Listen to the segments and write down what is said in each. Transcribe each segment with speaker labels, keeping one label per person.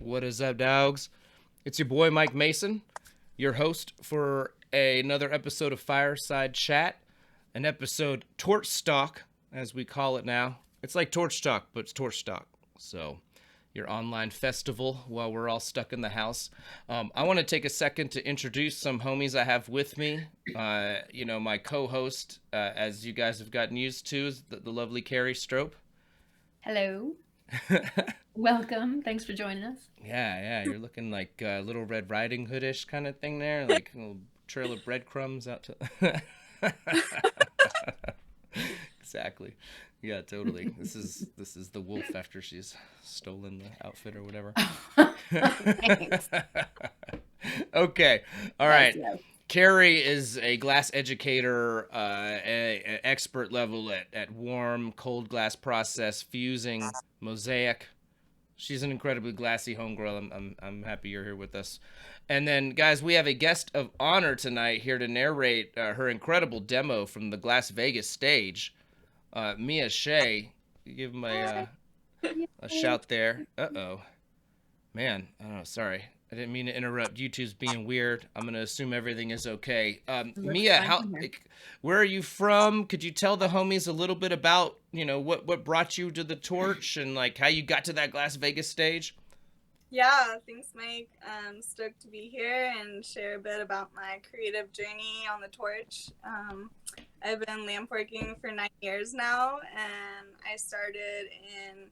Speaker 1: What is up, dogs? It's your boy Mike Mason, your host for another episode of Fireside Chat, an episode Torch Stalk, as we call it now. It's like Torch Talk, but it's Torch Stalk. So, your online festival while we're all stuck in the house. I want to take a second to introduce some homies I have with me. My co-host, as you guys have gotten used to, is the lovely Carrie Strope.
Speaker 2: Hello. Welcome. Thanks for joining us.
Speaker 1: Yeah, you're looking like Little Red Riding Hood-ish kind of thing there, like a little trail of breadcrumbs out to. Exactly. Yeah, totally. This is the wolf after she's stolen the outfit or whatever.
Speaker 2: Thanks.
Speaker 1: Okay. All
Speaker 2: Nice,
Speaker 1: right.
Speaker 2: yes.
Speaker 1: Carrie is a glass educator, a expert level at warm, cold glass process, fusing, mosaic. She's an incredibly glassy homegirl. I'm happy you're here with us. And then, guys, we have a guest of honor tonight here to narrate her incredible demo from the Glass Vegas stage. Mia Shea, give him a shout there. Uh-oh. Man, oh, sorry. I didn't mean to interrupt. YouTube's being weird. I'm going to assume everything is okay. Mia, where are you from? Could you tell the homies a little bit about, what brought you to the torch and like how you got to that Glass Vegas stage?
Speaker 3: Yeah, thanks, Mike. I'm stoked to be here and share a bit about my creative journey on the torch. I've been lampworking for 9 years now, and I started in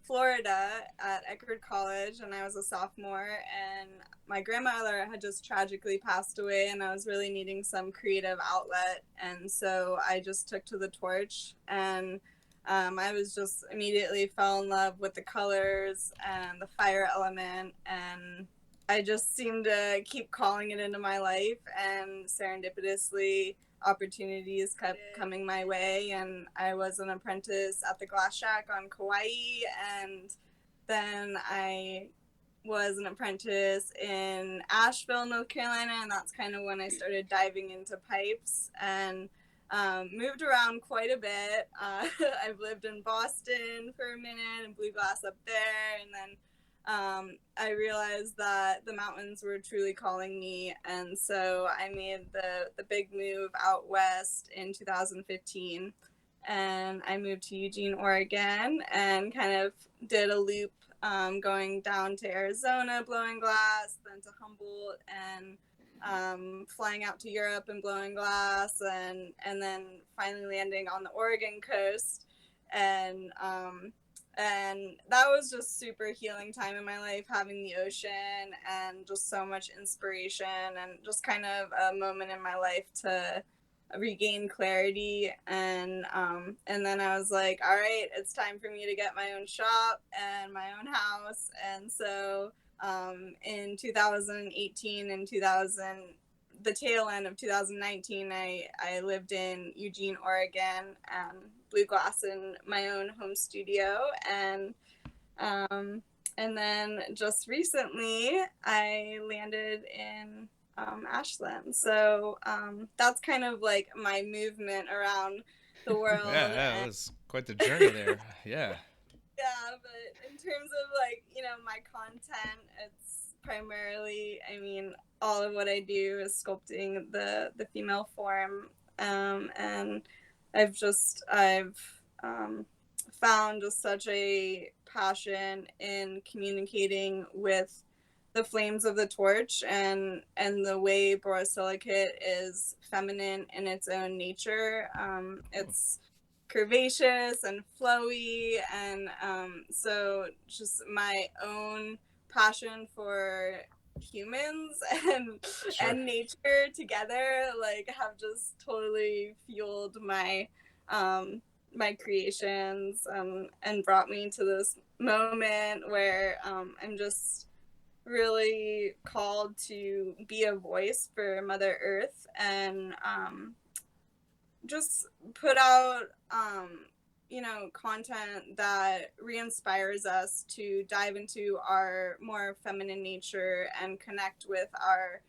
Speaker 3: Florida at Eckerd College, and I was a sophomore, and my grandmother had just tragically passed away, and I was really needing some creative outlet, and so I just took to the torch, and I was just immediately fell in love with the colors and the fire element, and I just seemed to keep calling it into my life, and serendipitously opportunities kept coming my way, and I was an apprentice at the Glass Shack on Kauai, and then I was an apprentice in Asheville, North Carolina, and that's kind of when I started diving into pipes, and moved around quite a bit. I've lived in Boston for a minute and blew glass up there, and then I realized that the mountains were truly calling me, and so I made the big move out west in 2015, and I moved to Eugene, Oregon, and kind of did a loop going down to Arizona, blowing glass, then to Humboldt, and flying out to Europe and blowing glass, and then finally landing on the Oregon coast, and that was just super healing time in my life, having the ocean and just so much inspiration, and just kind of a moment in my life to regain clarity, and then I was like, all right, it's time for me to get my own shop and my own house, and so in 2018 and the tail end of 2019, I lived in Eugene, Oregon, and blew glass in my own home studio, and then just recently I landed in Ashland. So that's kind of like my movement around the world.
Speaker 1: Yeah, it was quite the journey there. Yeah.
Speaker 3: Yeah, but in terms of like, my content, it's primarily, all of what I do is sculpting the female form, and I've found just such a passion in communicating with the flames of the torch, and the way borosilicate is feminine in its own nature. It's curvaceous and flowy, and so just my own passion for humans and nature together like have just totally fueled my my creations, and brought me to this moment where I'm just really called to be a voice for Mother Earth, and just put out content that re-inspires us to dive into our more feminine nature and connect with our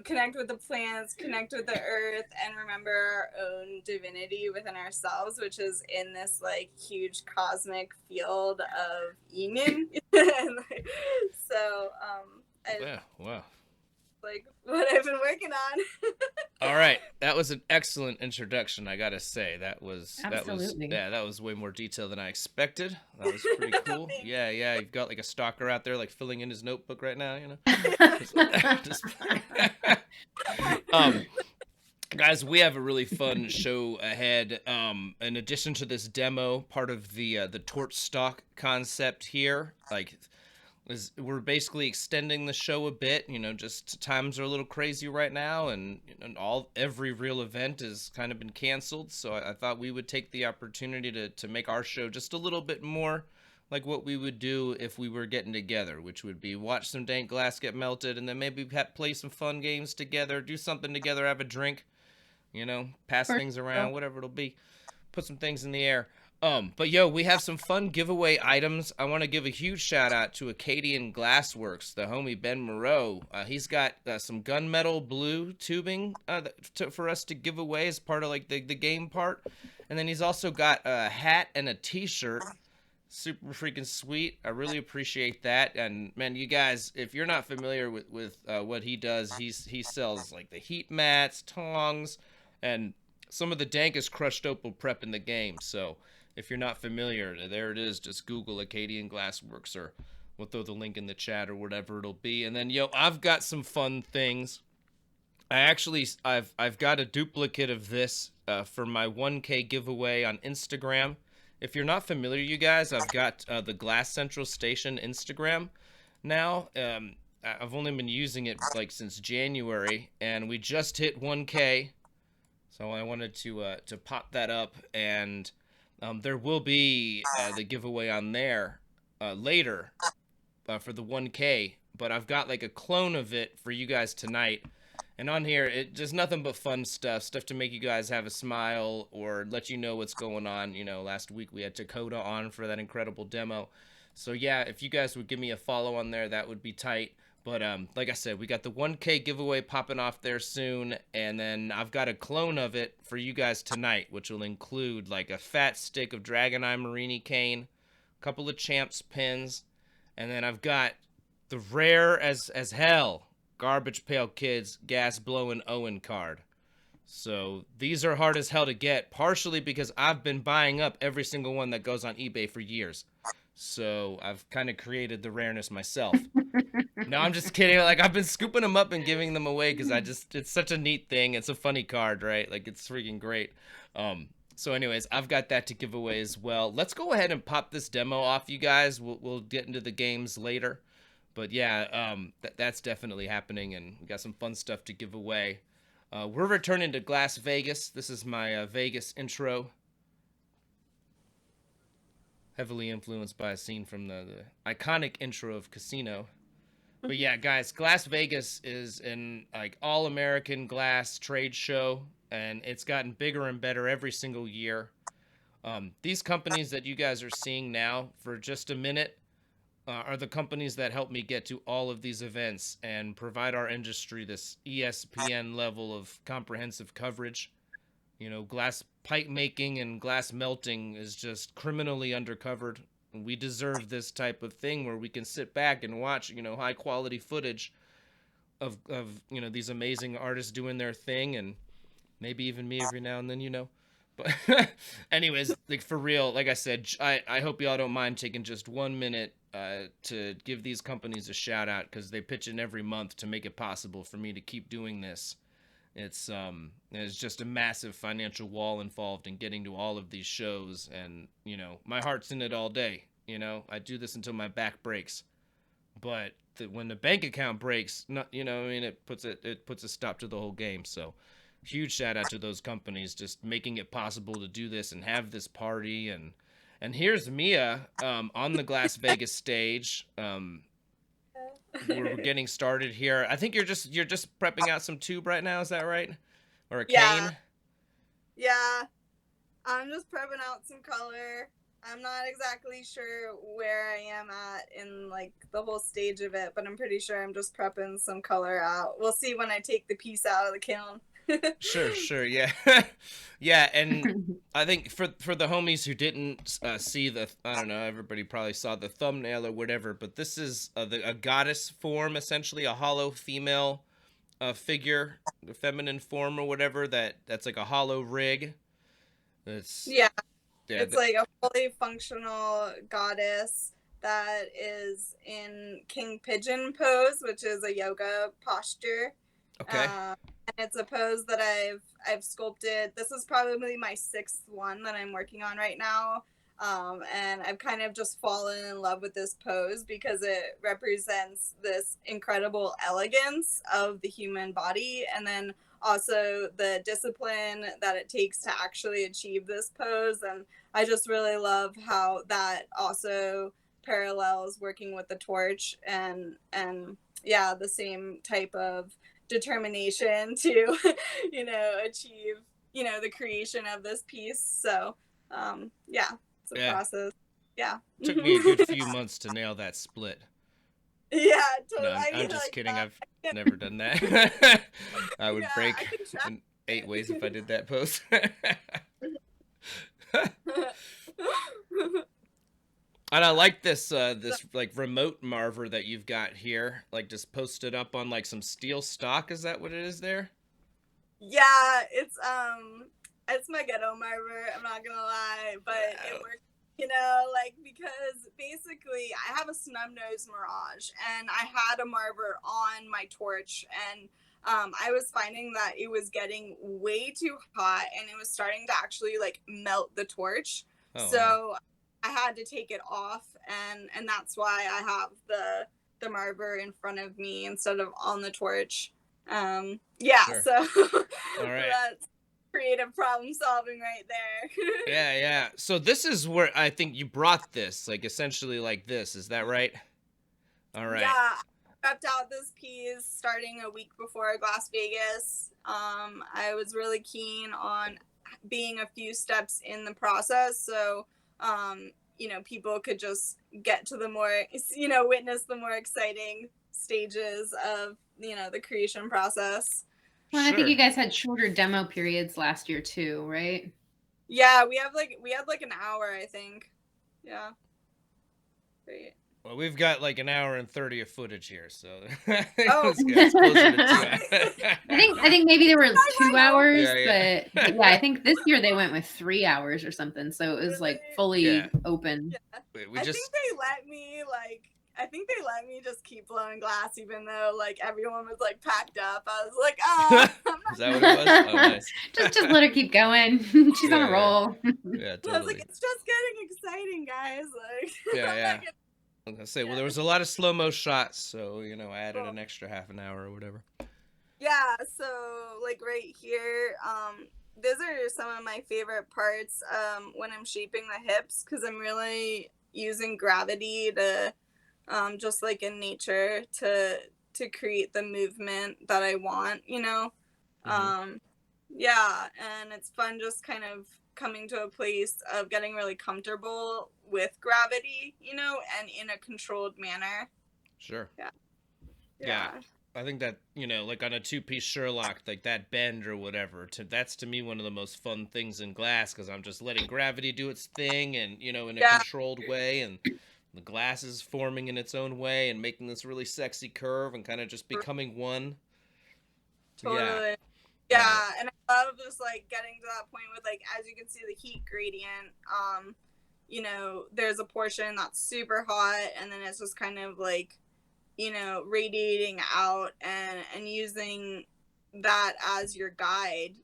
Speaker 3: connect with the plants, connect with the earth, and remember our own divinity within ourselves, which is in this like huge cosmic field of union. So
Speaker 1: Yeah, wow.
Speaker 3: like what I've been working on.
Speaker 1: All right, that was an excellent introduction. I gotta say that was
Speaker 2: Absolutely.
Speaker 1: that was way more detail than I expected. That was pretty cool. Yeah, yeah. You've got like a stalker out there like filling in his notebook right now. Just- um, guys, we have a really fun show ahead. In addition to this demo, part of the torch stock concept here, like we're basically extending the show a bit. Just times are a little crazy right now, and every real event has kind of been canceled. So I thought we would take the opportunity to make our show just a little bit more like what we would do if we were getting together, which would be watch some dank glass get melted, and then maybe play some fun games together, do something together, have a drink, pass things around, whatever it'll be, put some things in the air. But yo, we have some fun giveaway items. I want to give a huge shout out to Acadian Glassworks, the homie Ben Moreau. He's got some gunmetal blue tubing for us to give away as part of like the game part. And then he's also got a hat and a t-shirt. Super freaking sweet. I really appreciate that. And man, you guys, if you're not familiar with what he does, he sells like the heat mats, tongs, and some of the dankest crushed opal prep in the game. So if you're not familiar, there it is. Just Google Acadian Glassworks, or we'll throw the link in the chat or whatever it'll be. And then I've got some fun things. I've got a duplicate of this for my 1K giveaway on Instagram. If you're not familiar, you guys, I've got the Glass Central Station Instagram now. I've only been using it like since January, and we just hit 1K. So I wanted to pop that up, and there will be the giveaway on there later for the 1K. But I've got like a clone of it for you guys tonight. And on here, it just nothing but fun stuff to make you guys have a smile or let you know what's going on. Last week we had Dakota on for that incredible demo. So yeah, if you guys would give me a follow on there, that would be tight. But like I said, we got the 1K giveaway popping off there soon, and then I've got a clone of it for you guys tonight, which will include like a fat stick of Dragon Eye Marini cane, a couple of Champs pins, and then I've got the rare as hell Garbage Pail Kids Gas Blowing Owen card. So these are hard as hell to get, partially because I've been buying up every single one that goes on eBay for years. So I've kind of created the rareness myself. No, I'm just kidding. Like, I've been scooping them up and giving them away because it's such a neat thing. It's a funny card, right? Like, it's freaking great. So anyways, I've got that to give away as well. Let's go ahead and pop this demo off, you guys. We'll get into the games later. But yeah, that's definitely happening, and we got some fun stuff to give away. We're returning to Glass Vegas. This is my Vegas intro. Heavily influenced by a scene from the iconic intro of Casino. But yeah, guys, Glass Vegas is an like all-American glass trade show, and it's gotten bigger and better every single year. These companies that you guys are seeing now for just a minute are the companies that help me get to all of these events and provide our industry this ESPN level of comprehensive coverage. Glass pipe making and glass melting is just criminally undercovered. We deserve this type of thing where we can sit back and watch, high quality footage of these amazing artists doing their thing, and maybe even me every now and then. But anyways, like for real, like I said, I hope y'all don't mind taking just 1 minute to give these companies a shout out, because they pitch in every month to make it possible for me to keep doing this. There's just a massive financial wall involved in getting to all of these shows, and my heart's in it all day. I do this until my back breaks, but when the bank account breaks, it puts a stop to the whole game. So huge shout out to those companies just making it possible to do this and have this party. And here's Mia on the Glass Vegas stage. We're getting started here. I think you're just prepping out some tube right now. Is that right? Or a cane?
Speaker 3: Yeah. I'm just prepping out some color. I'm not exactly sure where I am at in like the whole stage of it, but I'm pretty sure I'm just prepping some color out. We'll see when I take the piece out of the kiln.
Speaker 1: Sure, yeah. Yeah, and I think for the homies who didn't see the, I don't know, everybody probably saw the thumbnail or whatever, but this is a goddess form, essentially a hollow female figure, the feminine form or whatever, that's like a hollow rig. It's
Speaker 3: Yeah,
Speaker 1: yeah,
Speaker 3: it's like a fully functional goddess that is in king pigeon pose, which is a yoga posture.
Speaker 1: okay.
Speaker 3: And it's a pose that I've sculpted. This is probably my sixth one that I'm working on right now. And I've kind of just fallen in love with this pose because it represents this incredible elegance of the human body, and then also the discipline that it takes to actually achieve this pose. And I just really love how that also parallels working with the torch, and yeah, the same type of determination to achieve the creation of this piece. So yeah, it's a
Speaker 1: Yeah.
Speaker 3: process. Yeah.
Speaker 1: Took me a good few months to nail that split.
Speaker 3: Yeah,
Speaker 1: No,
Speaker 3: totally. I
Speaker 1: I'm
Speaker 3: mean,
Speaker 1: just
Speaker 3: like,
Speaker 1: kidding. I've
Speaker 3: yeah,
Speaker 1: never done that. I would
Speaker 3: yeah, I
Speaker 1: break
Speaker 3: can try.
Speaker 1: in 8 ways if I did that pose. And I like this like remote marver that you've got here, like just posted up on like some steel stock. Is that what it is there?
Speaker 3: Yeah, it's my ghetto marver, I'm not gonna lie, but it works, like, because basically I have a snub nose mirage, and I had a marver on my torch, and I was finding that it was getting way too hot, and it was starting to actually like melt the torch.
Speaker 1: Oh, wow.
Speaker 3: So I had to take it off, and that's why I have the marver in front of me instead of on the torch. Yeah,
Speaker 1: Sure.
Speaker 3: so
Speaker 1: All right.
Speaker 3: that's creative problem solving right there.
Speaker 1: Yeah. So this is where I think you brought this, like essentially like this. Is that right? All right.
Speaker 3: Yeah, I prepped out this piece starting a week before Glass Vegas. I was really keen on being a few steps in the process, so people could just get to the more, witness the more exciting stages of the creation process.
Speaker 2: Well, I think
Speaker 1: Sure.
Speaker 2: you guys had shorter demo periods last year too, right?
Speaker 3: Yeah, we had like an hour, I think. Yeah. Great.
Speaker 1: Well, we've got like an hour and 30 of footage here, so
Speaker 3: Oh.
Speaker 1: it's closer to 2 hours.
Speaker 2: I think maybe there were 2 hours,
Speaker 1: Yeah.
Speaker 2: but yeah, I think this year they went with 3 hours or something, so it was like fully
Speaker 1: Yeah.
Speaker 2: open.
Speaker 3: Yeah.
Speaker 1: We
Speaker 3: I
Speaker 1: just
Speaker 3: think they let me just keep blowing glass, even though like everyone was like packed up. I was like, oh, I'm not
Speaker 1: Is that what it was? Oh, nice.
Speaker 2: just let her keep going. She's on a
Speaker 1: Yeah.
Speaker 2: roll.
Speaker 1: Yeah,
Speaker 3: I was
Speaker 1: totally.
Speaker 3: like, it's just getting exciting, guys. Like,
Speaker 1: Yeah. I was gonna say, well, there was a lot of slow-mo shots, so I added an extra half an hour or whatever.
Speaker 3: Yeah, so like right here, those are some of my favorite parts when I'm shaping the hips, because I'm really using gravity to just like in nature to create the movement that I want, yeah, and it's fun just kind of coming to a place of getting really comfortable with gravity, and in a controlled manner.
Speaker 1: Sure.
Speaker 3: Yeah.
Speaker 1: I think that, like on a 2-piece Sherlock, like that bend or whatever, that's to me one of the most fun things in glass, because I'm just letting gravity do its thing, and, in a controlled way, and the glass is forming in its own way and making this really sexy curve and kind of just becoming one.
Speaker 3: Totally. Yeah, and I love just like getting to that point with, like, as you can see the heat gradient, there's a portion that's super hot, and then it's just kind of like, radiating out, and using that as your guide,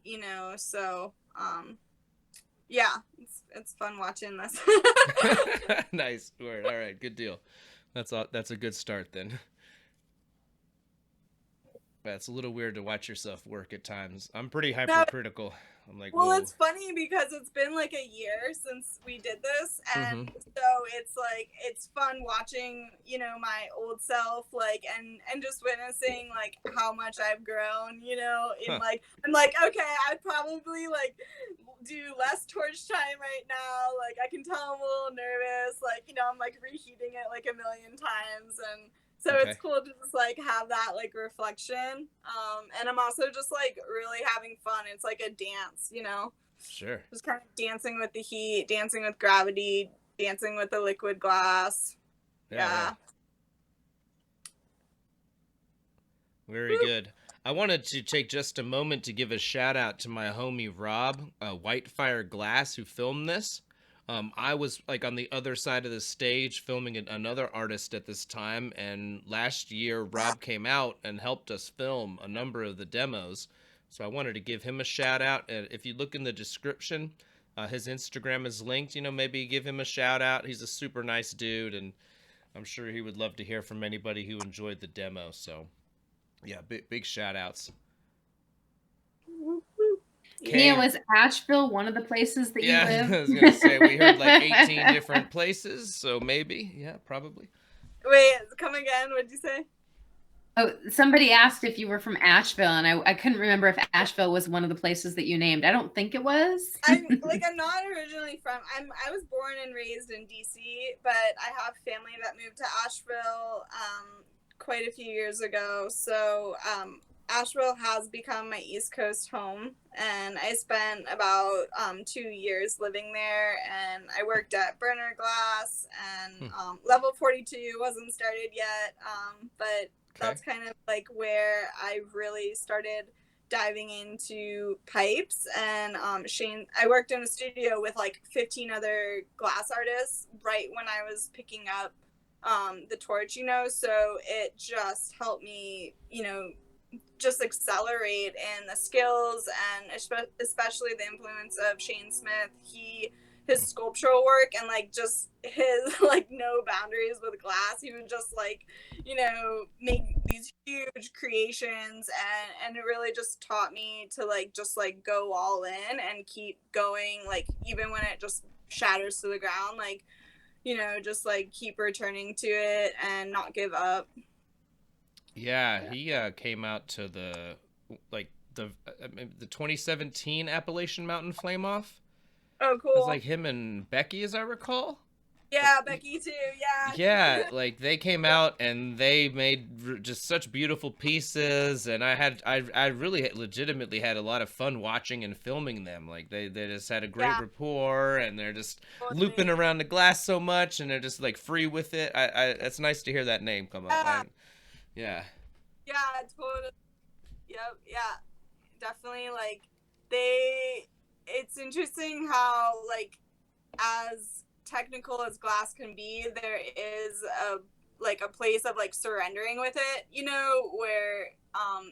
Speaker 3: so yeah, it's fun watching this.
Speaker 1: Nice word. All right, good deal. That's a good start then. It's a little weird to watch yourself work at times. I'm pretty
Speaker 3: No,
Speaker 1: hypercritical. I'm like,
Speaker 3: well,
Speaker 1: whoa.
Speaker 3: it's funny because it's been like a year since we did this, and so it's like it's fun watching, you know, my old self, like, and just witnessing like how much I've grown, you know, in like I'm like, okay, I'd probably like do less torch time right now. Like I can tell I'm a little nervous, like, you know, I'm like reheating it like a million times, and so it's cool to just like have that like reflection. And I'm also just like really having fun. It's like a dance, you know?
Speaker 1: Sure.
Speaker 3: Just kind of dancing with the heat, dancing with gravity, dancing with the liquid glass. Yeah.
Speaker 1: Very good. I wanted to take just a moment to give a shout out to my homie Rob, Whitefire Glass, who filmed this. I was like on the other side of the stage filming another artist at this time, and last year Rob came out and helped us film a number of the demos. So I wanted to give him a shout out. And if you look in the description, his Instagram is linked. You know, maybe give him a shout out. He's a super nice dude, and I'm sure he would love to hear from anybody who enjoyed the demo. So yeah, big shout outs.
Speaker 2: Nia, was Asheville one of the places that you live?
Speaker 1: I was gonna say we heard like 18 different places, so maybe, yeah, probably.
Speaker 3: Wait, come again? What'd you say?
Speaker 2: Oh, somebody asked if you were from Asheville, and I couldn't remember if Asheville was one of the places that you named. I don't think it was.
Speaker 3: I'm not originally from. I was born and raised in DC, but I have family that moved to Asheville quite a few years ago. So Asheville has become my East Coast home, and I spent about 2 years living there, and I worked at Burner Glass, and level 42 wasn't started yet, but that's kind of like where I really started diving into pipes. And Shane, I worked in a studio with like 15 other glass artists right when I was picking up the torch, you know, so it just helped me, you know, just accelerate in the skills, and especially the influence of Shane Smith. His sculptural work, and like just his like no boundaries with glass. He would just like, you know, make these huge creations, and it really just taught me to like just like go all in and keep going, like even when it just shatters to the ground, like, you know, just like keep returning to it and not give up.
Speaker 1: Yeah, he came out to the 2017 Appalachian Mountain Flame Off.
Speaker 3: Oh, cool.
Speaker 1: It was like him and Becky, as I recall.
Speaker 3: Yeah, Becky too. Yeah.
Speaker 1: Yeah, like they came out and they made just such beautiful pieces, and I really legitimately had a lot of fun watching and filming them. Like they just had a great rapport, and they're just looping around the glass so much, and they're just like free with it. It's nice to hear that name come up. Yeah.
Speaker 3: Yeah, totally. Yep. Yeah, definitely. Like it's interesting how like as technical as glass can be, there is a place of like surrendering with it, you know, where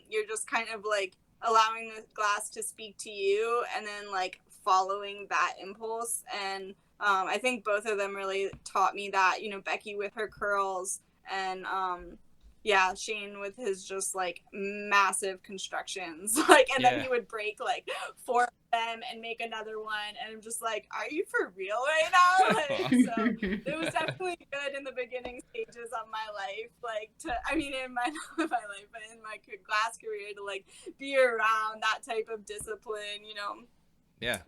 Speaker 3: you're just kind of like allowing the glass to speak to you, and then like following that impulse. And I think both of them really taught me that, you know, Becky with her curls, and yeah, Shane with his just like massive constructions, like, and then he would break like 4 of them and make another one, and I'm just like, are you for real right now? Like, so it was definitely good in the beginning stages of my life, like in my life, but in my glass career, to like be around that type of discipline, you know. Yeah.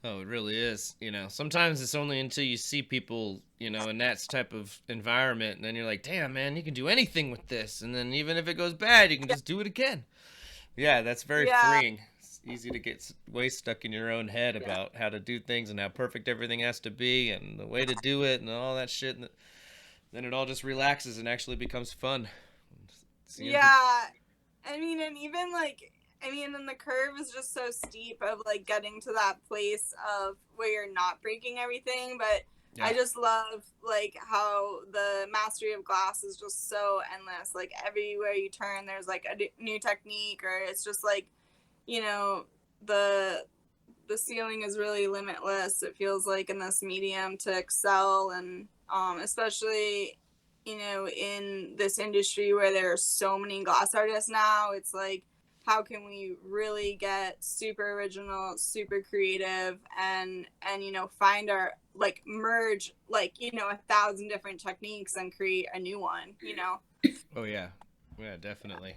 Speaker 1: Oh, it really is. You know, sometimes it's only until you see people, you know, in that type of environment, and then you're like, damn, man, you can do anything with this. And then even if it goes bad, you can just do it again. Yeah, that's very freeing. It's easy to get way stuck in your own head about how to do things and how perfect everything has to be and the way to do it and all that shit. And then it all just relaxes and actually becomes fun.
Speaker 3: Yeah. And even like, and the curve is just so steep of like getting to that place of where you're not breaking everything, but I just love like how the mastery of glass is just so endless. Like everywhere you turn, there's like a new technique, or it's just like, you know, the ceiling is really limitless. It feels like in this medium to excel, and especially you know, in this industry where there are so many glass artists now, it's like, how can we really get super original, super creative, and you know, find our, like, merge, like, you know, 1,000 different techniques and create a new one, you know?
Speaker 1: Oh yeah, yeah, definitely.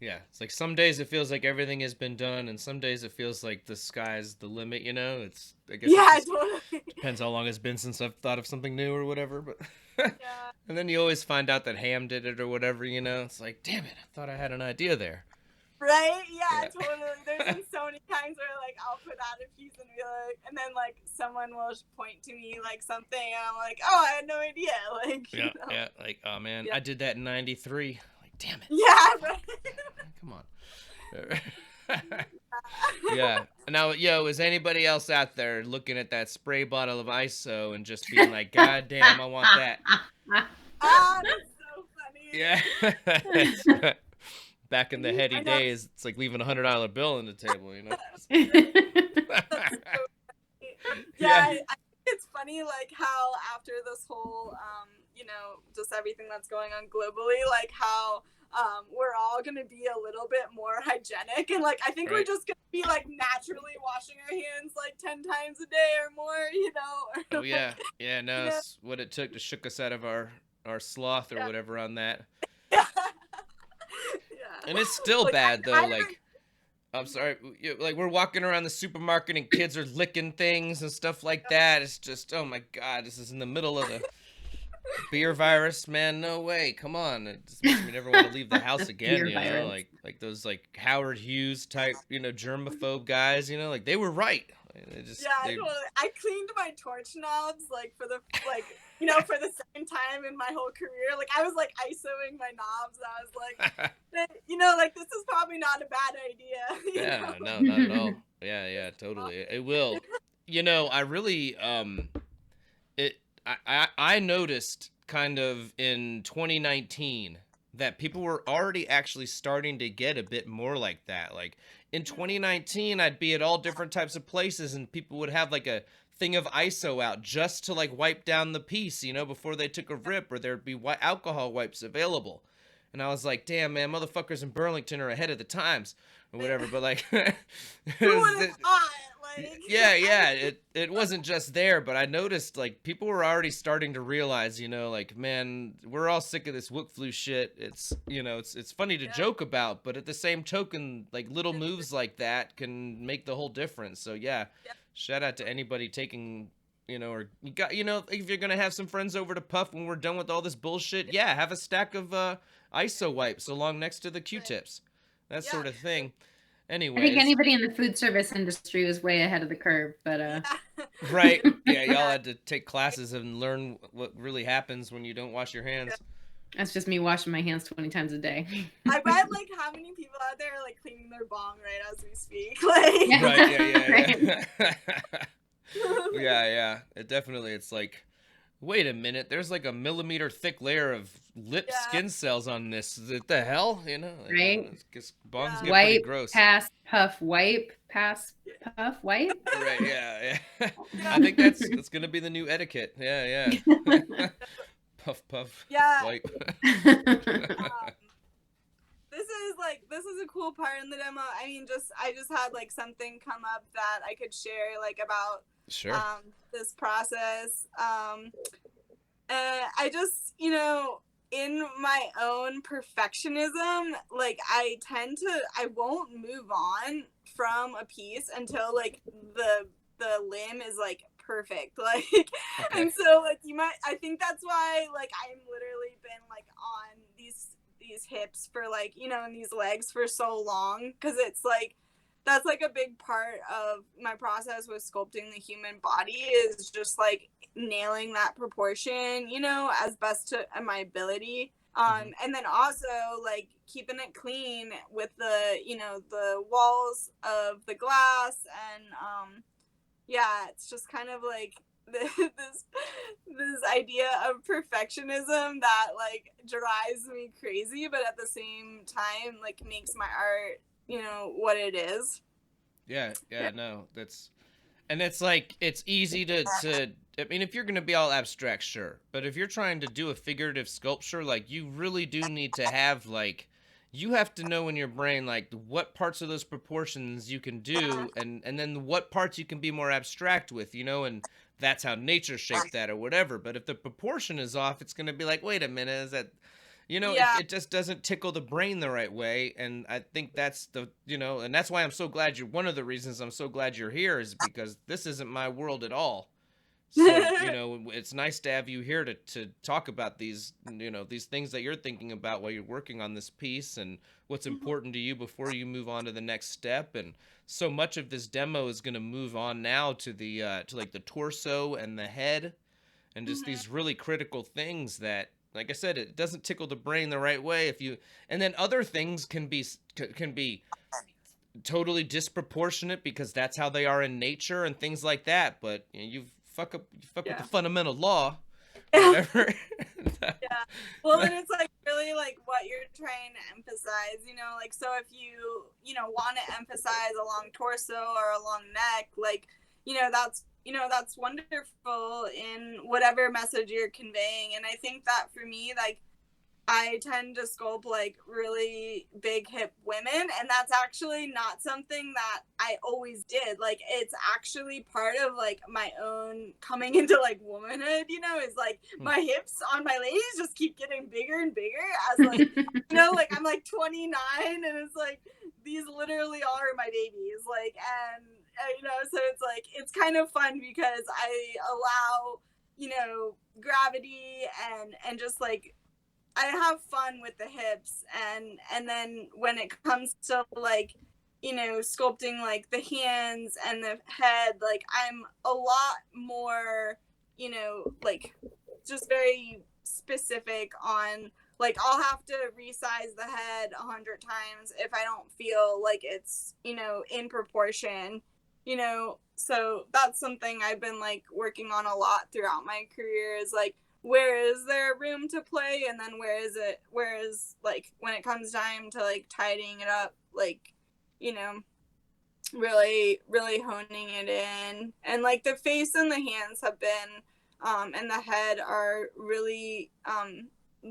Speaker 1: Yeah, it's like some days it feels like everything has been done, and some days it feels like the sky's the limit. You know, it's I guess it
Speaker 3: Yeah,
Speaker 1: just
Speaker 3: totally.
Speaker 1: depends how long it's been since I've thought of something new or whatever. But
Speaker 3: Yeah.
Speaker 1: and then you always find out that Ham did it or whatever. You know, it's like, damn it, I thought I had an idea there.
Speaker 3: Right? Yeah,
Speaker 1: Yeah.
Speaker 3: totally. There's been so many times where, like, I'll put out a piece and be like, and then, like, someone will point to me, like, something, and I'm like, oh, I had no idea. Like, you
Speaker 1: Yeah,
Speaker 3: know?
Speaker 1: yeah. Like, oh man,
Speaker 3: Yeah.
Speaker 1: I did that in '93. Like, damn it.
Speaker 3: Yeah, right.
Speaker 1: Come on. Yeah. Now, yo, is anybody else out there looking at that spray bottle of ISO and just being like, God damn, I want that?
Speaker 3: Ah, that's so funny.
Speaker 1: Yeah. Back in the
Speaker 3: I
Speaker 1: heady
Speaker 3: know.
Speaker 1: days, it's like leaving $100 bill on the table, you know?
Speaker 3: Yeah, I think it's funny, like, how after this whole, you know, just everything that's going on globally, like, how we're all going to be a little bit more hygienic, and, like, I think we're
Speaker 1: Right.
Speaker 3: just going to be, like, naturally washing our hands, like, 10 times a day or more, you know?
Speaker 1: Oh yeah, yeah. No,
Speaker 3: Yeah.
Speaker 1: it's what it took to shook us out of our sloth or
Speaker 3: Yeah.
Speaker 1: whatever on that.
Speaker 3: Yeah.
Speaker 1: And it's still
Speaker 3: Like,
Speaker 1: bad though.
Speaker 3: I
Speaker 1: Like, I'm sorry, like we're walking around the supermarket and kids are licking things and stuff like that. It's just, oh my God, this is in the middle of the beer virus, man. No way. Come on, it just makes me never want to leave the house again.
Speaker 2: Beer
Speaker 1: You know,
Speaker 2: virus.
Speaker 1: like those like Howard Hughes type, you know, germaphobe guys. You know, like they were right. They just,
Speaker 3: Yeah,
Speaker 1: they,
Speaker 3: totally. I cleaned my torch knobs, like, for the, like, you know, for the second time in my whole career. Like, I was, like, ISOing my knobs. I was like, you know, like, this is probably not a bad idea. You
Speaker 1: Yeah,
Speaker 3: know?
Speaker 1: no, not at all. Yeah, yeah, totally. It will. You know, I really it I noticed kind of in 2019 that people were already actually starting to get a bit more like that. Like in 2019, I'd be at all different types of places and people would have like a thing of ISO out just to like wipe down the piece, you know, before they took a rip, or there'd be alcohol wipes available. And I was like, damn, man, motherfuckers in Burlington are ahead of the times or whatever. But like,
Speaker 3: Who would have thought? Like,
Speaker 1: yeah, it wasn't just there, but I noticed like people were already starting to realize, you know, like, man, we're all sick of this Wook flu shit. It's, you know, it's funny to
Speaker 3: Yeah.
Speaker 1: joke about, but at the same token, like little moves like that can make the whole difference. So yeah,
Speaker 3: Yeah.
Speaker 1: shout out to anybody taking, you know, or you got, you know, if you're gonna have some friends over to puff when we're done with all this bullshit, yeah, have a stack of ISO wipes along next to the Q-tips, that
Speaker 3: Yeah.
Speaker 1: sort of thing.
Speaker 2: I think
Speaker 1: Anyways,
Speaker 2: anybody in the food service industry was way ahead of the curve, but
Speaker 3: Yeah.
Speaker 1: right? Yeah, y'all had to take classes and learn what really happens when you don't wash your hands.
Speaker 2: that's just me washing my hands 20 times a day.
Speaker 3: I bet, like, how many people out there are, like, cleaning their bong right as we speak. Like,
Speaker 2: Yeah.
Speaker 1: Right? Yeah,
Speaker 2: Right.
Speaker 1: yeah. It definitely. It's like, wait a minute. There's like a millimeter thick layer of lip
Speaker 3: Yeah.
Speaker 1: skin cells on this. What the hell? You know? Like,
Speaker 2: Right.
Speaker 1: it's just, bongs
Speaker 3: Yeah.
Speaker 1: get pretty
Speaker 2: Wipe,
Speaker 1: gross.
Speaker 2: pass, puff, wipe, pass, puff, wipe.
Speaker 1: Right? Yeah. I think that's gonna be the new etiquette. Yeah. Puff.
Speaker 3: Yeah.
Speaker 1: Wipe.
Speaker 3: This is a cool part in the demo. I mean, I just had, like, something come up that I could share, like, about
Speaker 1: Sure.
Speaker 3: this process. I just, you know, in my own perfectionism, like, I won't move on from a piece until, like, the limb is, like, perfect. Like,
Speaker 1: Okay.
Speaker 3: and so, like, I think that's why, like, I'm literally been, like, on these hips for, like, you know, and these legs for so long, because it's like, that's, like, a big part of my process with sculpting the human body, is just, like, nailing that proportion, you know, as best to my ability. And then also, like, keeping it clean with the, you know, the walls of the glass, and yeah, it's just kind of like this idea of perfectionism that, like, drives me crazy, but at the same time, like, makes my art, you know, what it is.
Speaker 1: Yeah, no, that's, and it's like, it's easy to I mean, if you're going to be all abstract, sure. But if you're trying to do a figurative sculpture, like, you really do need to have, like, you have to know in your brain, like, what parts of those proportions you can do, and then what parts you can be more abstract with, and that's how nature shaped that or whatever. But if the proportion is off, it's going to be like, wait a minute, is that,
Speaker 3: Yeah.
Speaker 1: it just doesn't tickle the brain the right way. And I think that's and that's why I'm so glad one of the reasons I'm so glad you're here is because this isn't my world at all. So, it's nice to have you here to talk about these, these things that you're thinking about while you're working on this piece and what's important to you before you move on to the next step. And so much of this demo is going to move on now to to like the torso and the head and just these really critical things that, like I said, it doesn't tickle the brain the right way and then other things can be totally disproportionate because that's how they are in nature and things like that. But you fuck with the fundamental law, whatever.
Speaker 3: Yeah. Well, and it's like really like what you're trying to emphasize, like, so if you, want to emphasize a long torso or a long neck, like, that's wonderful in whatever message you're conveying. And I think that for me, like, I tend to sculpt like really big hip women, and that's actually not something that I always did. Like, it's actually part of like my own coming into like womanhood, is like my hips on my ladies just keep getting bigger and bigger as like, like I'm like 29 and it's like these literally are my babies, like, and so it's like it's kind of fun because I allow gravity and just like I have fun with the hips, and then when it comes to like sculpting like the hands and the head, like I'm a lot more like just very specific on, like, I'll have to resize the head 100 times if I don't feel like it's in proportion, so that's something I've been like working on a lot throughout my career, is like, where is there room to play, and then where is like when it comes time to like tidying it up, like really really honing it in. And like the face and the hands have been and the head are really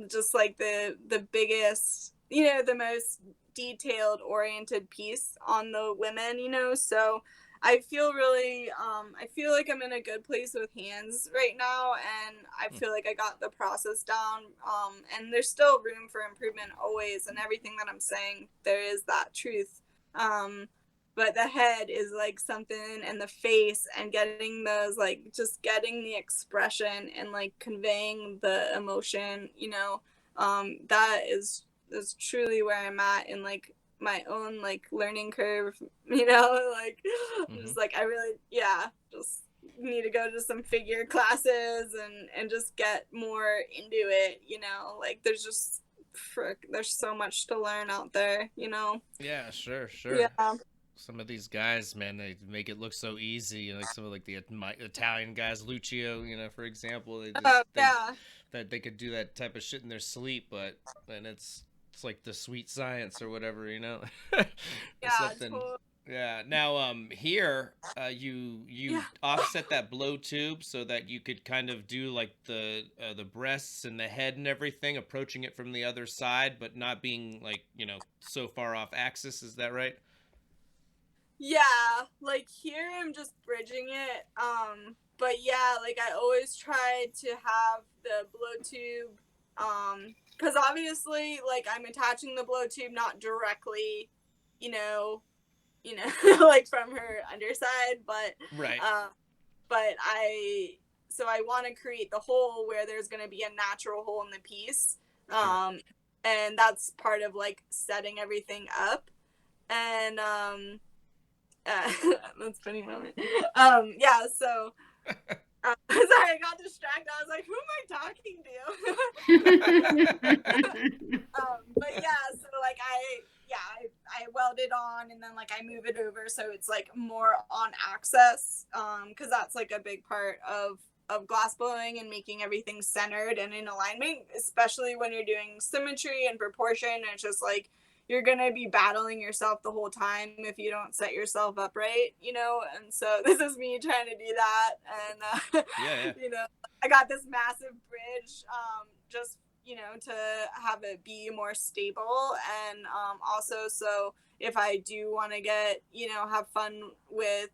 Speaker 3: just like the biggest, the most detailed oriented piece on the women, so I feel really, I feel like I'm in a good place with hands right now, and I feel like I got the process down, and there's still room for improvement always, and everything that I'm saying, there is that truth, but the head is like something, and the face, and getting those, like, just getting the expression and like conveying the emotion, that is truly where I'm at in like my own like learning curve, like just like I really just need to go to some figure classes and just get more into it, like there's so much to learn out there,
Speaker 1: Yeah, sure.
Speaker 3: yeah.
Speaker 1: Some of these guys, man, they make it look so easy. Like some of like the Italian guys, Lucio, for example, they just that they could do that type of shit in their sleep, but then it's like the sweet science or whatever,
Speaker 3: Yeah,
Speaker 1: something.
Speaker 3: totally.
Speaker 1: Yeah. Now, here, you offset that blow tube so that you could kind of do like the breasts and the head and everything, approaching it from the other side, but not being like so far off axis. Is that right?
Speaker 3: Yeah, like here I'm just bridging it, but yeah, like I always try to have the blow tube, because obviously, like, I'm attaching the blow tube not directly, like from her underside, but
Speaker 1: right.
Speaker 3: But I want to create the hole where there's going to be a natural hole in the piece, and that's part of like setting everything up, and that's a funny moment. Yeah, so. Sorry, I got distracted. I was like, who am I talking to? But yeah, so like I weld it on, and then like I move it over so it's like more on access, because that's like a big part of glass blowing and making everything centered and in alignment, especially when you're doing symmetry and proportion. It's just like you're gonna be battling yourself the whole time if you don't set yourself up right, you know. And so this is me trying to do that, and
Speaker 1: Yeah.
Speaker 3: you know, I got this massive bridge, just, you know, to have it be more stable, and also so if I do want to get, you know, have fun with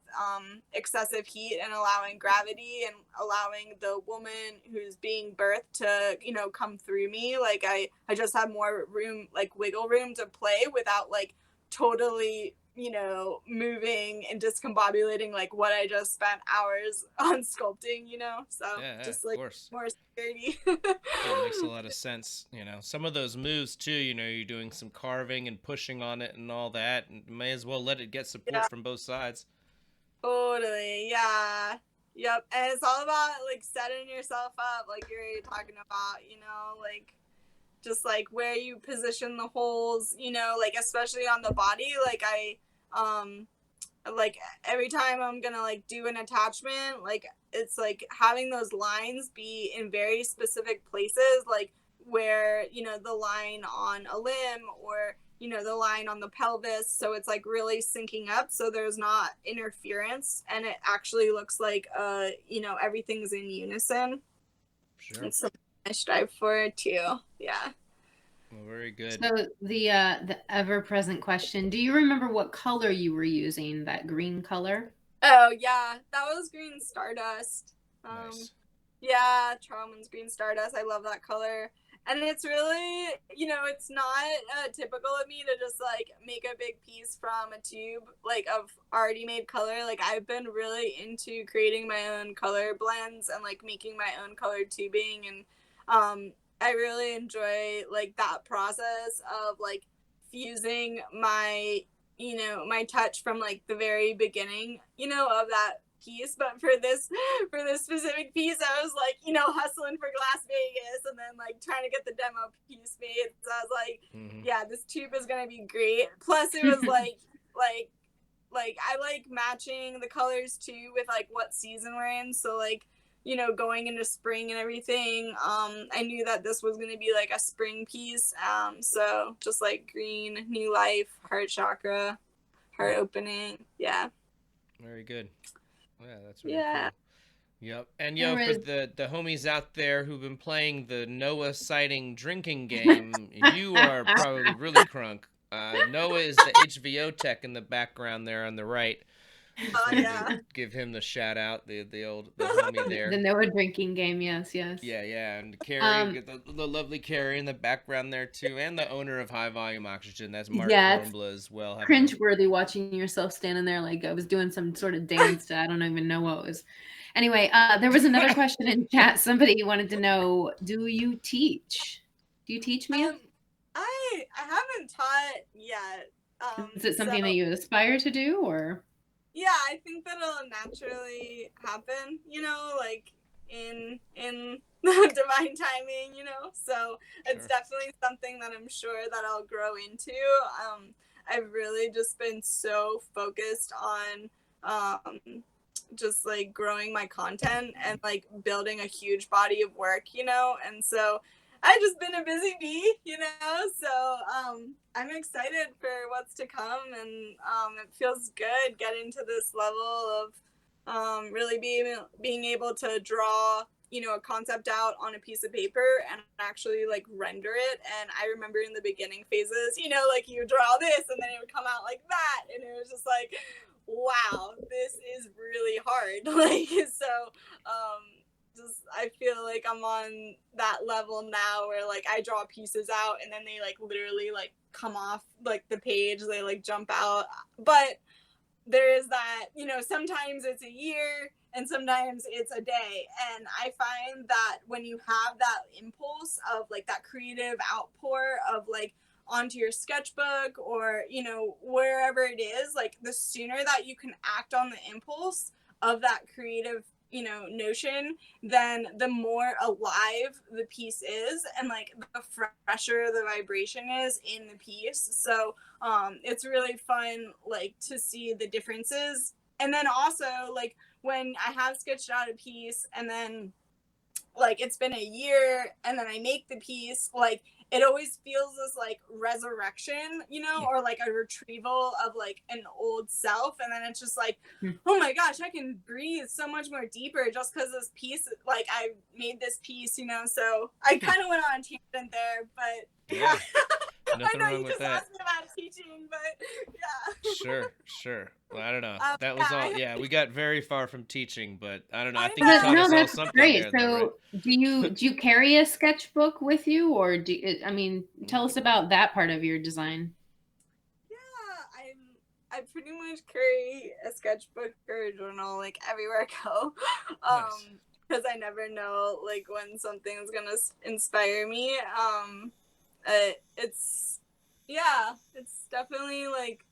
Speaker 3: excessive heat and allowing gravity and allowing the woman who's being birthed to, you know, come through me, like I just have more room, like wiggle room to play without like totally, you know, moving and discombobulating like what I just spent hours on sculpting, you know. So
Speaker 1: Yeah,
Speaker 3: just
Speaker 1: of
Speaker 3: like
Speaker 1: course.
Speaker 3: more security.
Speaker 1: That makes a lot of sense. You know, some of those moves too, you know, you're doing some carving and pushing on it and all that, and may as well let it get support
Speaker 3: Yeah.
Speaker 1: from both sides.
Speaker 3: Totally, yeah. Yep. And it's all about like setting yourself up, like you're talking about, you know, like just like where you position the holes, you know, like especially on the body. Like like every time I'm gonna like do an attachment, like it's like having those lines be in very specific places, like where, you know, the line on a limb or, you know, the line on the pelvis, so it's like really syncing up so there's not interference and it actually looks like you know, everything's in unison.
Speaker 1: Sure.
Speaker 3: It's something I strive for too. Yeah.
Speaker 1: Well, very good.
Speaker 2: So the ever-present question, do you remember what color you were using, that green color?
Speaker 3: Oh yeah, that was green stardust.
Speaker 1: Nice.
Speaker 3: Yeah, Charleman's green stardust. I love that color. And it's really, you know, it's not typical of me to just like make a big piece from a tube like of already made color. Like I've been really into creating my own color blends and like making my own colored tubing, and I really enjoy like that process of like fusing my, you know, my touch from like the very beginning, you know, of that piece. But for this specific piece, I was like, you know, hustling for Glass Vegas and then like trying to get the demo piece made. So I was like, yeah, this tube is gonna be great. Plus it was like I like matching the colors too with like what season we're in. So like, you know, going into spring and everything, I knew that this was going to be like a spring piece. So just like green, new life, heart chakra, heart opening. Yeah.
Speaker 1: Very good. Yeah, that's really
Speaker 3: Yeah.
Speaker 1: cool. Yep. And
Speaker 2: There
Speaker 1: for
Speaker 2: was-
Speaker 1: the homies out there who've been playing the Noah sighting drinking game, you are probably really crunk. Noah is the HVO tech in the background there on the right.
Speaker 3: Oh, yeah.
Speaker 1: Give him the shout out, the homie there.
Speaker 2: The Noah drinking game, yes.
Speaker 1: Yeah, and Carrie, the lovely Carrie in the background there too, and the owner of High Volume Oxygen, that's Mark Kornbla as well.
Speaker 2: Cringeworthy watching yourself standing there like I was doing some sort of dance to, I don't even know what it was. Anyway, there was another question in chat. Somebody wanted to know, do you teach? Do you teach, Mia?
Speaker 3: I haven't taught yet.
Speaker 2: Is it something that you aspire to do, or?
Speaker 3: Yeah, I think that'll naturally happen, you know, like in divine timing, you know. So it's definitely something that I'm sure that I'll grow into. I've really just been so focused on just like growing my content and like building a huge body of work, you know. And so I've just been a busy bee, you know, so I'm excited for what's to come, and it feels good getting to this level of really being able to draw, you know, a concept out on a piece of paper and actually like render it. And I remember in the beginning phases, you know, like you draw this and then it would come out like that, and it was just like, wow, this is really hard. Like, so just I feel like I'm on that level now where like I draw pieces out and then they like literally like come off like the page, they like jump out. But there is that, you know, sometimes it's a year and sometimes it's a day. And I find that when you have that impulse of like that creative outpour of like onto your sketchbook or, you know, wherever it is, like the sooner that you can act on the impulse of that creative, you know, notion, then the more alive the piece is and like the fresher the vibration is in the piece. So it's really fun like to see the differences. And then also like when I have sketched out a piece and then like it's been a year and then I make the piece, like it always feels this like resurrection, you know, or like a retrieval of like an old self. And then it's just like, oh my gosh, I can breathe so much more deeper just because this piece, like I made this piece, you know. So I kind of went on a tangent there, but yeah. I
Speaker 1: Nothing
Speaker 3: know
Speaker 1: wrong
Speaker 3: you
Speaker 1: with
Speaker 3: just
Speaker 1: that.
Speaker 3: asked me about teaching, but yeah.
Speaker 1: Sure. Well, I don't know. That
Speaker 3: yeah,
Speaker 1: was all. Yeah, we got very far from teaching, but I don't know. I
Speaker 3: I
Speaker 1: think you
Speaker 2: But
Speaker 1: taught
Speaker 2: no,
Speaker 1: us all
Speaker 2: that's
Speaker 1: something
Speaker 2: great.
Speaker 1: there, though, right?
Speaker 2: So do you carry a sketchbook with you, or I mean, tell us about that part of your design.
Speaker 3: Yeah, I pretty much carry a sketchbook or a journal like everywhere I go.
Speaker 1: Nice.
Speaker 3: Because I never know like when something's gonna inspire me. It's yeah, it's definitely like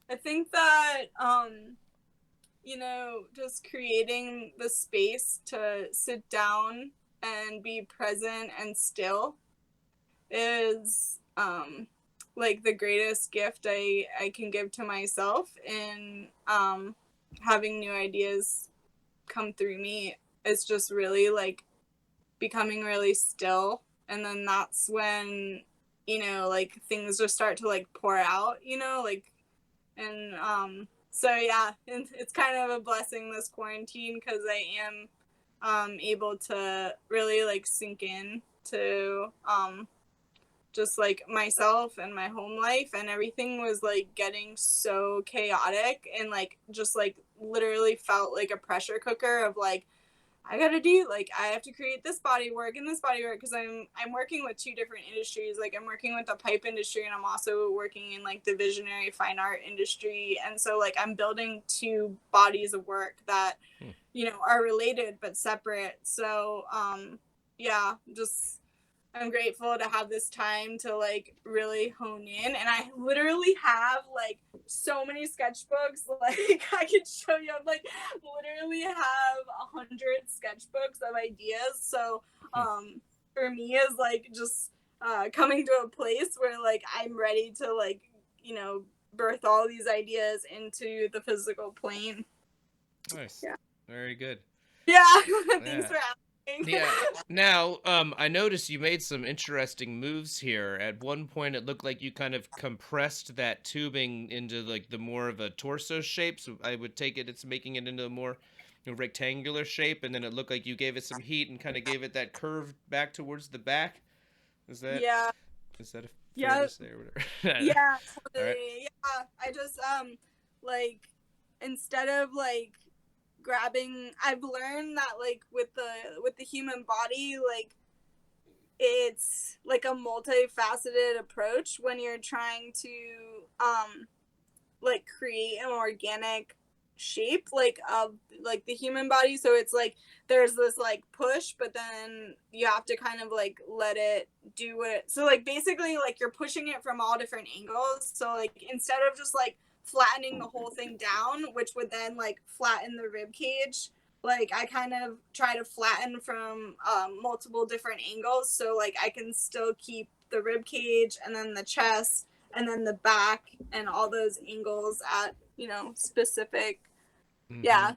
Speaker 3: I think that you know, just creating the space to sit down and be present and still is like the greatest gift I can give to myself in having new ideas come through me. It's just really like becoming really still, and then that's when, you know, like things just start to like pour out, you know, like. And so yeah, it's kind of a blessing this quarantine because I am able to really like sink in to just like myself and my home life, and everything was like getting so chaotic and like just like literally felt like a pressure cooker of like I gotta do like I have to create this body work and this body work because I'm working with two different industries. Like I'm working with the pipe industry and I'm also working in like the visionary fine art industry, and so like I'm building two bodies of work that you know are related but separate. So yeah, just I'm grateful to have this time to like really hone in, and I literally have like so many sketchbooks. Like I could show you, I'm like literally have 100 sketchbooks of ideas. So for me is like just coming to a place where like I'm ready to like, you know, birth all these ideas into the physical plane.
Speaker 1: Nice.
Speaker 3: Yeah.
Speaker 1: Very good.
Speaker 3: Yeah.
Speaker 1: Yeah.
Speaker 3: Thanks for asking.
Speaker 1: Yeah. Now, I noticed you made some interesting moves here. At one point, it looked like you kind of compressed that tubing into like the more of a torso shape. So I would take it, it's making it into a more rectangular shape, and then it looked like you gave it some heat and kind of gave it that curve back towards the back. Is that
Speaker 3: Yeah.
Speaker 1: is that a fair
Speaker 3: Yeah.
Speaker 1: to say or whatever?
Speaker 3: Yeah, totally.
Speaker 1: All right.
Speaker 3: Yeah, I just like instead of like grabbing, I've learned that like with the human body, like it's like a multifaceted approach when you're trying to like create an organic shape like of like the human body. So it's like there's this like push, but then you have to kind of like let it do what it, so like basically like you're pushing it from all different angles. So like instead of just like flattening the whole thing down, which would then like flatten the rib cage, like I kind of try to flatten from multiple different angles, so like I can still keep the rib cage and then the chest and then the back and all those angles at, you know, specific.
Speaker 1: Mhm.
Speaker 3: Yeah.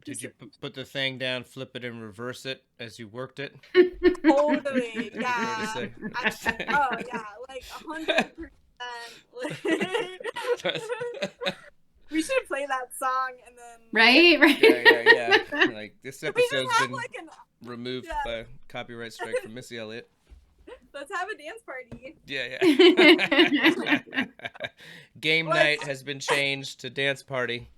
Speaker 1: Did you put the thing down, flip it, and reverse it as you worked it?
Speaker 3: Totally.
Speaker 1: Fair to
Speaker 3: Yeah.
Speaker 1: say.
Speaker 3: Oh yeah, like 100%. We should play that song and then.
Speaker 2: Right.
Speaker 1: Yeah. Like this
Speaker 3: We just
Speaker 1: episode's
Speaker 3: have
Speaker 1: been
Speaker 3: like an.
Speaker 1: removed
Speaker 3: Yeah.
Speaker 1: by copyright strike from Missy Elliott.
Speaker 3: Let's have a dance party.
Speaker 1: Yeah. Game
Speaker 3: Like-
Speaker 1: night has been changed to dance party.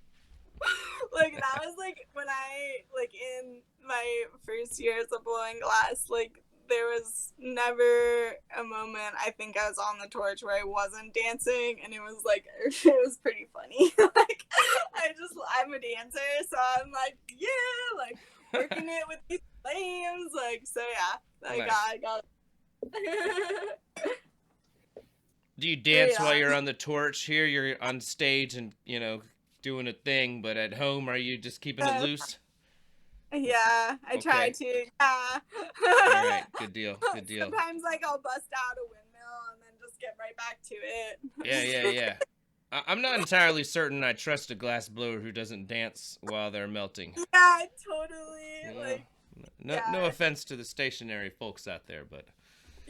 Speaker 3: Like that was like when I like in my first years of blowing glass, like there was never a moment I think I was on the torch where I wasn't dancing, and it was like it was pretty funny. Like I'm a dancer, so I'm like yeah, like working it with these flames, like so yeah, I got it.
Speaker 1: Do you dance
Speaker 3: Yeah.
Speaker 1: while you're on the torch? Here you're on stage and, doing a thing, but at home are you just keeping it loose?
Speaker 3: Yeah, I try
Speaker 1: Okay.
Speaker 3: to. Yeah.
Speaker 1: All right, good deal.
Speaker 3: Sometimes like I'll bust out a windmill and then just get right back to it.
Speaker 1: Yeah. I'm not entirely certain I trust a glass blower who doesn't dance while they're melting.
Speaker 3: Yeah, totally.
Speaker 1: You know?
Speaker 3: Like
Speaker 1: No offense to the stationary folks out there, but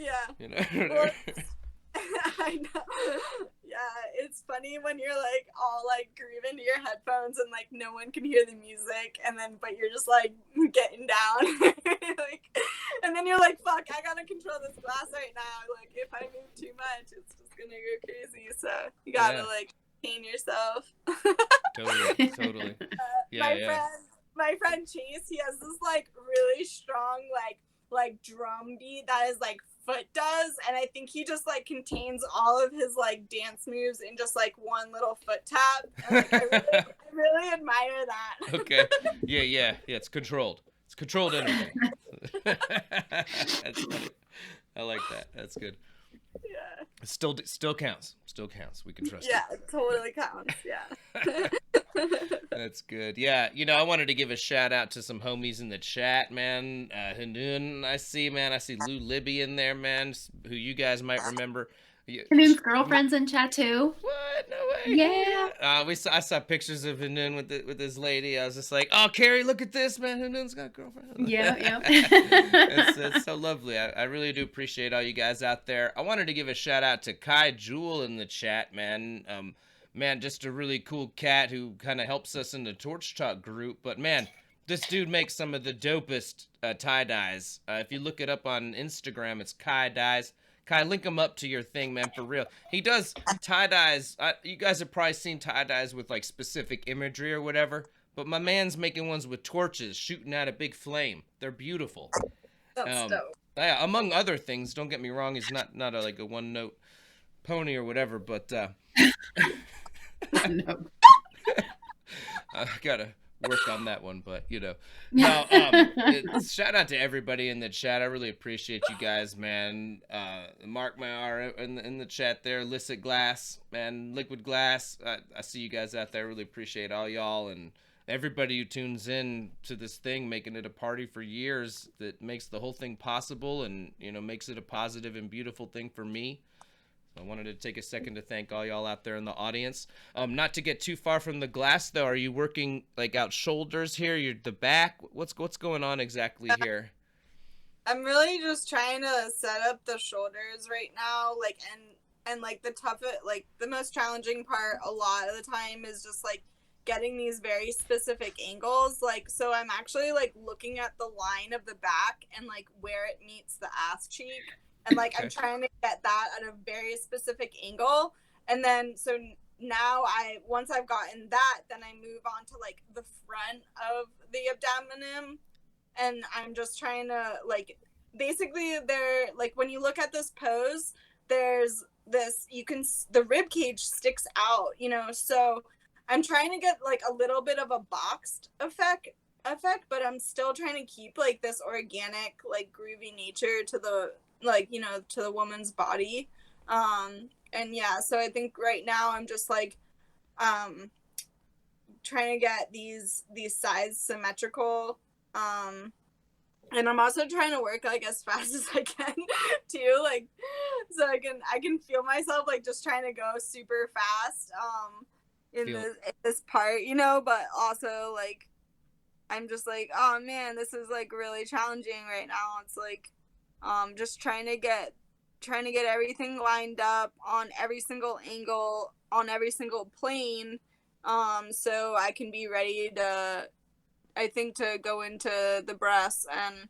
Speaker 3: Yeah.
Speaker 1: You know.
Speaker 3: Well, I know. Yeah, it's funny when you're like all like groove into your headphones and like no one can hear the music, and then but you're just like getting down, like, and then you're like, fuck, I gotta control this glass right now. Like if I move too much, it's just gonna go crazy. So you gotta like contain yourself.
Speaker 1: Totally.
Speaker 3: My friend Chase, he has this like really strong like drum beat that his like foot does, and I think he just like contains all of his like dance moves in just like one little foot tap. And, like, I really admire that.
Speaker 1: Okay. Yeah. It's controlled. It's controlled energy. That's funny. I like that. That's good.
Speaker 3: Yeah.
Speaker 1: It still counts. Still counts. We can trust it.
Speaker 3: Yeah, it totally counts. Yeah.
Speaker 1: That's good. Yeah, I wanted to give a shout out to some homies in the chat, man. Hanun, I see Lou Libby in there, man, who you guys might remember.
Speaker 2: Hanun's girlfriend's in chat too.
Speaker 1: What? No way.
Speaker 2: Yeah.
Speaker 1: I saw pictures of Hanun with this lady. I was just like, oh, Carrie, look at this, man. Hanun's got a girlfriend.
Speaker 2: Yeah.
Speaker 1: It's so lovely. I really do appreciate all you guys out there. I wanted to give a shout out to Kai Jewel in the chat, man. Man, just a really cool cat who kind of helps us in the Torch Talk group. But man, this dude makes some of the dopest tie-dyes. If you look it up on Instagram, it's Kai Dyes. Kai, link him up to your thing, man, for real. He does tie-dyes. You guys have probably seen tie-dyes with like specific imagery or whatever. But my man's making ones with torches shooting out a big flame. They're beautiful.
Speaker 3: That's dope.
Speaker 1: Yeah, among other things. Don't get me wrong. He's not like a one-note pony or whatever, but...
Speaker 2: No.
Speaker 1: I gotta work on that one, but no. Shout out to everybody in the chat. I really appreciate you guys, man. Mark Mayar in the chat there. Illicit Glass, man. Liquid Glass. I see you guys out there. I really appreciate all y'all and everybody who tunes in to this thing, making it a party for years. That makes the whole thing possible, and makes it a positive and beautiful thing for me. I wanted to take a second to thank all y'all out there in the audience. Not to get too far from the glass, though. Are you working like out shoulders here? You're the back. What's going on exactly here?
Speaker 3: I'm really just trying to set up the shoulders right now, like and like the most challenging part a lot of the time is just like getting these very specific angles. Like, so I'm actually like looking at the line of the back and like where it meets the ass cheek. And like, okay. I'm trying to get that at a very specific angle. And then, so now once I've gotten that, then I move on to like the front of the abdomen. And I'm just trying to like, basically like, when you look at this pose, there's this, the rib cage sticks out, so I'm trying to get like a little bit of a boxed effect, but I'm still trying to keep like this organic, like groovy nature to the, like, to the woman's body. And yeah, so I think right now I'm just like trying to get these sides symmetrical, and I'm also trying to work like as fast as I can too, like, so I can feel myself like just trying to go super fast in this part, but also like I'm just like, oh man, this is like really challenging right now. It's like just trying to get everything lined up on every single angle, on every single plane, so I can be ready to, I think, to go into the breasts and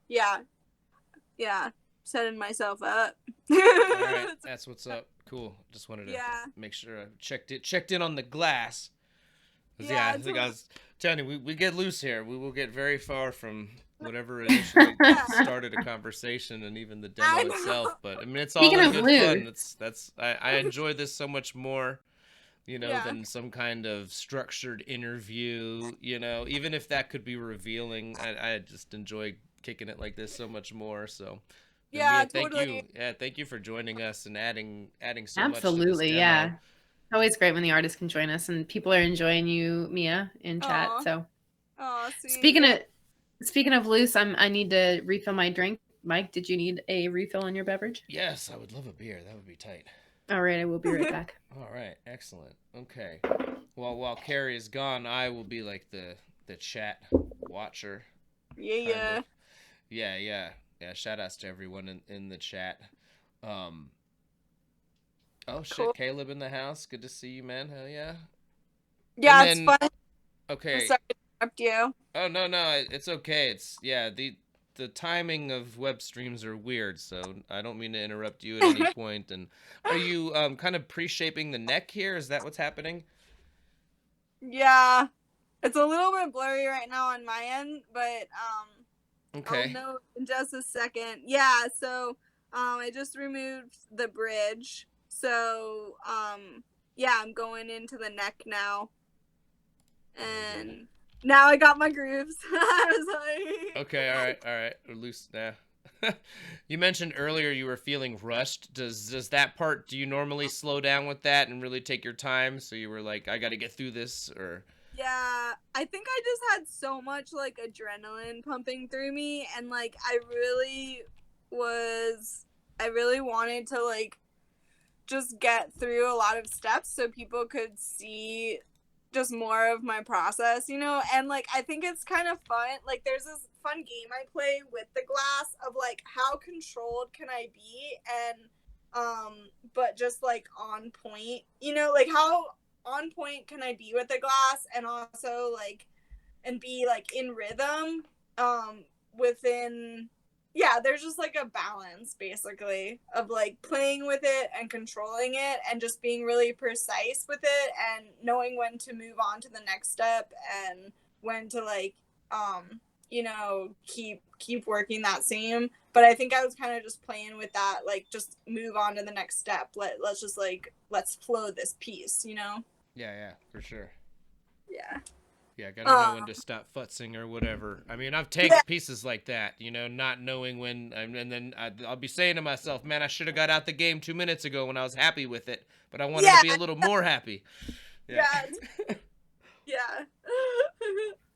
Speaker 3: yeah, setting myself up.
Speaker 1: All right, that's what's up. Cool. Just wanted to make sure I checked in on the glass. Yeah, I think I was telling you, we get loose here. We will get very far from whatever initially started a conversation and even the demo itself. But I mean, it's all in good fun. I enjoy this so much more, than some kind of structured interview. Even if that could be revealing, I just enjoy kicking it like this so much more. So thank you. Yeah, thank you for joining us and adding so much.
Speaker 2: Absolutely, yeah. It's always great when the artists can join us, and people are enjoying you, Mia, in chat. So, speaking of loose, I need to refill my drink. Mike, did you need a refill on your beverage?
Speaker 1: Yes, I would love a beer. That would be tight.
Speaker 2: All right, I will be right back.
Speaker 1: All right, excellent. Okay. Well, while Carrie is gone, I will be like the chat watcher.
Speaker 3: Yeah.
Speaker 1: Yeah. Yeah, shout outs to everyone in the chat. Um, oh shit,
Speaker 3: Cool.
Speaker 1: Caleb in the house. Good to see you, man. Hell yeah. And
Speaker 3: Yeah, it's
Speaker 1: then
Speaker 3: fun. I'm
Speaker 1: okay.
Speaker 3: sorry to interrupt you.
Speaker 1: Oh no, it's okay. It's yeah, the timing of web streams are weird, so I don't mean to interrupt you at any point. And are you kind of pre-shaping the neck here? Is that what's happening?
Speaker 3: Yeah, it's a little bit blurry right now on my end, but I'll
Speaker 1: Okay.
Speaker 3: know in just a second. Yeah, so I just removed the bridge. So yeah, I'm going into the neck now. And now I got my grooves. I was like
Speaker 1: Okay, all right. We're loose now. You mentioned earlier you were feeling rushed. Does that part, do you normally slow down with that and really take your time? So you were like, I got to get through this, or
Speaker 3: yeah, I think I just had so much like adrenaline pumping through me, and like I really wanted to like just get through a lot of steps so people could see just more of my process, you know? And like I think it's kind of fun. Like there's this fun game I play with the glass of like how controlled can I be, and but just like on point, you know, like how on point can I be with the glass, and also like and be like in rhythm within, yeah, there's just like a balance basically of like playing with it and controlling it and just being really precise with it and knowing when to move on to the next step and when to like you know keep working that same. But I think I was kind of just playing with that, like just move on to the next step, let's just like let's flow this piece, you know.
Speaker 1: yeah, for sure.
Speaker 3: Yeah.
Speaker 1: Yeah, gotta know when to stop futzing or whatever. I mean, I've
Speaker 3: Yeah.
Speaker 1: tanked pieces like that, not knowing when, and then I'll be saying to myself, man, I should have got out the game 2 minutes ago when I was happy with it, but I wanted to
Speaker 3: Yeah.
Speaker 1: be a little more happy. Yeah.
Speaker 3: Yeah. Yeah.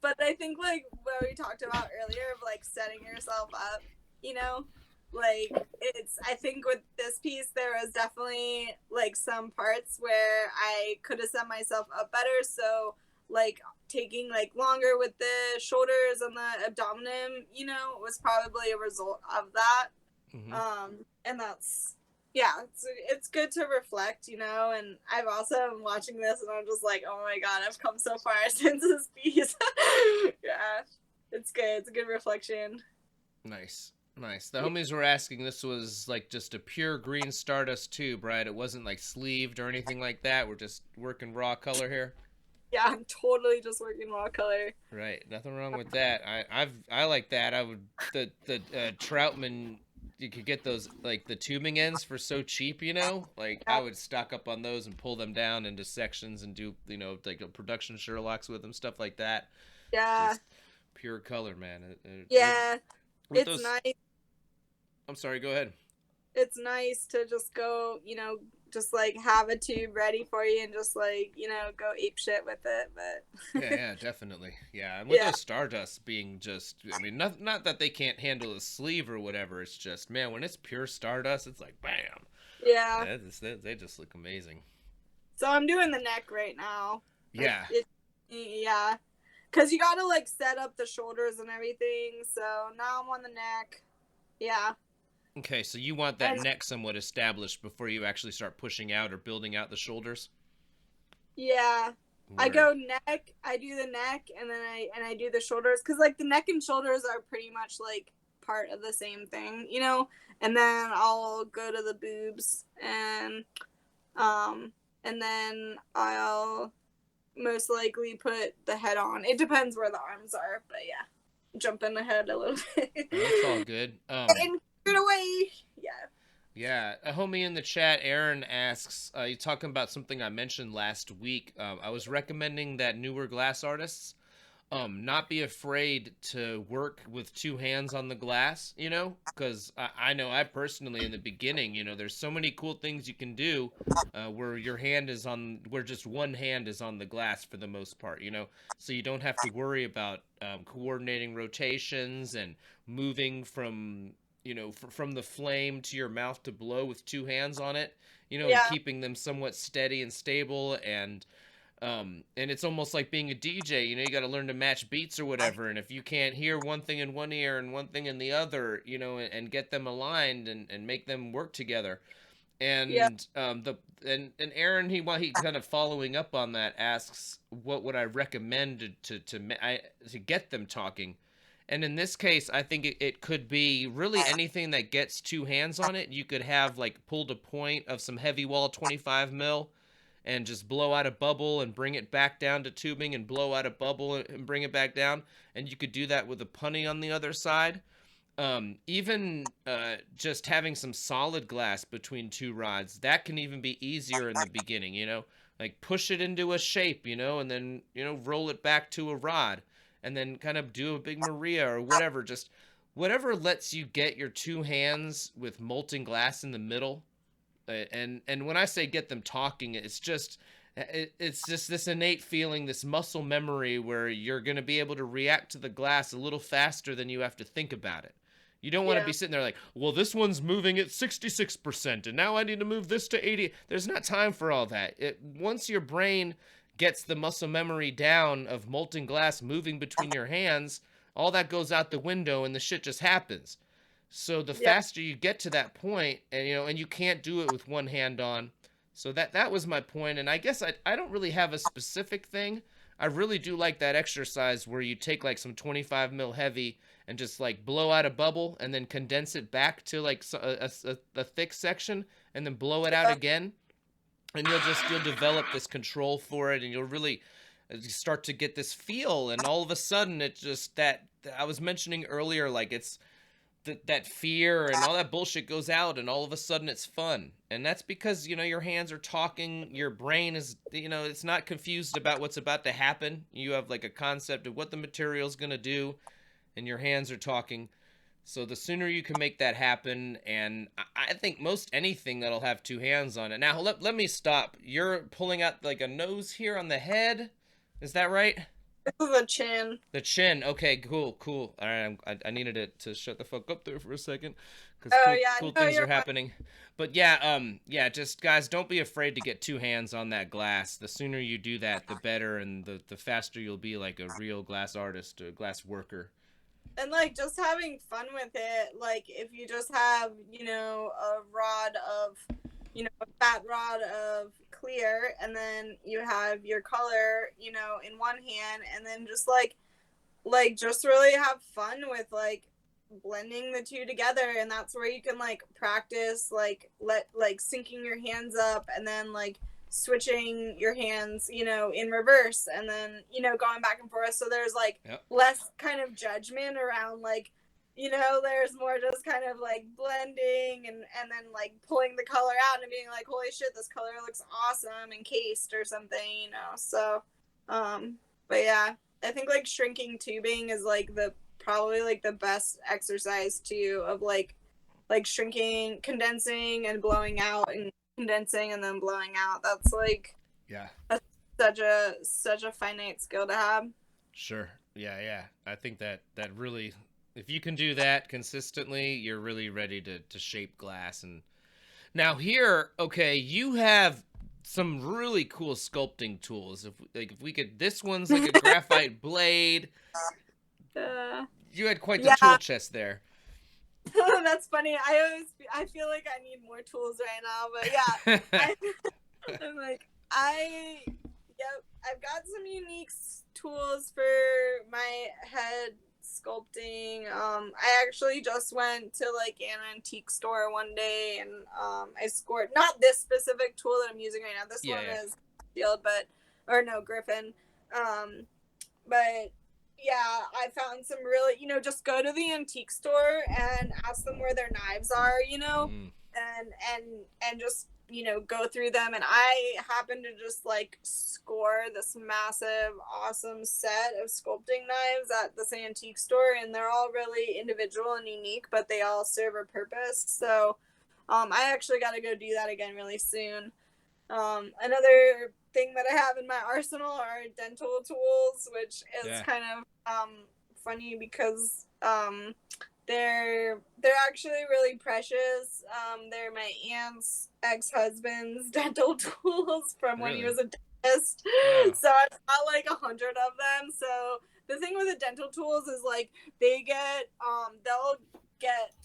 Speaker 3: But I think like what we talked about earlier of like setting yourself up, you know, like it's, I think with this piece there was definitely like some parts where I could have set myself up better. So like taking like longer with the shoulders and the abdomen, you know, was probably a result of that.
Speaker 1: Hmm.
Speaker 3: And that's, yeah, it's good to reflect, you know. And I've also been watching this and I'm just like, oh my god, I've come so far since this piece. Yeah, it's good. It's a good reflection.
Speaker 1: Nice. Nice. The homies were asking, this was like just a pure green Stardust tube, right? It wasn't like sleeved or anything like that. We're just working raw color here.
Speaker 3: Yeah, I'm totally just working raw color.
Speaker 1: Right. Nothing wrong with that. I like that. I would the Troutman, you could get those like the tubing ends for so cheap, Like I
Speaker 3: Yeah,
Speaker 1: would stock up on those and pull them down into sections and do, like a production Sherlocks with them, stuff like that.
Speaker 3: yeah,
Speaker 1: Just pure color, man.
Speaker 3: yeah.
Speaker 1: With
Speaker 3: It's
Speaker 1: those,
Speaker 3: nice.
Speaker 1: I'm sorry, go ahead.
Speaker 3: It's nice to just go, you know, just like have a tube ready for you and just like, you know, go ape shit with it. But
Speaker 1: Yeah, definitely. Yeah, and with
Speaker 3: yeah,
Speaker 1: those Stardust being just, I mean, not that they can't handle a sleeve or whatever. It's just, man, when it's pure Stardust, it's like, bam.
Speaker 3: yeah.
Speaker 1: They just look amazing.
Speaker 3: So I'm doing the neck right now.
Speaker 1: Yeah.
Speaker 3: Yeah, because you gotta like set up the shoulders and everything. So now I'm on the neck. Yeah,
Speaker 1: Okay, so you want that
Speaker 3: and
Speaker 1: neck somewhat established before you actually start pushing out or building out the shoulders?
Speaker 3: yeah, I
Speaker 1: Word.
Speaker 3: go neck. I do the neck, and then I do the shoulders because like the neck and shoulders are pretty much like part of the same thing, you know. And then I'll go to the boobs um and then I'll most likely put the head on. It depends where the arms are, but yeah, jumping ahead a little bit.
Speaker 1: Oh, it's all good.
Speaker 3: And get away. Yeah.
Speaker 1: Yeah, a homie in the chat, Aaron, asks, you talking about something I mentioned last week. I was recommending that newer glass artists not be afraid to work with two hands on the glass, because I know I personally in the beginning, there's so many cool things you can do where where just one hand is on the glass for the most part, so you don't have to worry about coordinating rotations and moving from from the flame to your mouth to blow with two hands on it, and
Speaker 3: Yeah.
Speaker 1: keeping them somewhat steady and stable. And And it's almost like being a DJ. You know, you got to learn to match beats or whatever. And if you can't hear one thing in one ear and one thing in the other, you know, and get them aligned and make them work together.
Speaker 3: Yeah.
Speaker 1: And and Aaron, he kind of following up on that, asks what would I recommend to get them talking. And in this case, I think it could be really anything that gets two hands on it. You could have like pulled a point of some heavy wall 25 mil and just blow out a bubble and bring it back down to tubing and blow out a bubble and bring it back down. And you could do that with a punny on the other side. Even just having some solid glass between two rods, that can even be easier in the beginning, you know, like push it into a shape, you know, and then, you know, roll it back to a rod and then kind of do a big Maria or whatever, just whatever lets you get your two hands with molten glass in the middle. And when I say get them talking, it's just this innate feeling, this muscle memory where you're going to be able to react to the glass a little faster than you have to think about it. You don't want to be sitting there like, well, this one's moving at 66%, and now I need to move this to 80. There's not time for all that. Once your brain gets the muscle memory down of molten glass moving between your hands, all that goes out the window, and the shit just happens. So the faster you get to that point, and you know, and you can't do it with one hand on. So that was my point, and I guess I don't really have a specific thing. I really do like that exercise where you take like some 25 mil heavy and just like blow out a bubble and then condense it back to like a thick section and then blow it out again. And you'll develop this control for it, and you'll really start to get this feel. And all of a sudden it just, that I was mentioning earlier, like it's that fear and all that bullshit goes out, and all of a sudden it's fun. And that's because, you know, your hands are talking, your brain is, you know, it's not confused about what's about to happen. You have like a concept of what the material's going to do, and your hands are talking. So the sooner you can make that happen, and I think most anything that'll have two hands on it. Now let me stop. You're pulling out like a nose here on the head. Is that right?
Speaker 3: This is a chin.
Speaker 1: The chin. Okay, cool. All right, I needed it to shut the fuck up there for a second, because cool things are happening. But yeah, just guys, don't be afraid to get two hands on that glass. The sooner you do that, the better, and the faster you'll be like a real glass artist or glass worker.
Speaker 3: And like just having fun with it. Like if you just have, you know, a rod of, you know, a fat rod of clear, and then you have your color, you know, in one hand, and then just like just really have fun with like blending the two together. And that's where you can like practice like syncing your hands up, and then like switching your hands, you know, in reverse, and then, you know, going back and forth. So there's like less kind of judgment around like, you know, there's more just kind of like blending and then like pulling the color out and being like, holy shit, this color looks awesome encased or something, you know. So but yeah, I think like shrinking tubing is like probably like the best exercise too, of like shrinking, condensing and blowing out, and condensing and then blowing out. That's like such a finite skill to have.
Speaker 1: Sure. Yeah. I think that really, if you can do that consistently, you're really ready to shape glass. And now here, okay, you have some really cool sculpting tools. If we could, this one's like a graphite blade. You had quite the tool chest there.
Speaker 3: That's funny. I feel like I need more tools right now, but yeah, I'm like, I've got some unique tools for my head sculpting. I actually just went to like an antique store one day, and I scored, not this specific tool that I'm using right now. This one is Griffin. But yeah, I found some really, you know, just go to the antique store and ask them where their knives are, you know, and just, you know, go through them. And I happened to just like score this massive, awesome set of sculpting knives at this antique store, and they're all really individual and unique, but they all serve a purpose. So I actually got to go do that again really soon. Another thing that I have in my arsenal are dental tools, which is kind of funny because they're actually really precious. They're my aunt's ex-husband's dental tools from when he was a dentist. list.
Speaker 1: Wow.
Speaker 3: So I've got like 100 of them. So the thing with the dental tools is like they'll get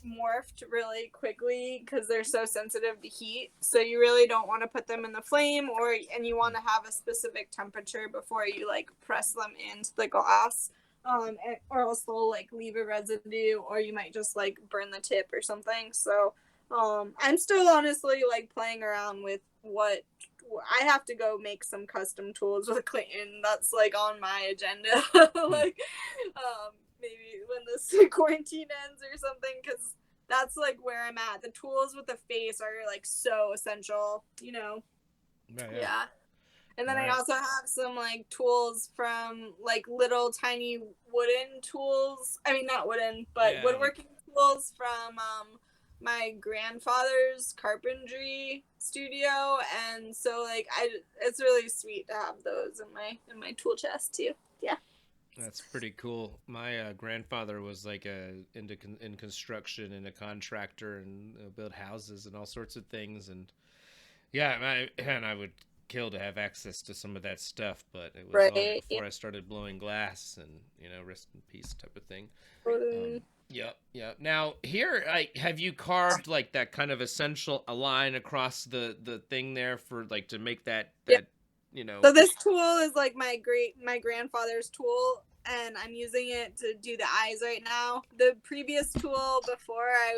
Speaker 3: morphed really quickly because they're so sensitive to heat. So you really don't want to put them in the flame, and you want to have a specific temperature before you like press them into the glass. Or else they'll like leave a residue, or you might just like burn the tip or something. So I'm still honestly like playing around with what I have to go make some custom tools with Clayton. That's like on my agenda. Like maybe when this quarantine ends or something, because that's like where I'm at. The tools with the face are like so essential, you know. Yeah. And then I also have some like tools from like little tiny wooden tools. I mean, not wooden, but woodworking tools from my grandfather's carpentry studio. And so like it's really sweet to have those in my tool chest too. Yeah.
Speaker 1: That's pretty cool. My grandfather was like in construction and a contractor and built houses and all sorts of things. And yeah, I would kill to have access to some of that stuff, but it was all before I started blowing glass and, you know, rest in peace type of thing. Yep. Now here, have you carved like that kind of essential a line across the thing there for like to make that you know?
Speaker 3: So this tool is like my grandfather's tool, and I'm using it to do the eyes right now. The previous tool before I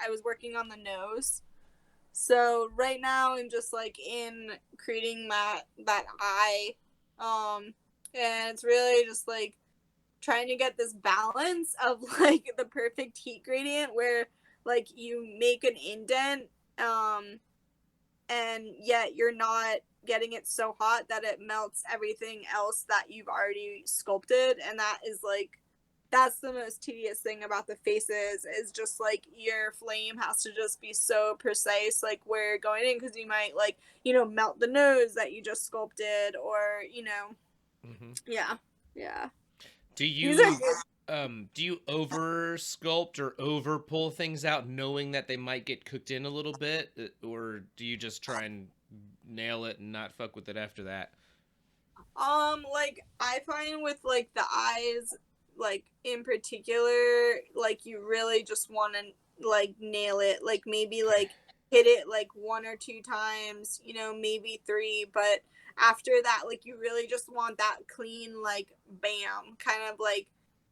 Speaker 3: was working on the nose. So right now I'm just like in creating that eye, and it's really just like trying to get this balance of like the perfect heat gradient where like you make an indent, and yet you're not getting it so hot that it melts everything else that you've already sculpted. And that is like, that's the most tedious thing about the faces, is just like your flame has to just be so precise, like where you're going in, because you might like, you know, melt the nose that you just sculpted, or you know. Yeah.
Speaker 1: Do you over sculpt or over pull things out knowing that they might get cooked in a little bit, or do you just try and nail it and not fuck with it after that?
Speaker 3: Like I find with like the eyes, like in particular, like you really just want to like nail it, like maybe like hit it like 1 or 2 times, you know, maybe 3, but after that, like you really just want that clean, like bam, kind of like,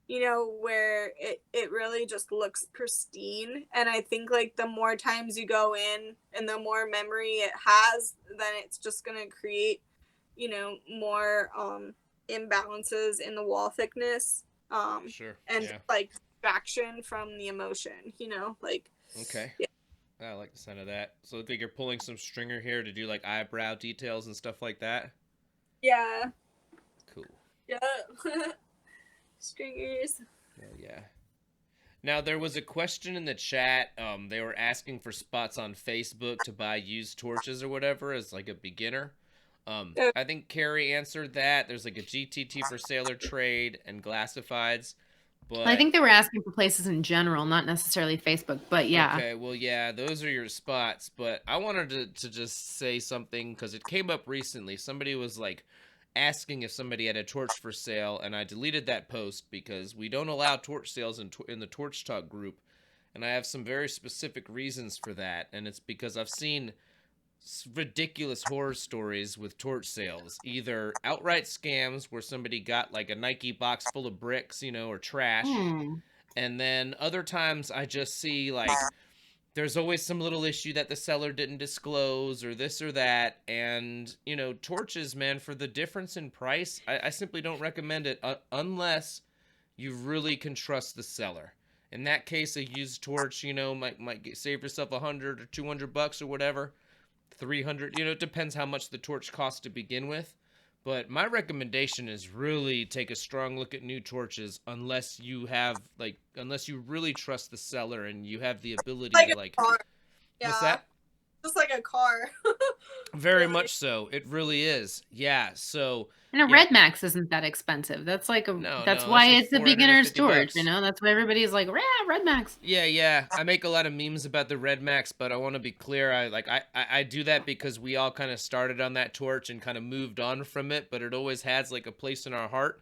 Speaker 3: you know, where it really just looks pristine. And I think like the more times you go in and the more memory it has, then it's just gonna create, you know, more imbalances in the wall thickness, and like distraction from the emotion, you know, like.
Speaker 1: Okay. I like the sound of that. So I think you're pulling some stringer here to do like eyebrow details and stuff like that.
Speaker 3: Yeah.
Speaker 1: Cool.
Speaker 3: Yeah. Stringers.
Speaker 1: Yeah. Now there was a question in the chat. They were asking for spots on Facebook to buy used torches or whatever as like a beginner. I think Carrie answered that. There's like a GTT for Sailor Trade and Glassifieds. But
Speaker 2: I think they were asking for places in general, not necessarily Facebook, but yeah.
Speaker 1: Okay, well, yeah, those are your spots. But I wanted to just say something because it came up recently. Somebody was like asking if somebody had a torch for sale, and I deleted that post because we don't allow torch sales in the Torch Talk group. And I have some very specific reasons for that. And it's because I've seen ridiculous horror stories with torch sales, either outright scams where somebody got like a Nike box full of bricks, you know, or trash, and then other times I just see like there's always some little issue that the seller didn't disclose or this or that. And you know, torches, man, for the difference in price, I simply don't recommend it unless you really can trust the seller. In that case, a used torch, you know, might save yourself $100 or $200 or whatever. 300, you know, it depends how much the torch costs to begin with. But my recommendation is really take a strong look at new torches unless you really trust the seller and you have the ability to like
Speaker 3: yeah.
Speaker 1: What's that?
Speaker 3: just like a car.
Speaker 1: Very
Speaker 3: Really.
Speaker 1: much so. It really is. Yeah. So
Speaker 2: And a
Speaker 1: yeah.
Speaker 2: Red Max isn't that expensive. That's like
Speaker 1: No,
Speaker 2: that's
Speaker 1: no,
Speaker 2: why
Speaker 1: that's like
Speaker 2: it's a beginner's
Speaker 1: 450
Speaker 2: torch,
Speaker 1: bucks.
Speaker 2: That's why everybody's like, yeah, Red Max.
Speaker 1: Yeah. I make a lot of memes about the Red Max, but I want to be clear. I do that because we all kind of started on that torch and kind of moved on from it, but it always has like a place in our heart.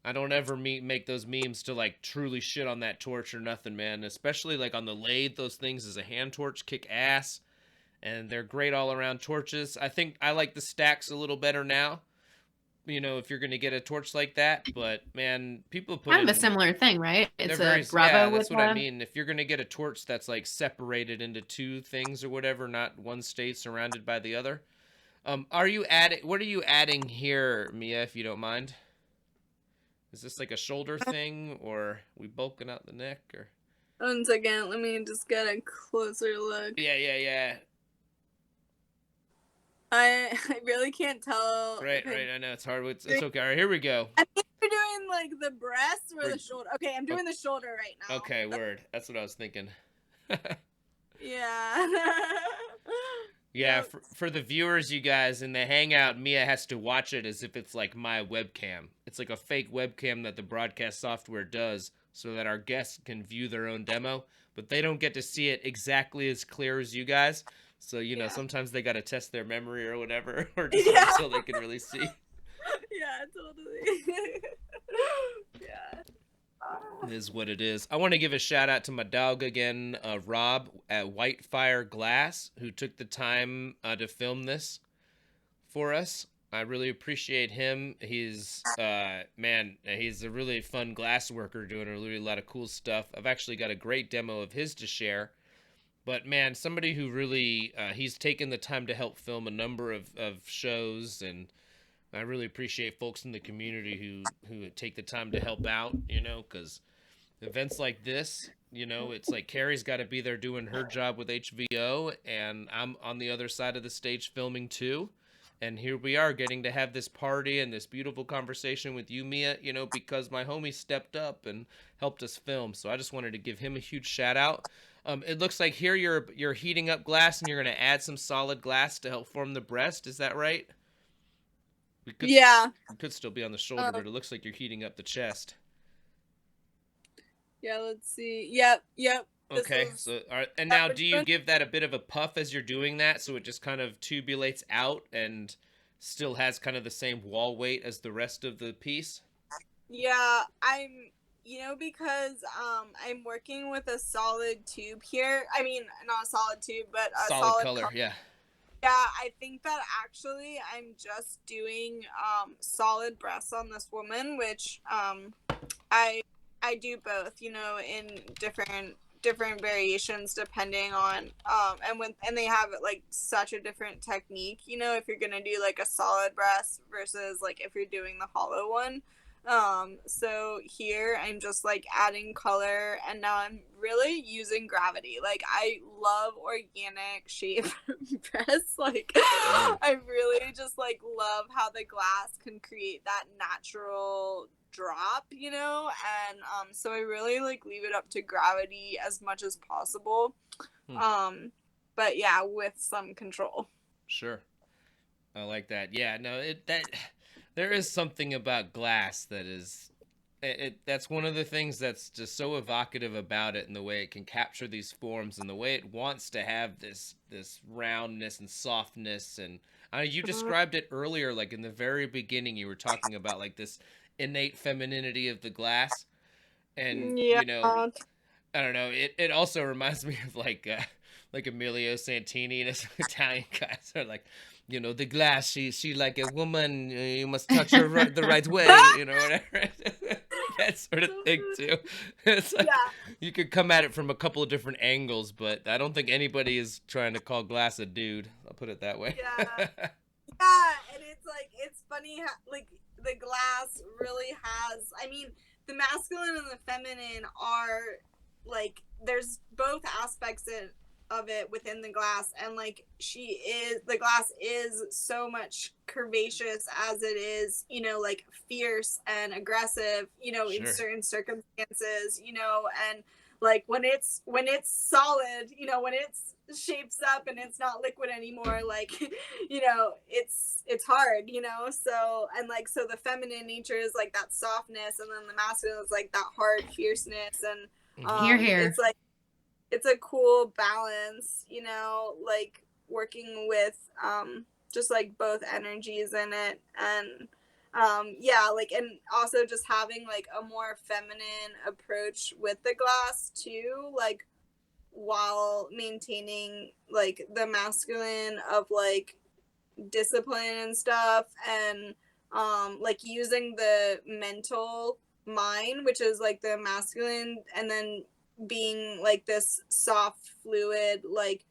Speaker 1: I don't ever make those memes to like truly shit on that torch or nothing, man. Especially like on the lathe, those things as a hand torch kick ass, and they're great all around torches. I think I like the stacks a little better now. If you're gonna get a torch like that, but man, people put
Speaker 2: Kind of a
Speaker 1: in.
Speaker 2: similar thing, right?
Speaker 1: They're
Speaker 2: It's
Speaker 1: very,
Speaker 2: a
Speaker 1: yeah,
Speaker 2: Bravo
Speaker 1: that's
Speaker 2: with
Speaker 1: what I mean. If you're gonna get a torch that's like separated into two things or whatever, not one state surrounded by the other. Are you adding? What are you adding here, Mia? If you don't mind, is this like a shoulder thing, or we bulking out the neck, or?
Speaker 3: 1 second, let me just get a closer look.
Speaker 1: Yeah.
Speaker 3: I really can't tell.
Speaker 1: Right. I know it's hard. It's okay. All right, here we go.
Speaker 3: I think you're doing like the breast or the shoulder. Okay, I'm doing the shoulder right now.
Speaker 1: Okay, word. That's what I was thinking.
Speaker 3: Yeah.
Speaker 1: Yeah, for the viewers, you guys, in the Hangout, Mia has to watch it as if it's like my webcam. It's like a fake webcam that the broadcast software does so that our guests can view their own demo, but they don't get to see it exactly as clear as you guys. So, sometimes they got to test their memory or whatever, or just wait until they can really see.
Speaker 3: Yeah, totally. Yeah.
Speaker 1: It is what it is. I want to give a shout out to my dog again, Rob at Whitefire Glass, who took the time to film this for us. I really appreciate him. He's he's a really fun glass worker doing a really lot of cool stuff. I've actually got a great demo of his to share. But man, somebody who really he's taken the time to help film a number of shows, and I really appreciate folks in the community who take the time to help out, because events like this, it's like Carrie's got to be there doing her job with HVO, and I'm on the other side of the stage filming too. And here we are getting to have this party and this beautiful conversation with you, Mia, because my homie stepped up and helped us film. So I just wanted to give him a huge shout out. It looks like here you're heating up glass and you're going to add some solid glass to help form the breast. Is that right? We could still be on the shoulder, but it looks like you're heating up the chest.
Speaker 3: Yeah, let's see. Yep.
Speaker 1: Okay, and now do you give that a bit of a puff as you're doing that, so it just kind of tubulates out and still has kind of the same wall weight as the rest of the piece?
Speaker 3: Yeah, because I'm working with a solid tube here. I mean, not a solid tube, but a solid
Speaker 1: color. Yeah.
Speaker 3: Yeah, I think that actually I'm just doing solid breasts on this woman, which I do both, in different variations depending on and they have like such a different technique, if you're gonna do like a solid breast versus like if you're doing the hollow one. So here I'm just like adding color, and now I'm really using gravity. Like I love organic shape breasts. Like I really just like love how the glass can create that natural drop, and so I really like leave it up to gravity as much as possible. But yeah, with some control.
Speaker 1: Sure. I like that. Yeah, no, there is something about glass that is that's one of the things that's just so evocative about it, and the way it can capture these forms and the way it wants to have this roundness and softness. And you described it earlier, like in the very beginning you were talking about like this innate femininity of the glass, and I don't know, it also reminds me of like Emilio Santini and his Italian guys are like, the glass, she like a woman, you must touch her the right way, whatever. That sort of thing too. It's like, you could come at it from a couple of different angles, but I don't think anybody is trying to call glass a dude. I'll put it that way.
Speaker 3: Yeah, and it's like, it's funny how like the glass really has, I mean, the masculine and the feminine are like, there's both aspects of it within the glass, and like the glass is so much curvaceous as it is, like fierce and aggressive, in certain circumstances, and like when it's solid, you know, when it's shapes up and it's not liquid anymore, like you know, it's hard, you know. So and like so the feminine nature is like that softness, and then the masculine is like that hard fierceness, and
Speaker 2: Here, here.
Speaker 3: it's like it's a cool balance, you know, like working with just like both energies in it. And yeah, like, and also just having like a more feminine approach with the glass too, like while maintaining like the masculine of like discipline and stuff, and like using the mental mind, which is like the masculine, and then being like this soft fluid, like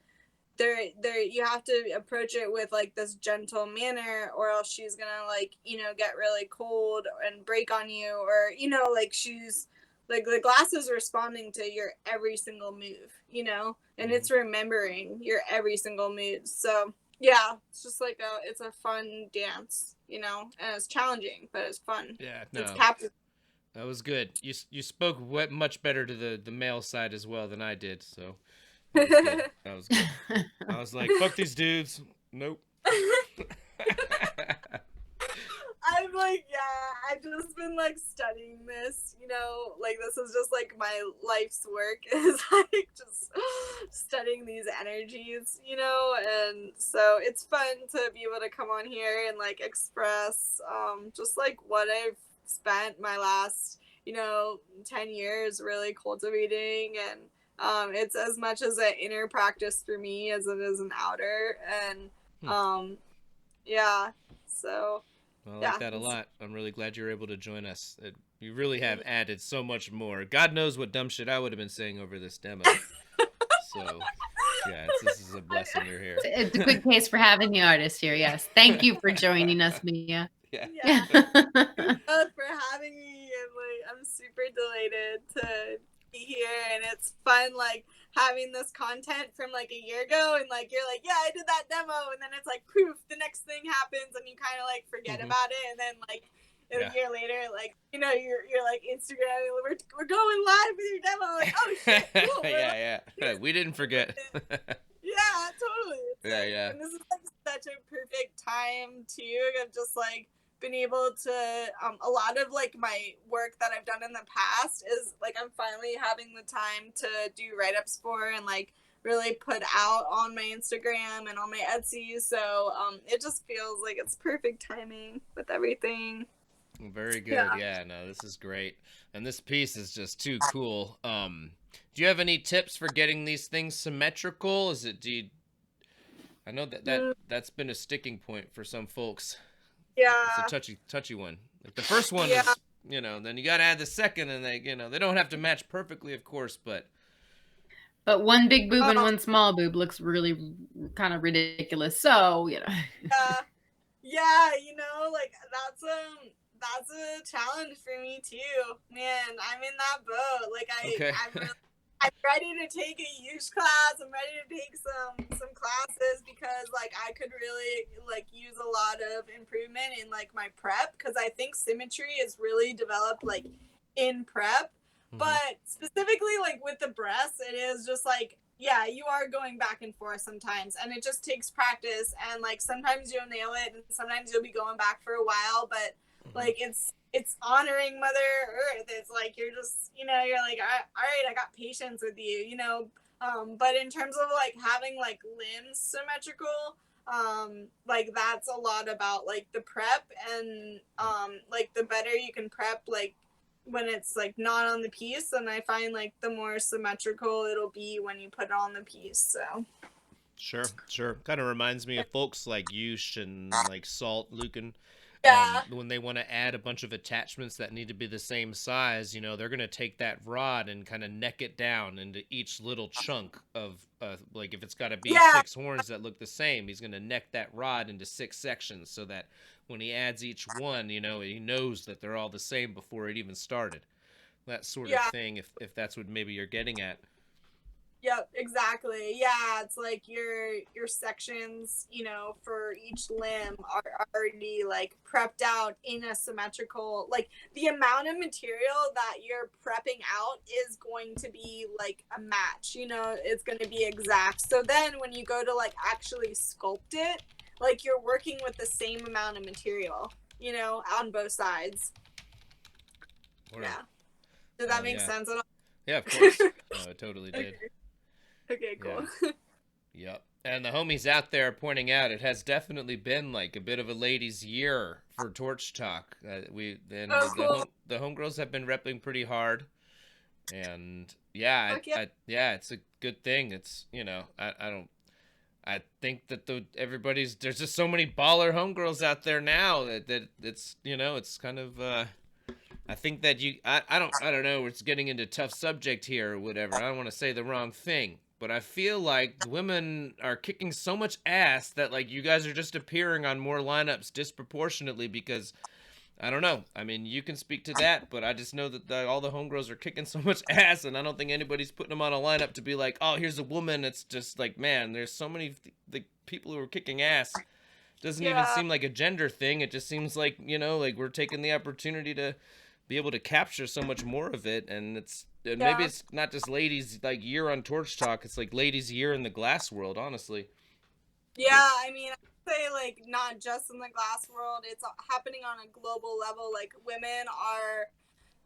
Speaker 3: there you have to approach it with like this gentle manner, or else she's gonna like, you know, get really cold and break on you, or you know, like she's like the glass is responding to your every single move, you know, and it's remembering your every single move. So yeah, it's just like it's a fun dance, you know, and it's challenging, but it's fun.
Speaker 1: Yeah,
Speaker 3: It's
Speaker 1: no,
Speaker 3: captivating.
Speaker 1: that was good. You spoke much better to the male side as well than I did, so that was good. That was good. I was like, fuck these dudes. Nope.
Speaker 3: I'm like, yeah, I've just been like studying this, you know, like this is just like my life's work is like just studying these energies, you know, and so it's fun to be able to come on here and like express just like what I've spent my last, you know, 10 years really cultivating. And it's as much as an inner practice for me as it is an outer. And yeah, so
Speaker 1: I like
Speaker 3: yeah,
Speaker 1: that a lot. I'm really glad you were able to join us. You really have added so much more. God knows what dumb shit I would have been saying over this demo. So, yeah, this is a blessing you're here.
Speaker 2: It's a good case for having the artist here. Yes. Thank you for joining us, Mia.
Speaker 1: Yeah.
Speaker 3: yeah. For having me, and like I'm super delighted to be here, and it's fun like having this content from like a year ago, and like you're like, yeah, I did that demo, and then it's like poof, the next thing happens, and you kind of like forget about it, and then like a year later, like, you know, you're like Instagram, we're going live with your demo, like, oh shit, cool.
Speaker 1: Yeah, we did't forget.
Speaker 3: Yeah, totally. It's
Speaker 1: Yeah,
Speaker 3: like,
Speaker 1: yeah.
Speaker 3: and this is like such a perfect time too. I've just like been able to a lot of like my work that I've done in the past is like I'm finally having the time to do write-ups for and like really put out on my Instagram and on my Etsy. So it just feels like it's perfect timing with everything.
Speaker 1: Very good. Yeah, no, this is great. And this piece is just too cool. Do you have any tips for getting these things symmetrical? I know that's been a sticking point for some folks.
Speaker 3: Yeah.
Speaker 1: It's a touchy one. Like the first one is, you know, then you got to add the second, and they, you know, they don't have to match perfectly, of course, but
Speaker 2: one big boob and one small boob looks really kind of ridiculous. So, you know.
Speaker 3: Yeah, you know, like that's a challenge for me too. Man, I'm in that boat. Like I'm ready to take a huge class. I'm ready to take some classes because like I could really like use a lot of improvement in like my prep, because I think symmetry is really developed like in prep. But specifically like with the breasts, it is just like, yeah, you are going back and forth sometimes, and it just takes practice, and like sometimes you'll nail it and sometimes you'll be going back for a while, but like it's honoring Mother Earth. It's like you're just, you know, you're like, all right, I got patience with you, you know. But in terms of like having like limbs symmetrical, like that's a lot about like the prep, and like the better you can prep like when it's like not on the piece, and I find like the more symmetrical it'll be when you put it on the piece. So
Speaker 1: sure. Kind of reminds me of folks like Yush and like Salt Lucan. When they want to add a bunch of attachments that need to be the same size, you know, they're going to take that rod and kind of neck it down into each little chunk of, like if it's got to be 6 horns that look the same, he's going to neck that rod into 6 sections so that when he adds each one, you know, he knows that they're all the same before it even started. That sort of thing, if that's what maybe you're getting at.
Speaker 3: Yep, exactly. Yeah, it's like your sections, you know, for each limb are already like prepped out in a symmetrical, like the amount of material that you're prepping out is going to be like a match, you know, it's going to be exact. So then when you go to like actually sculpt it, like you're working with the same amount of material, you know, on both sides.
Speaker 1: Or,
Speaker 3: Yeah. Does that make
Speaker 1: yeah.
Speaker 3: sense at all?
Speaker 1: Yeah, of course. No, it totally did.
Speaker 3: Okay,
Speaker 1: Yeah.
Speaker 3: cool.
Speaker 1: Yep. And the homies out there are pointing out it has definitely been like a bit of a ladies' year for Torch Talk.
Speaker 3: Oh, cool.
Speaker 1: The homegirls have been repping pretty hard, and yeah,
Speaker 3: Fuck yeah.
Speaker 1: yeah, it's a good thing. It's I don't I think that there's just so many baller homegirls out there now that it's it's kind of I think that I don't know, it's getting into tough subject here or whatever. I don't want to say the wrong thing, but I feel like women are kicking so much ass that like you guys are just appearing on more lineups disproportionately because I don't know. I mean, you can speak to that, but I just know that all the homegirls are kicking so much ass, and I don't think anybody's putting them on a lineup to be like, oh, here's a woman. It's just like, man, there's so many the people who are kicking ass. Doesn't even
Speaker 3: Yeah.
Speaker 1: seem like a gender thing. It just seems like like we're taking the opportunity to be able to capture so much more of it, and maybe
Speaker 3: Yeah.
Speaker 1: it's not just ladies like year on Torch Talk. It's like ladies year in the glass world, honestly.
Speaker 3: Yeah, I mean, I'd say like not just in the glass world, it's happening on a global level. Like women are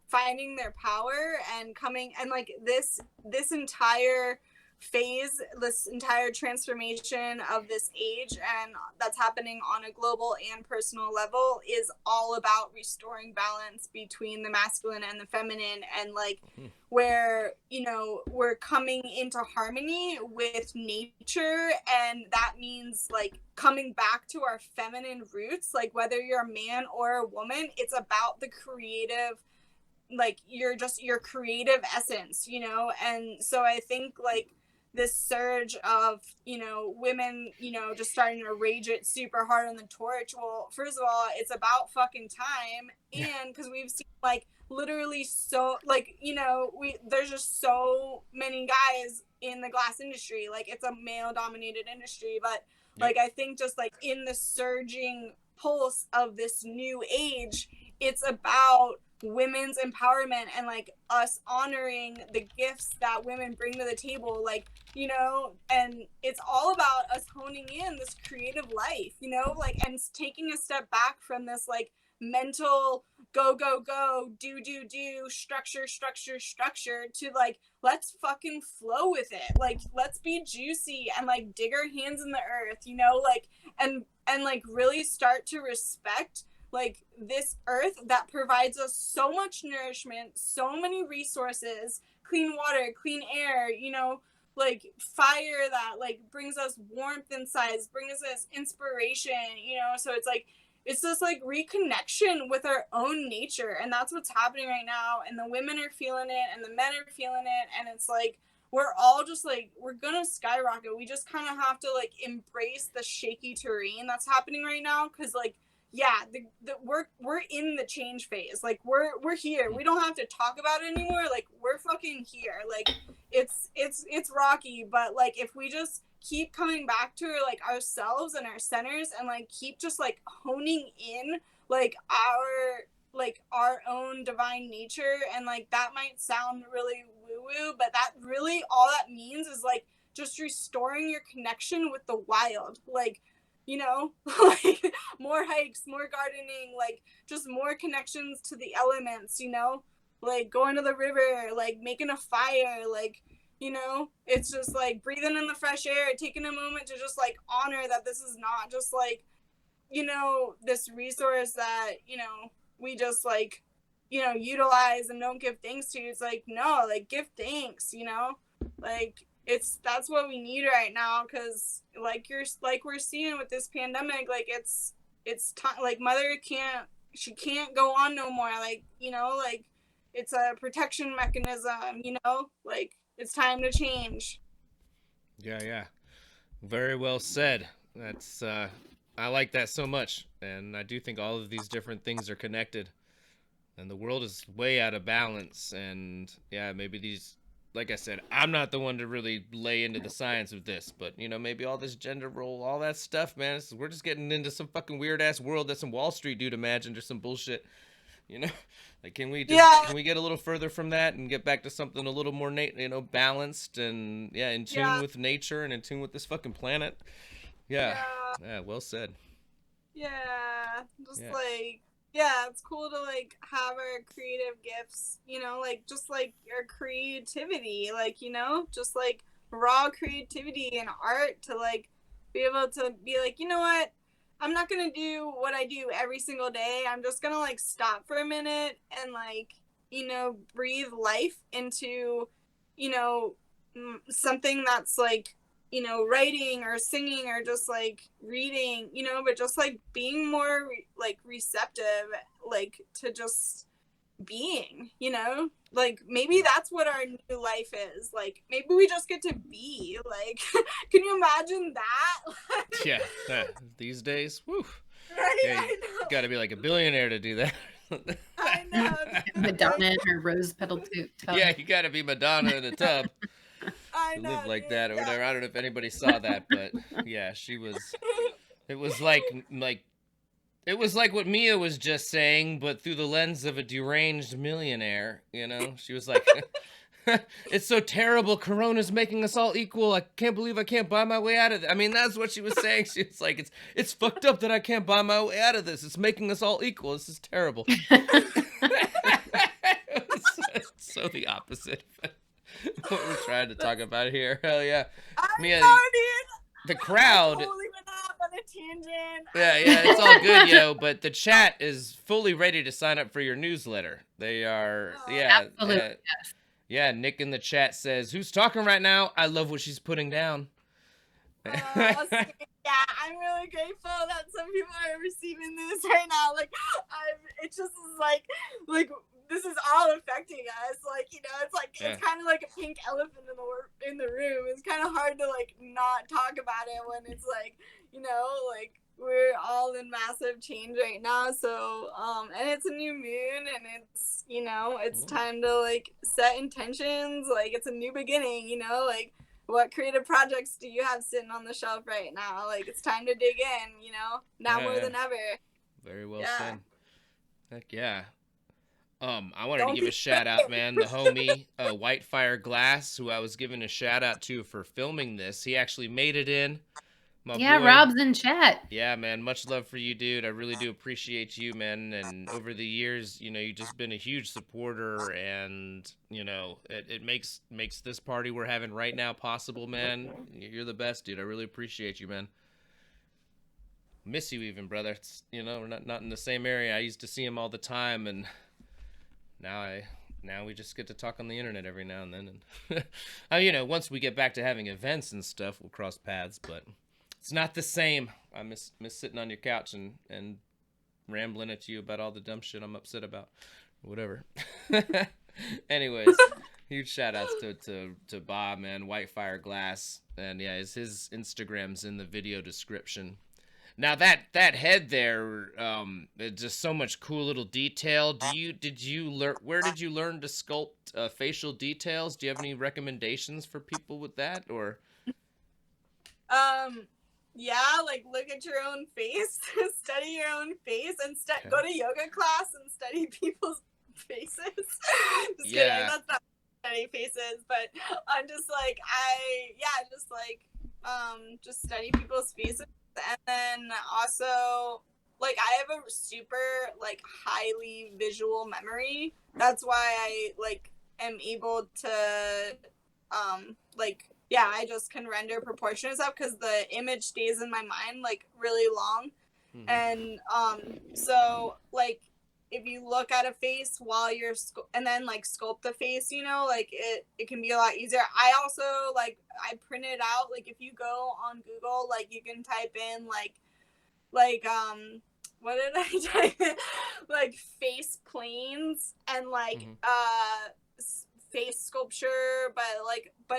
Speaker 3: finding their power and coming and like this entire phase, this entire transformation of this age, and that's happening on a global and personal level, is all about restoring balance between the masculine and the feminine, and like where we're coming into harmony with nature, and that means like coming back to our feminine roots. Like whether you're a man or a woman, it's about the creative, like your creative essence, and so I think like this surge of women just starting to rage it super hard on the torch. Well, first of all, it's about fucking time, and because we've seen like literally so like there's just so many guys in the glass industry. Like it's a male dominated industry, but like I think just like in the surging pulse of this new age, it's about women's empowerment and like us honoring the gifts that women bring to the table, like and it's all about us honing in this creative life, like, and taking a step back from this like mental go go go do structure to like let's fucking flow with it, like let's be juicy and like dig our hands in the earth, like and like really start to respect like this earth that provides us so much nourishment, so many resources, clean water, clean air, like fire that like brings us warmth inside, brings us inspiration, so it's like it's this like reconnection with our own nature, and that's what's happening right now, and the women are feeling it and the men are feeling it, and it's like we're all just like we're gonna skyrocket. We just kind of have to like embrace the shaky terrain that's happening right now, because like we're in the change phase. Like we're here. We don't have to talk about it anymore. Like we're fucking here. Like it's rocky, but like if we just keep coming back to like ourselves and our centers, and like keep just like honing in like our own divine nature, and like that might sound really woo woo, but that really all that means is like just restoring your connection with the wild, like like more hikes, more gardening, like just more connections to the elements, like going to the river, like making a fire, like it's just like breathing in the fresh air, taking a moment to just like honor that this is not just like this resource that we just like utilize and don't give thanks to. It's like no, like give thanks, like that's what we need right now, because like we're seeing with this pandemic, like it's time, like mother can't go on no more, like like it's a protection mechanism, like it's time to change.
Speaker 1: Yeah. Very well said. That's I like that so much, and I do think all of these different things are connected, and the world is way out of balance, and yeah, maybe these like I said, I'm not the one to really lay into the science of this, but you know, maybe all this gender role, all that stuff, man, we're just getting into some fucking weird ass world that some Wall Street dude imagined or some bullshit. You know, like can we get a little further from that and get back to something a little more balanced and in tune with nature and in tune with this fucking planet? Yeah, well said.
Speaker 3: Yeah, just like, yeah, it's cool to like have our creative gifts, you know, like just like your creativity, like, you know, just like raw creativity and art to like be able to be like, you know what, I'm not gonna do what I do every single day. I'm just gonna like stop for a minute and like, you know, breathe life into, you know, something that's like, you know, writing or singing or just like reading, you know, but just like being more like receptive, like to just being, you know, like maybe that's what our new life is. Like maybe we just get to be like, can you imagine that?
Speaker 1: Yeah, these days, woo.
Speaker 3: Right,
Speaker 1: yeah,
Speaker 3: I know.
Speaker 1: Got to be like a billionaire to do that.
Speaker 3: I know.
Speaker 2: Madonna in her rose petal tub.
Speaker 1: Yeah, you got to be Madonna in a tub.
Speaker 3: I know,
Speaker 1: live like
Speaker 3: dude,
Speaker 1: that or whatever. I don't know if anybody saw that, but yeah, she was. It was like it was like what Mia was just saying, but through the lens of a deranged millionaire. You know, she was like, "It's so terrible. Corona's making us all equal. I can't believe I can't buy my way out of it." I mean, that's what she was saying. She was like, "It's fucked up that I can't buy my way out of this. It's making us all equal. This is terrible." It's so the opposite. What we're trying to talk about here. Hell yeah.
Speaker 3: Mia, dude.
Speaker 1: The crowd.
Speaker 3: I totally went off on a tangent.
Speaker 1: Yeah, it's all good, yo. But the chat is fully ready to sign up for your newsletter. They are,
Speaker 2: Absolutely.
Speaker 1: Yeah, Nick in the chat says, "Who's talking right now? I love what she's putting down."
Speaker 3: Yeah, I'm really grateful that some people are receiving this right now. Like, it just is like this is all affecting us. Like, you know, it's like it's kind of like a pink elephant in the room. It's kind of hard to like not talk about it when it's like, you know, like we're all in massive change right now. So, and it's a new moon, and it's, you know, it's time to like set intentions. Like, it's a new beginning. You know, like, what creative projects do you have sitting on the shelf right now? Like, it's time to dig in, you know, now more than ever.
Speaker 1: Very well said. Heck yeah. I wanted to give a shout out, man. The homie, Whitefire Glass, who I was giving a shout out to for filming this. He actually made it in. My boy.
Speaker 2: Rob's in chat.
Speaker 1: Yeah, man. Much love for you, dude. I really do appreciate you, man. And over the years, you know, you've just been a huge supporter, and you know, it makes this party we're having right now possible, man. You're the best, dude. I really appreciate you, man. Miss you even, brother. It's, you know, we're not in the same area. I used to see him all the time, and now we just get to talk on the internet every now and then. And you know, once we get back to having events and stuff, we'll cross paths, but it's not the same. I miss sitting on your couch and rambling at you about all the dumb shit I'm upset about. Whatever. Anyways, huge shout outs to Bob, man, Whitefire Glass. And yeah, his Instagram's in the video description. Now that head there, it's just so much cool little detail. Did you learn, where did you learn to sculpt facial details? Do you have any recommendations for people with that, or?
Speaker 3: Yeah, like look at your own face, study your own face, and go to yoga class and study people's faces. Just kidding, that's not study faces, but I'm just like, just study people's faces. And then also, like, I have a super, like, highly visual memory. That's why I, like, am able to, I just can render proportion and stuff, because the image stays in my mind, like, really long. Mm-hmm. And, so, like, if you look at a face while you're, and then, like, sculpt the face, you know, like, it can be a lot easier. I also, like, I print it out, like, if you go on Google, like, you can type in, like, what did I type in? Like, face planes, and, like, face sculpture, but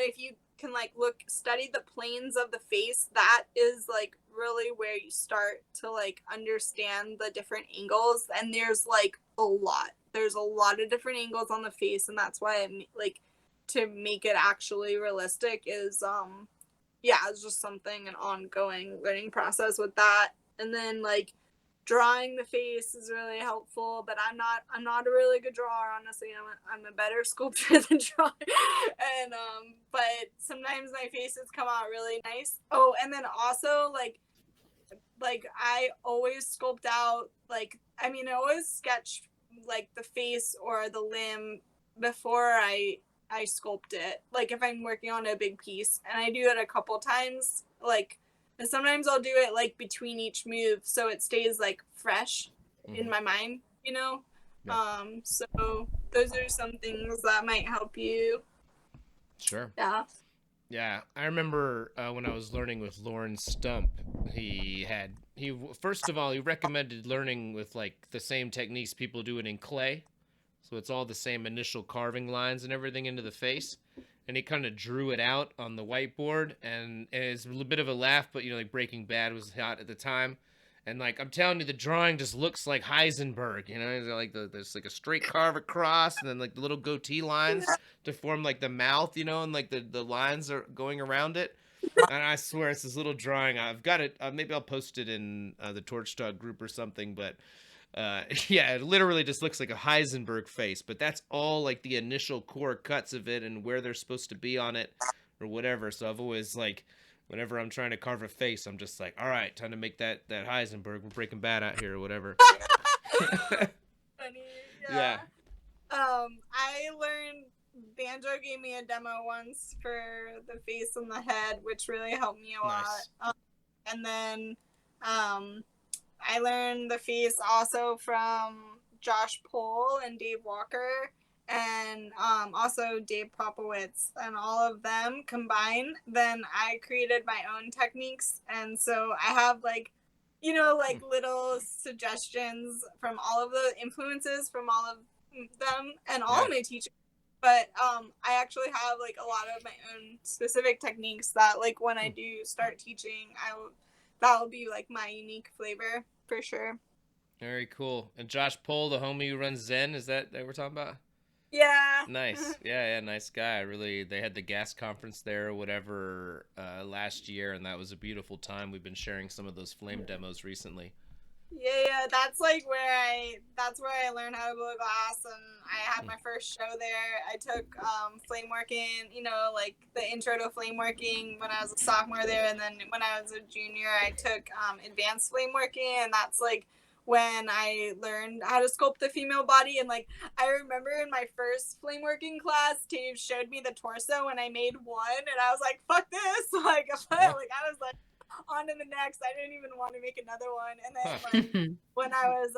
Speaker 3: if you can, like, study the planes of the face, that is, like, really where you start to, like, understand the different angles. And there's, like, there's a lot of different angles on the face, and that's why to make it actually realistic is yeah, it's just something, an ongoing learning process with that. And then like drawing the face is really helpful, but I'm not a really good drawer, honestly. I'm a better sculptor than drawer. And but sometimes my faces come out really nice. Oh, and then also like I always sculpt out, like, I mean, I always sketch like the face or the limb before I sculpt it. Like if I'm working on a big piece, and I do it a couple times, like, and sometimes I'll do it like between each move so it stays like fresh in my mind, you know?
Speaker 1: Yeah.
Speaker 3: So those are some things that might help you.
Speaker 1: Sure.
Speaker 3: Yeah.
Speaker 1: Yeah, I remember when I was learning with Lauren Stump, he first of all, he recommended learning with like the same techniques people do it in clay. So it's all the same initial carving lines and everything into the face. And he kind of drew it out on the whiteboard, and it's a little bit of a laugh, but you know, like Breaking Bad was hot at the time. And like I'm telling you, the drawing just looks like Heisenberg, you know, like there's like a straight carve across, and then like the little goatee lines to form like the mouth, you know, and like the lines are going around it. And I swear it's this little drawing. I've got it. Maybe I'll post it in the Torch Dog group or something. But yeah, it literally just looks like a Heisenberg face. But that's all like the initial core cuts of it and where they're supposed to be on it or whatever. So I've always like, whenever I'm trying to carve a face, I'm just like, all right, time to make that Heisenberg. We're Breaking Bad out here or whatever.
Speaker 3: Funny.
Speaker 1: Yeah.
Speaker 3: I learned, Banjo gave me a demo once for the face and the head, which really helped me a
Speaker 1: Nice.
Speaker 3: lot. And then I learned the face also from Josh Pohl and Dave Walker, and also Dave Popowitz, and all of them combined. Then I created my own techniques, and so I have like, you know, like little suggestions from all of the influences from all of them and all of my teachers. But I actually have like a lot of my own specific techniques that, like, when I do start teaching, that will be like my unique flavor for sure.
Speaker 1: Very cool. And Josh Pohl, the homie who runs Zen, is that we're talking about?
Speaker 3: Yeah.
Speaker 1: Nice. Yeah, nice guy. Really, they had the gas conference there or whatever last year, and that was a beautiful time. We've been sharing some of those flame demos recently.
Speaker 3: Yeah, that's like where I learned how to blow glass, and I had my first show there. I took flame working, you know, like the intro to flame working when I was a sophomore there, and then when I was a junior, I took advanced flame working, and that's like when I learned how to sculpt the female body. And like I remember in my first flame working class, Dave showed me the torso, and I made one, and I was like, "Fuck this!" Like I was like, on to the next. I didn't even want to make another one. And then like when I was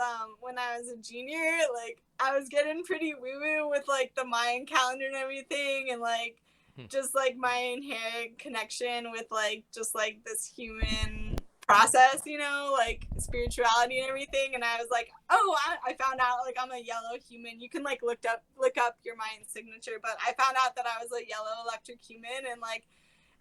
Speaker 3: a junior, like I was getting pretty woo woo with like the Mayan calendar and everything, and like just like my inherent connection with like just like this human process, you know, like spirituality and everything. And I was like, oh, I found out like I'm a yellow human. You can like look up your Mayan signature, but I found out that I was a yellow electric human. And like,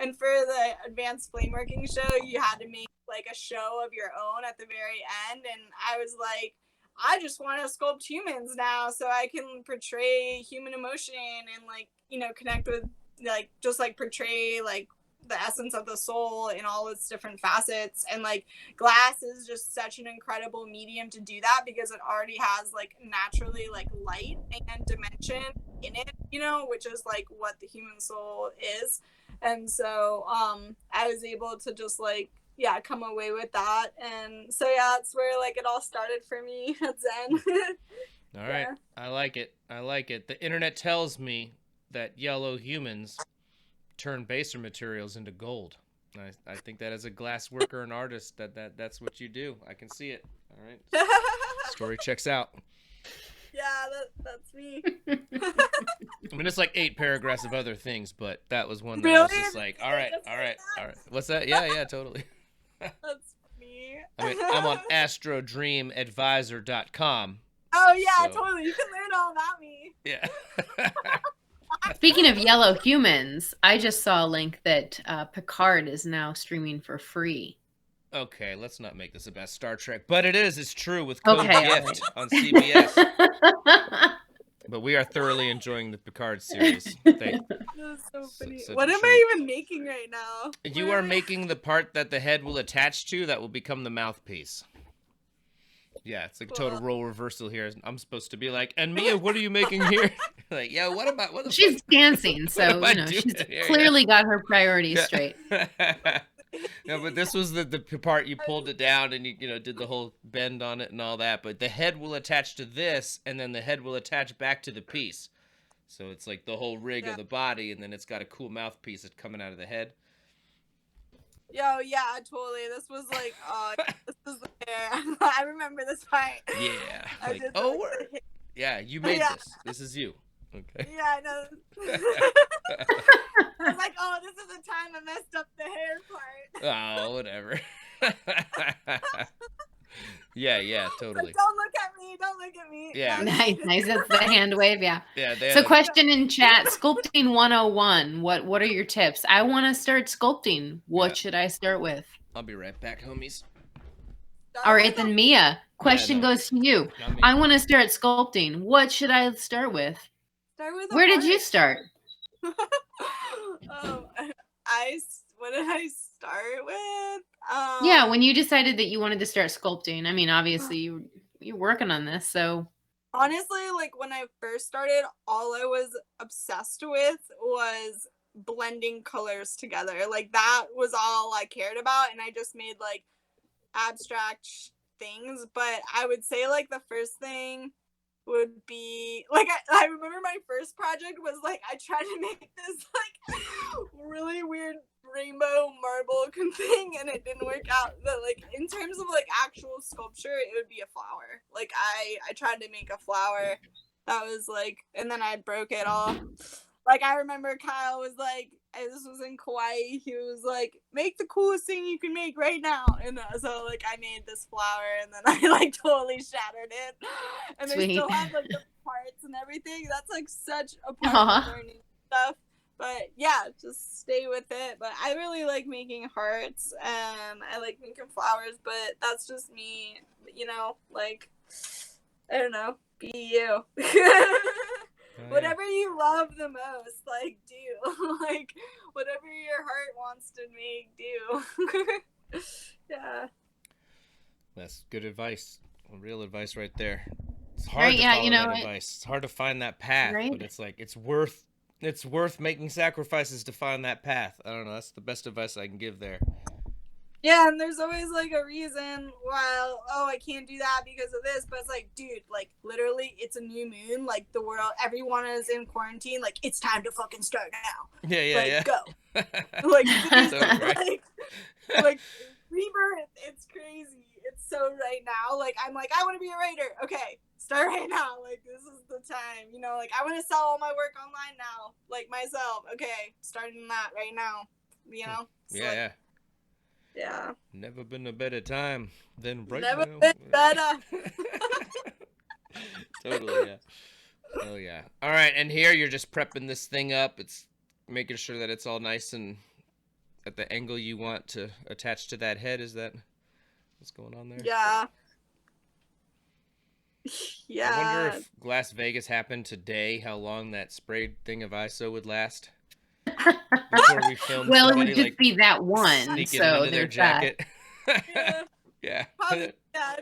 Speaker 3: and for the advanced flame working show, you had to make like a show of your own at the very end. And I was like, I just want to sculpt humans now so I can portray human emotion and like, you know, connect with like, just like portray like the essence of the soul in all its different facets. And like glass is just such an incredible medium to do that because it already has like naturally like light and dimension in it, you know, which is like what the human soul is. And so I was able to just like, yeah, come away with that. And so yeah, that's where like it all started for me at Zen.
Speaker 1: All right. Yeah. I like it. The internet tells me that yellow humans turn baser materials into gold. I think that as a glass worker and artist, that's what you do. I can see it. All right. Story checks out.
Speaker 3: Yeah, that's me.
Speaker 1: I mean, it's like 8 paragraphs of other things, but that was one that
Speaker 3: really?
Speaker 1: was just like, all right. What's that? Yeah, totally.
Speaker 3: That's me.
Speaker 1: I mean, I'm on astrodreamadvisor.com.
Speaker 3: Oh, yeah, so. Totally. You can learn all about me.
Speaker 1: Yeah.
Speaker 2: Speaking of yellow humans, I just saw a link that Picard is now streaming for free.
Speaker 1: Okay, let's not make this about Star Trek, but it is. It's true with Code Gift on CBS. But we are thoroughly enjoying the Picard series. Thank
Speaker 3: That's so funny.
Speaker 1: such
Speaker 3: What
Speaker 1: a
Speaker 3: am
Speaker 1: treat.
Speaker 3: I even making right now?
Speaker 1: You
Speaker 3: Where
Speaker 1: are
Speaker 3: am I-
Speaker 1: making the part that the head will attach to that will become the mouthpiece. Yeah, it's like total
Speaker 3: Cool.
Speaker 1: role reversal here. I'm supposed to be like, and Mia, what are you making here? Like, yeah, what the
Speaker 2: She's
Speaker 1: fuck?
Speaker 2: dancing,
Speaker 1: What
Speaker 2: so
Speaker 1: am I
Speaker 2: she's
Speaker 1: doing here?
Speaker 2: clearly got her priorities
Speaker 1: Yeah.
Speaker 2: straight.
Speaker 1: No, but this was the part you pulled it down and you did the whole bend on it and all that. But the head will attach to this, and then the head will attach back to the piece. So it's like the whole rig
Speaker 3: Yeah.
Speaker 1: of the body, and then it's got a cool mouthpiece that's coming out of the head.
Speaker 3: Yo, yeah, totally. This was like, this was the hair. I remember this part.
Speaker 1: Yeah.
Speaker 3: I
Speaker 1: Like,
Speaker 3: did
Speaker 1: oh,
Speaker 3: the-
Speaker 1: word. Yeah, you made
Speaker 3: Yeah.
Speaker 1: this. This is you. Okay.
Speaker 3: Yeah, I know. I was like, oh, this is the time I messed up the hair part.
Speaker 1: Oh, whatever. Yeah, totally.
Speaker 3: Like, don't look at me. Don't look at me.
Speaker 1: Yeah.
Speaker 2: Nice. That's the hand wave, yeah.
Speaker 1: Yeah, they
Speaker 2: So
Speaker 1: had a-
Speaker 2: question in chat, sculpting 101. What are your tips? I want to start sculpting. What
Speaker 1: Yeah.
Speaker 2: should I start with?
Speaker 1: I'll be right back, homies.
Speaker 2: All right, then Mia, question
Speaker 1: no.
Speaker 2: goes to you.
Speaker 1: Not me.
Speaker 2: I want to start sculpting. What should I start with?
Speaker 3: Start with a
Speaker 2: Where did you
Speaker 3: heart.
Speaker 2: start?
Speaker 3: What did I start with?
Speaker 2: Yeah, when you decided that you wanted to start sculpting. I mean, obviously you're working on this, so
Speaker 3: Honestly, like when I first started, all I was obsessed with was blending colors together. Like that was all I cared about, and I just made like abstract things. But I would say like the first thing would be like I remember my first project was like I tried to make this like really weird rainbow marble thing and it didn't work out. But like in terms of like actual sculpture, it would be a flower. Like I tried to make a flower that was like, and then I broke it all. Like I remember Kyle was like, this was in Kauai, he was like, make the coolest thing you can make right now. And so like I made this flower and then I like totally shattered it. And
Speaker 2: Sweet.
Speaker 3: they still have like the parts and everything. That's like such a part of learning stuff. But yeah, just stay with it. But I really like making hearts and I like making flowers, but that's just me, like, I don't know, be you. Whatever you love the most, like, do. Like, whatever your heart wants to make, do. Yeah.
Speaker 1: That's good advice. Real advice right there. It's hard
Speaker 2: Right,
Speaker 1: to
Speaker 2: yeah,
Speaker 1: follow that advice. It's hard to find that path,
Speaker 2: Right.
Speaker 1: but it's like it's worth making sacrifices to find that path. I don't know. That's the best advice I can give there.
Speaker 3: Yeah, and there's always like a reason why, I can't do that because of this, but it's like, dude, like literally it's a new moon, like the world, everyone is in quarantine, like it's time to fucking start now.
Speaker 1: Yeah.
Speaker 3: Go. Like,
Speaker 1: So, right.
Speaker 3: like rebirth, it's crazy. It's so right now. Like I'm like, I want to be a writer. Okay, start right now. Like this is the time. Like I want to sell all my work online now. Like myself. Okay, starting that right now. So,
Speaker 1: Yeah.
Speaker 3: Yeah.
Speaker 1: Never been a better time than right
Speaker 3: Never
Speaker 1: now.
Speaker 3: been better.
Speaker 1: Totally, yeah. Oh yeah. All right, and here you're just prepping this thing up. It's making sure that it's all nice and at the angle you want to attach to that head. Is that what's going on there?
Speaker 3: Yeah. Yeah.
Speaker 1: I wonder if Glass Vegas happened today, how long that sprayed thing of ISO would last. Before we filmed
Speaker 2: well, it
Speaker 1: somebody,
Speaker 2: would just
Speaker 1: like,
Speaker 2: be that one.
Speaker 1: sneaking
Speaker 2: So
Speaker 1: into their
Speaker 2: there's that.
Speaker 1: jacket.
Speaker 3: Yeah.
Speaker 1: Yeah.
Speaker 3: It'd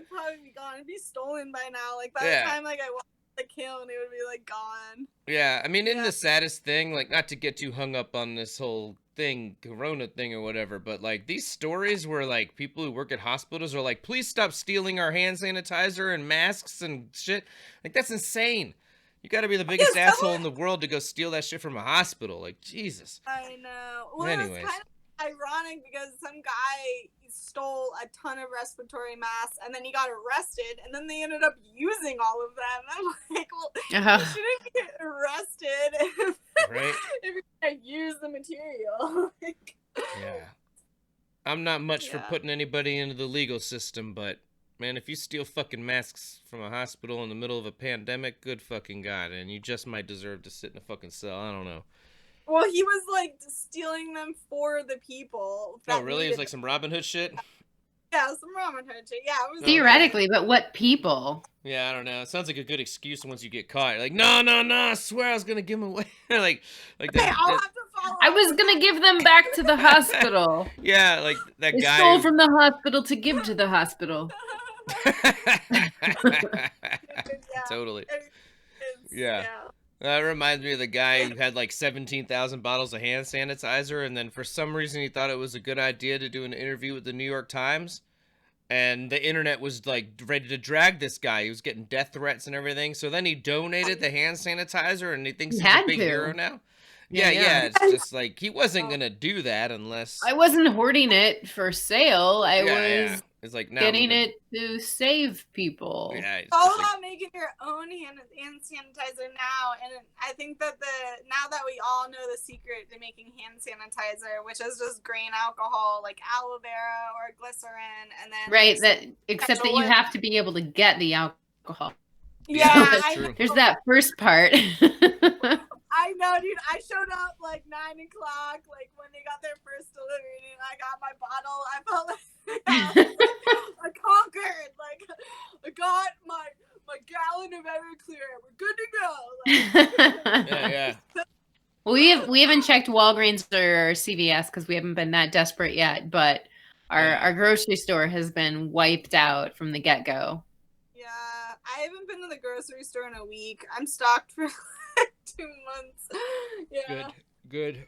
Speaker 3: probably be gone. It'd be stolen by now. Like by
Speaker 1: Yeah.
Speaker 3: the time like I walked the kiln, it would be like gone.
Speaker 1: Yeah, I mean, in
Speaker 3: Yeah.
Speaker 1: the saddest thing, like, not to get too hung up on this whole thing, Corona thing or whatever, but like these stories where like people who work at hospitals are like, please stop stealing our hand sanitizer and masks and shit. Like, that's insane. You got to be the biggest asshole in the world to go steal that shit from a hospital. Like, Jesus.
Speaker 3: I know. Well,
Speaker 1: Anyways.
Speaker 3: it was kind of ironic because some guy stole a ton of respiratory masks and then he got arrested and then they ended up using all of them. I'm like, well, you shouldn't get arrested
Speaker 1: Right?
Speaker 3: if you're going to use the material. Like,
Speaker 1: Yeah. I'm not much for
Speaker 3: Yeah.
Speaker 1: putting anybody into the legal system, but man, if you steal fucking masks from a hospital in the middle of a pandemic, good fucking God, and you just might deserve to sit in a fucking cell. I don't know.
Speaker 3: well, he was like stealing them for the people.
Speaker 1: Oh, really? It was like some Robin Hood shit?
Speaker 3: Yeah, some ramen touching. Yeah, it was
Speaker 2: Theoretically, but what people?
Speaker 1: Yeah, I don't know. It sounds like a good excuse once you get caught. You're like, no, I swear I was gonna give them away. like
Speaker 3: Okay,
Speaker 1: that.
Speaker 3: I'll have to follow
Speaker 2: I
Speaker 3: up
Speaker 2: was
Speaker 3: with
Speaker 2: gonna give them back to the hospital.
Speaker 1: Yeah, like that
Speaker 2: They
Speaker 1: guy.
Speaker 2: stole from the hospital to give to the hospital.
Speaker 1: Totally.
Speaker 3: It's,
Speaker 1: Yeah. That reminds me of the guy who had like 17,000 bottles of hand sanitizer, and then for some reason he thought it was a good idea to do an interview with the New York Times. And the internet was like ready to drag this guy. He was getting death threats and everything. So then he donated the hand sanitizer, and he thinks he's a big hero now. Yeah. It's just like he wasn't gonna do that unless
Speaker 2: I wasn't hoarding it for sale. I was
Speaker 1: It's like now
Speaker 2: getting it to save people.
Speaker 1: Yeah, it's
Speaker 3: all
Speaker 1: just like,
Speaker 3: about making your own hand sanitizer now, and I think that now that we all know the secret to making hand sanitizer, which is just grain alcohol like aloe vera or glycerin, and then
Speaker 2: Right, except that you have to be able to get the alcohol.
Speaker 3: Yeah,
Speaker 1: that's true.
Speaker 2: There's that first part.
Speaker 3: I know, dude. I showed up like 9 o'clock, like when they got their first delivery, and I got my bottle. I felt like I conquered. Like I got my gallon of Everclear. We're good to go. Like,
Speaker 1: yeah.
Speaker 2: Well, we haven't checked Walgreens or CVS because we haven't been that desperate yet. But our grocery store has been wiped out from the get-go.
Speaker 3: Yeah, I haven't been to the grocery store in a week. I'm stocked for like 2 months. Yeah.
Speaker 1: Good.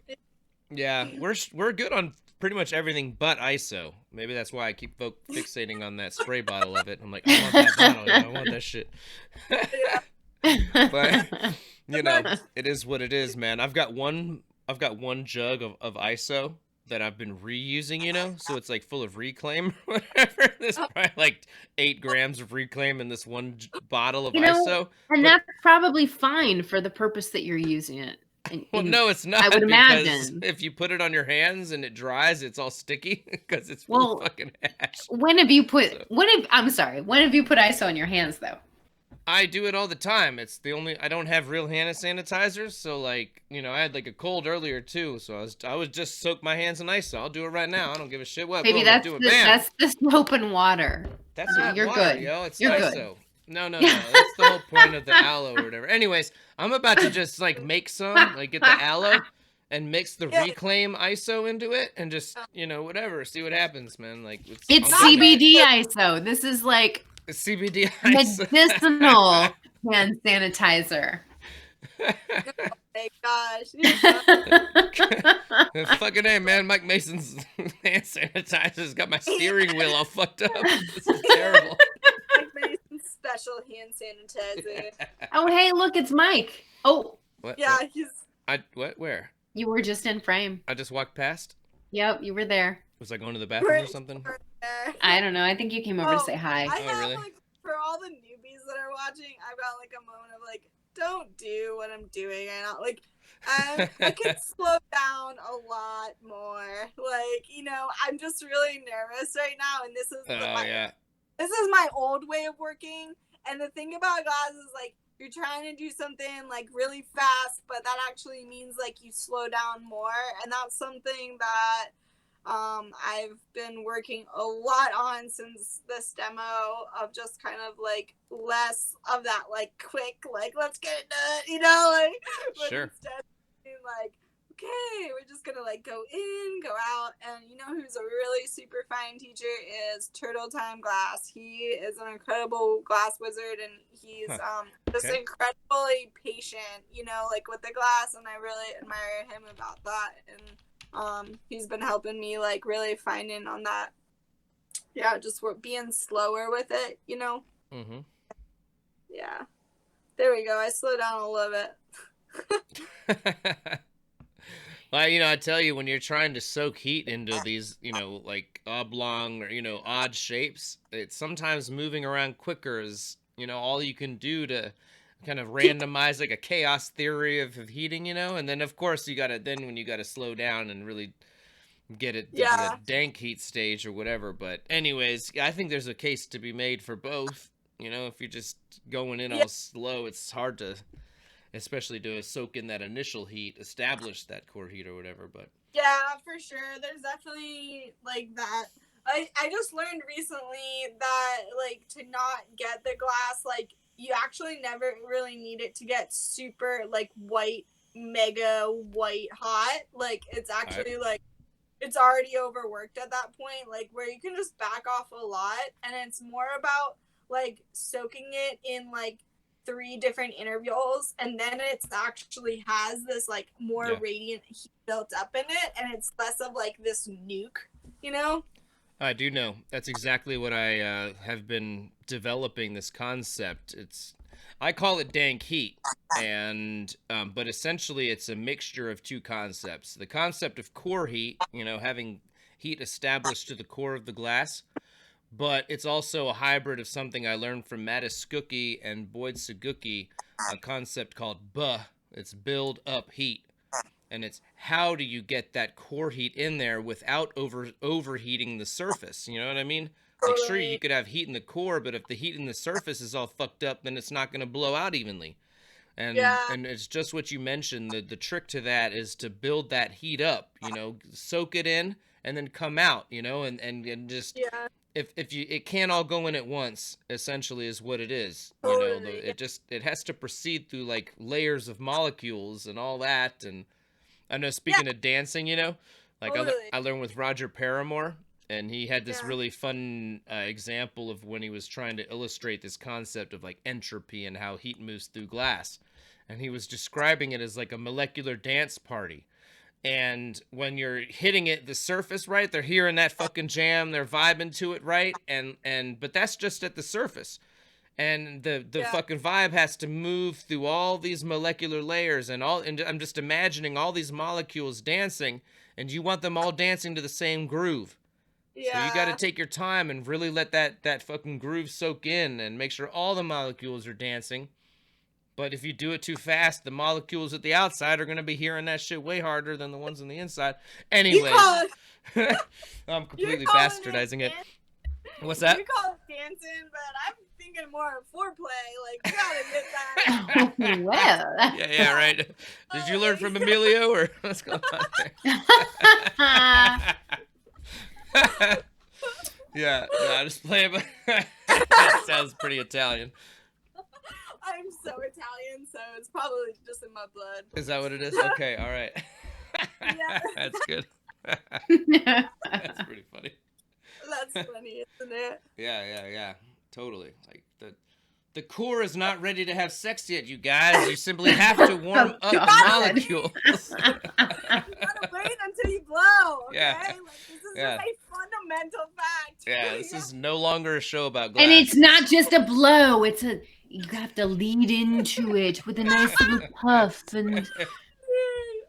Speaker 1: Yeah, we're good on pretty much everything but ISO. Maybe that's why I keep fixating on that spray bottle of it. I'm like, I want that bottle. I want that shit. But you know, it is what it is, man. I've got one jug of ISO that I've been reusing, you know, so it's like full of reclaim or whatever. There's probably like 8 grams of reclaim in this one bottle of ISO.
Speaker 2: And that's probably fine for the purpose that you're using it.
Speaker 1: Well, no, it's not.
Speaker 2: I would
Speaker 1: because
Speaker 2: imagine
Speaker 1: if you put it on your hands and it dries, it's all sticky because it's full of fucking ash.
Speaker 2: When have you put ISO on your hands though?
Speaker 1: I do it all the time. It's the only I don't have real hand sanitizers, so like, you know, I had like a cold earlier too, so I was just soak my hands in ISO. I'll do it right now. I don't give a shit what.
Speaker 2: Maybe that's the soap and water.
Speaker 1: That's not
Speaker 2: you're
Speaker 1: water,
Speaker 2: good.
Speaker 1: yo. It's
Speaker 2: you're
Speaker 1: ISO.
Speaker 2: Good.
Speaker 1: No. That's the whole point of the aloe or whatever. Anyways, I'm about to just like make some, like get the aloe and mix the reclaim ISO into it and just, you know, whatever. See what happens, man. Like
Speaker 2: it's CBD ISO. This is like
Speaker 1: CBD ISO.
Speaker 2: Medicinal hand sanitizer.
Speaker 3: oh my gosh.
Speaker 1: Fucking A, man. Mike Mason's hand sanitizer's got my steering wheel all fucked up. This is terrible.
Speaker 3: Mike Mason's special hand sanitizer.
Speaker 2: Oh, hey, look, it's Mike. Oh.
Speaker 1: What?
Speaker 3: Yeah,
Speaker 1: What? Where?
Speaker 2: You were just in frame.
Speaker 1: I just walked past?
Speaker 2: Yep, you were there.
Speaker 1: Was I going to the bathroom or something?
Speaker 2: I don't know. I think you came over to say hi.
Speaker 3: I have,
Speaker 1: really?
Speaker 3: like, for all the newbies that are watching, I've got like a moment of like, don't do what I'm doing. I could slow down a lot more. Like, you know, I'm just really nervous right now, and this is this is my old way of working. And the thing about glass is like you're trying to do something like really fast, but that actually means like you slow down more, and that's something that I've been working a lot on since this demo of just kind of like less of that like quick, like let's get it done, you know, like but
Speaker 1: sure.
Speaker 3: Instead being like, okay, we're just gonna like go in, go out. And you know who's a really super fine teacher is Turtle Time Glass. He is an incredible glass wizard, and he's just incredibly patient, you know, like with the glass, and I really admire him about that. And he's been helping me like really finding on that, just being slower with it, you know. There we go. I slowed down a little bit.
Speaker 1: Well, you know, I tell you, when you're trying to soak heat into these, you know, like oblong or, you know, odd shapes, it's sometimes moving around quicker is, you know, all you can do to kind of randomize like a chaos theory of heating, you know. And then of course you gotta slow down and really get it to the dank heat stage or whatever. But anyways, I think there's a case to be made for both. You know, if you're just going in all slow, it's hard to, especially to soak in that initial heat, establish that core heat or whatever. But
Speaker 3: yeah, for sure, there's definitely like that I just learned recently that like to not get the glass, like you actually never really need it to get super like white, mega white hot. Like it's actually like it's already overworked at that point, like where you can just back off a lot, and it's more about like soaking it in like 3 different intervals, and then it's actually has this like more radiant heat built up in it, and it's less of like this nuke, you know.
Speaker 1: I do know. That's exactly what I have been developing, this concept. I call it dank heat, and but essentially it's a mixture of 2 concepts. The concept of core heat, having heat established to the core of the glass, but it's also a hybrid of something I learned from Mattis Skookie and Boyd Suguki, a concept called BUH. It's build up heat. And it's how do you get that core heat in there without overheating the surface? You know what I mean? Like, sure, you could have heat in the core, but if the heat in the surface is all fucked up, then it's not going to blow out evenly. And it's just what you mentioned. The trick to that is to build that heat up, soak it in and then come out, and just if you it can't all go in at once, essentially is what it is. It has to proceed through like layers of molecules and all that. And I know, speaking of dancing, I learned with Roger Paramore, and he had this really fun example of when he was trying to illustrate this concept of like entropy and how heat moves through glass. And he was describing it as like a molecular dance party. And when you're hitting it, the surface, right, they're hearing that fucking jam, they're vibing to it, right? But that's just at the surface. And the fucking vibe has to move through all these molecular layers and I'm just imagining all these molecules dancing, and you want them all dancing to the same groove. Yeah. So you got to take your time and really let that fucking groove soak in and make sure all the molecules are dancing. But if you do it too fast, the molecules at the outside are going to be hearing that shit way harder than the ones on the inside. Anyways, I'm completely bastardizing it. What's that?
Speaker 3: You call it dancing, but I'm thinking more of foreplay. Like, you gotta admit that.
Speaker 2: Well.
Speaker 1: Yeah, right. Did you learn from Emilio, or what's going on there? Yeah, just play it. That sounds pretty Italian.
Speaker 3: I'm so Italian, so it's probably just in my blood.
Speaker 1: Is that what it is? Okay, all right.
Speaker 3: Yeah.
Speaker 1: That's good. That's pretty funny.
Speaker 3: That's funny, isn't it?
Speaker 1: Yeah. Totally. Like the core is not ready to have sex yet, you guys. You simply have to warm up the molecules.
Speaker 3: You gotta wait until you blow, okay?
Speaker 1: Yeah.
Speaker 3: Like, this is just a fundamental fact.
Speaker 1: Yeah, this is no longer a show about glass.
Speaker 2: And it's not just a blow, you have to lead into it with a nice little puff and
Speaker 3: okay,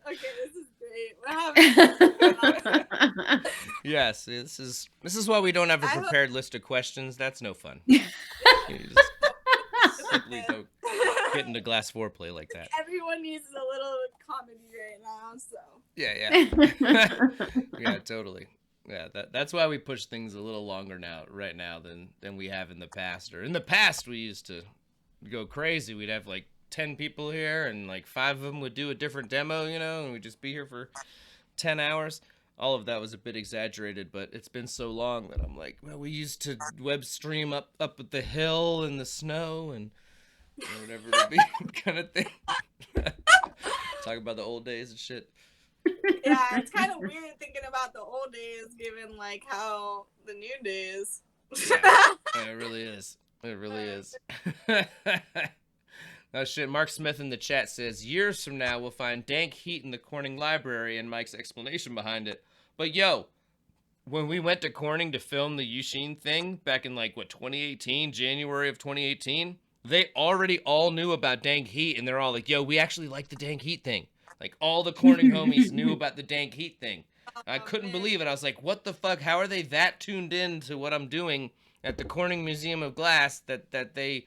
Speaker 3: this is great.
Speaker 1: Yes, this is why we don't have a prepared list of questions. That's no fun. You just simply don't get into glass foreplay like that.
Speaker 3: Everyone needs a little comedy right now, so.
Speaker 1: Yeah. Yeah, totally. Yeah, that's why we push things a little longer right now than we have in the past. Or in the past, we used to go crazy. We'd have like 10 people here, and like 5 of them would do a different demo, and we'd just be here for 10 hours. All of that was a bit exaggerated, but it's been so long that I'm like, well, we used to web stream up at the hill in the snow and whatever it be, kind of thing. Talk about the old days and shit.
Speaker 3: Yeah, it's kind of weird thinking about the old days, given like how the new days.
Speaker 1: Yeah, it really is. It really is. Oh shit, Mark Smith in the chat says, years from now we'll find dank heat in the Corning library, and Mike's explanation behind it. But yo, when we went to Corning to film the Yusheen thing back in like, 2018, January of 2018, they already all knew about dank heat, and they're all like, yo, we actually like the dank heat thing. Like, all the Corning homies knew about the dank heat thing. I couldn't believe it. I was like, what the fuck? How are they that tuned in to what I'm doing at the Corning Museum of Glass that they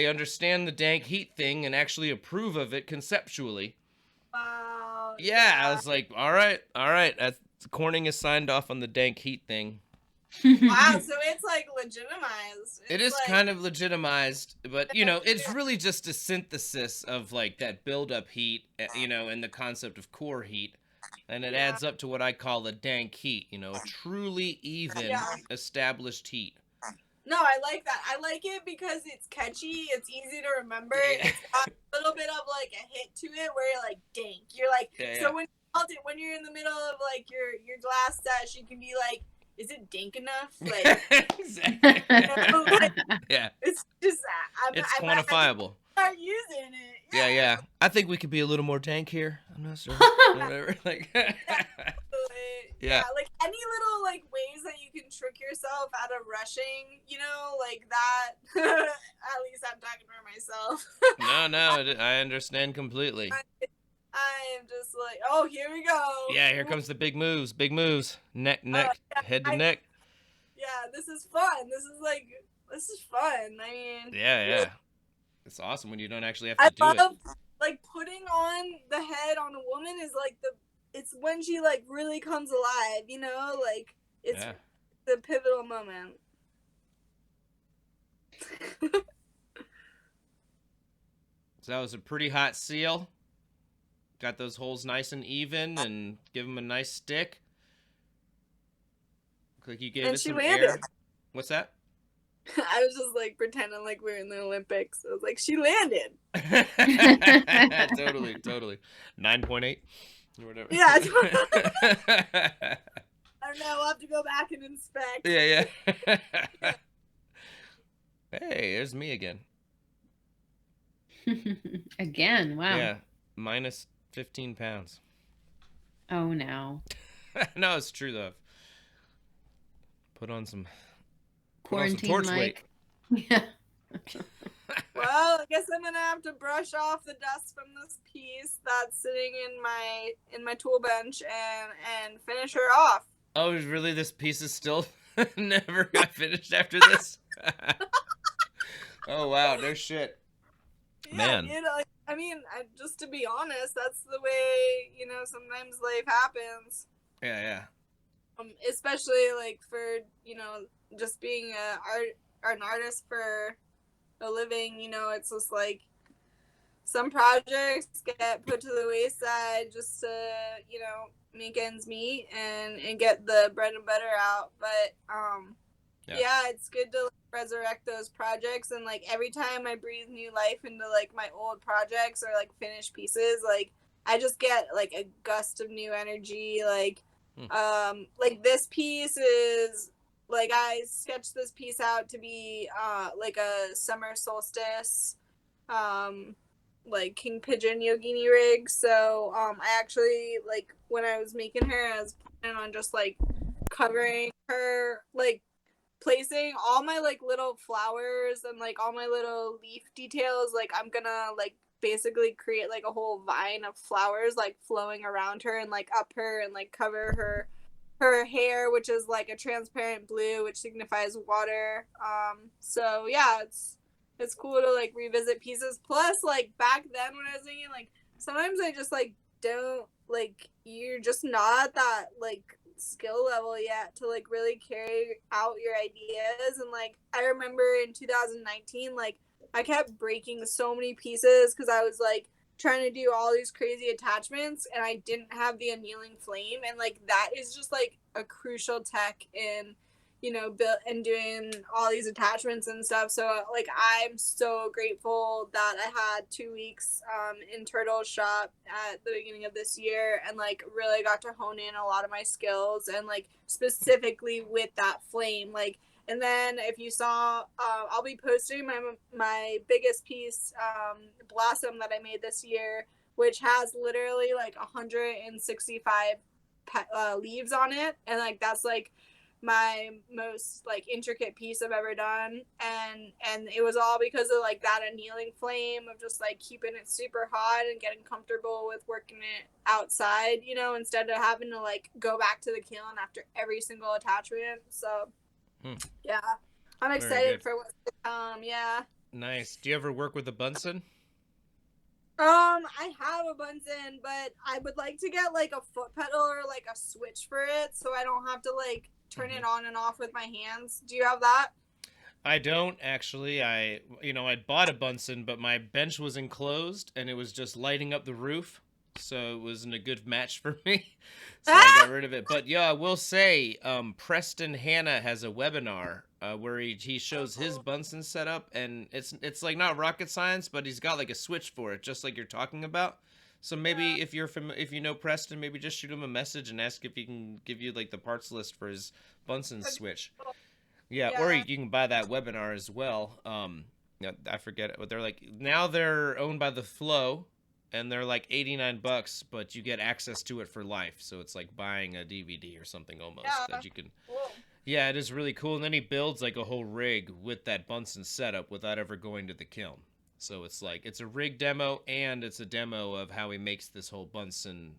Speaker 1: understand the dank heat thing and actually approve of it conceptually?
Speaker 3: Wow.
Speaker 1: Yeah, I was like, all right. Corning is signed off on the dank heat thing.
Speaker 3: Wow, so it's like legitimized.
Speaker 1: It is like kind of legitimized, but it's really just a synthesis of like that build-up heat, and the concept of core heat. And it
Speaker 3: Yeah.
Speaker 1: adds up to what I call a dank heat, you know, a truly even
Speaker 3: Yeah.
Speaker 1: established heat.
Speaker 3: No, I like that. I like it because it's catchy. It's easy to remember.
Speaker 1: Yeah.
Speaker 3: It's got a little bit of like a hit to it where you're like, dank. You're like,
Speaker 1: Yeah,
Speaker 3: so when you're in the middle of like your glass sesh, you can be like, is it dank enough? Like,
Speaker 1: Exactly.
Speaker 3: you know, like,
Speaker 1: Yeah,
Speaker 3: it's just
Speaker 1: it's
Speaker 3: I
Speaker 1: quantifiable.
Speaker 3: start using it.
Speaker 1: Yeah. I think we could be a little more dank here. I'm not sure. Whatever. Like, yeah.
Speaker 3: Like any little like ways that you can trick yourself out of rushing, you know, like that. At least I'm talking for myself.
Speaker 1: No, I understand completely.
Speaker 3: I am just like, oh, here we go.
Speaker 1: Yeah, here comes the big moves. Neck,
Speaker 3: Yeah,
Speaker 1: head to neck.
Speaker 3: Yeah, this is fun. This is fun. I mean,
Speaker 1: Yeah. It's awesome when you don't actually have
Speaker 3: I
Speaker 1: to do it.
Speaker 3: love like putting on the head on a woman is like it's when she like really comes alive, you know, like it's
Speaker 1: Yeah.
Speaker 3: the pivotal moment.
Speaker 1: So that was a pretty hot seal. Got those holes nice and even and give them a nice stick. Looks like you gave
Speaker 3: And
Speaker 1: it
Speaker 3: she
Speaker 1: some
Speaker 3: landed.
Speaker 1: air. What's that?
Speaker 3: I was just like pretending like we were in the Olympics. I was like, she landed.
Speaker 1: Totally. 9.8 or whatever.
Speaker 3: Yeah. I don't know. We'll have to go back and inspect.
Speaker 1: Yeah. Hey, there's me again.
Speaker 2: Again, wow.
Speaker 1: Yeah, minus 15 pounds.
Speaker 2: Oh no.
Speaker 1: No, it's true though. Put on some
Speaker 2: Quarantine
Speaker 1: torch
Speaker 2: Mike.
Speaker 1: weight.
Speaker 2: Yeah.
Speaker 3: Well, I guess I'm gonna have to brush off the dust from this piece that's sitting in my tool bench and finish her off.
Speaker 1: Oh, really? This piece is still never got finished after this? Oh wow, no shit.
Speaker 3: Yeah,
Speaker 1: Man.
Speaker 3: you know, like, I mean, just to be honest, that's the way, you know, sometimes life happens.
Speaker 1: Yeah.
Speaker 3: Especially like for, you know, just being an artist for a living, you know, it's just like some projects get put to the wayside just to, you know, make ends meet and get the bread and butter out. But yeah, it's good to like, resurrect those projects, and like every time I breathe new life into like my old projects or like finished pieces, like I just get like a gust of new energy. Like this piece is like I sketched this piece out to be like a summer solstice like king pigeon yogini rig. So I actually like when I was making her, I was planning on just like covering her, like placing all my like little flowers and like all my little leaf details. Like I'm gonna like basically create like a whole vine of flowers like flowing around her and like up her and like cover her hair, which is like a transparent blue, which signifies water. So yeah, it's cool to like revisit pieces. Plus, like back then when I was thinking, like sometimes I just like don't like you're just not at that like skill level yet to like really carry out your ideas. And like I remember in 2019, like I kept breaking so many pieces because I was like trying to do all these crazy attachments and I didn't have the annealing flame, and like that is just like a crucial tech in, you know, built and doing all these attachments and stuff. So like I'm so grateful that I had 2 weeks in Turtle Shop at the beginning of this year and like really got to hone in a lot of my skills and like specifically with that flame. Like, and then if you saw, I'll be posting my biggest piece, Blossom, that I made this year, which has literally like 165 leaves on it, and like that's like my most like intricate piece I've ever done, and it was all because of like that annealing flame of just like keeping it super hot and getting comfortable with working it outside, you know, instead of having to like go back to the kiln after every single attachment. So yeah, I'm excited for what's to come. Yeah,
Speaker 1: nice. Do you ever work with a Bunsen?
Speaker 3: I have a Bunsen, but I would like to get like a foot pedal or like a switch for it so I don't have to like turn it on and off with my hands. Do you have that?
Speaker 1: I don't actually. I bought a Bunsen, but my bench was enclosed and it was just lighting up the roof. so it wasn't a good match for me. So I got rid of it. But yeah, I will say, Preston Hanna has a webinar where he shows his Bunsen setup, and it's like not rocket science, but he's got like a switch for it, just like you're talking about. So maybe if if you know Preston, maybe just shoot him a message and ask if he can give you like the parts list for his Bunsen switch. Yeah, or you can buy that webinar as well. Yeah, I forget it, but they're like now they're owned by the Flow, and they're like $89, but you get access to it for life. So it's like buying a DVD or something almost that you can.
Speaker 3: Cool.
Speaker 1: Yeah, it is really cool. And then he builds like a whole rig with that Bunsen setup without ever going to the kiln. So it's like it's a rig demo and it's a demo of how he makes this whole Bunsen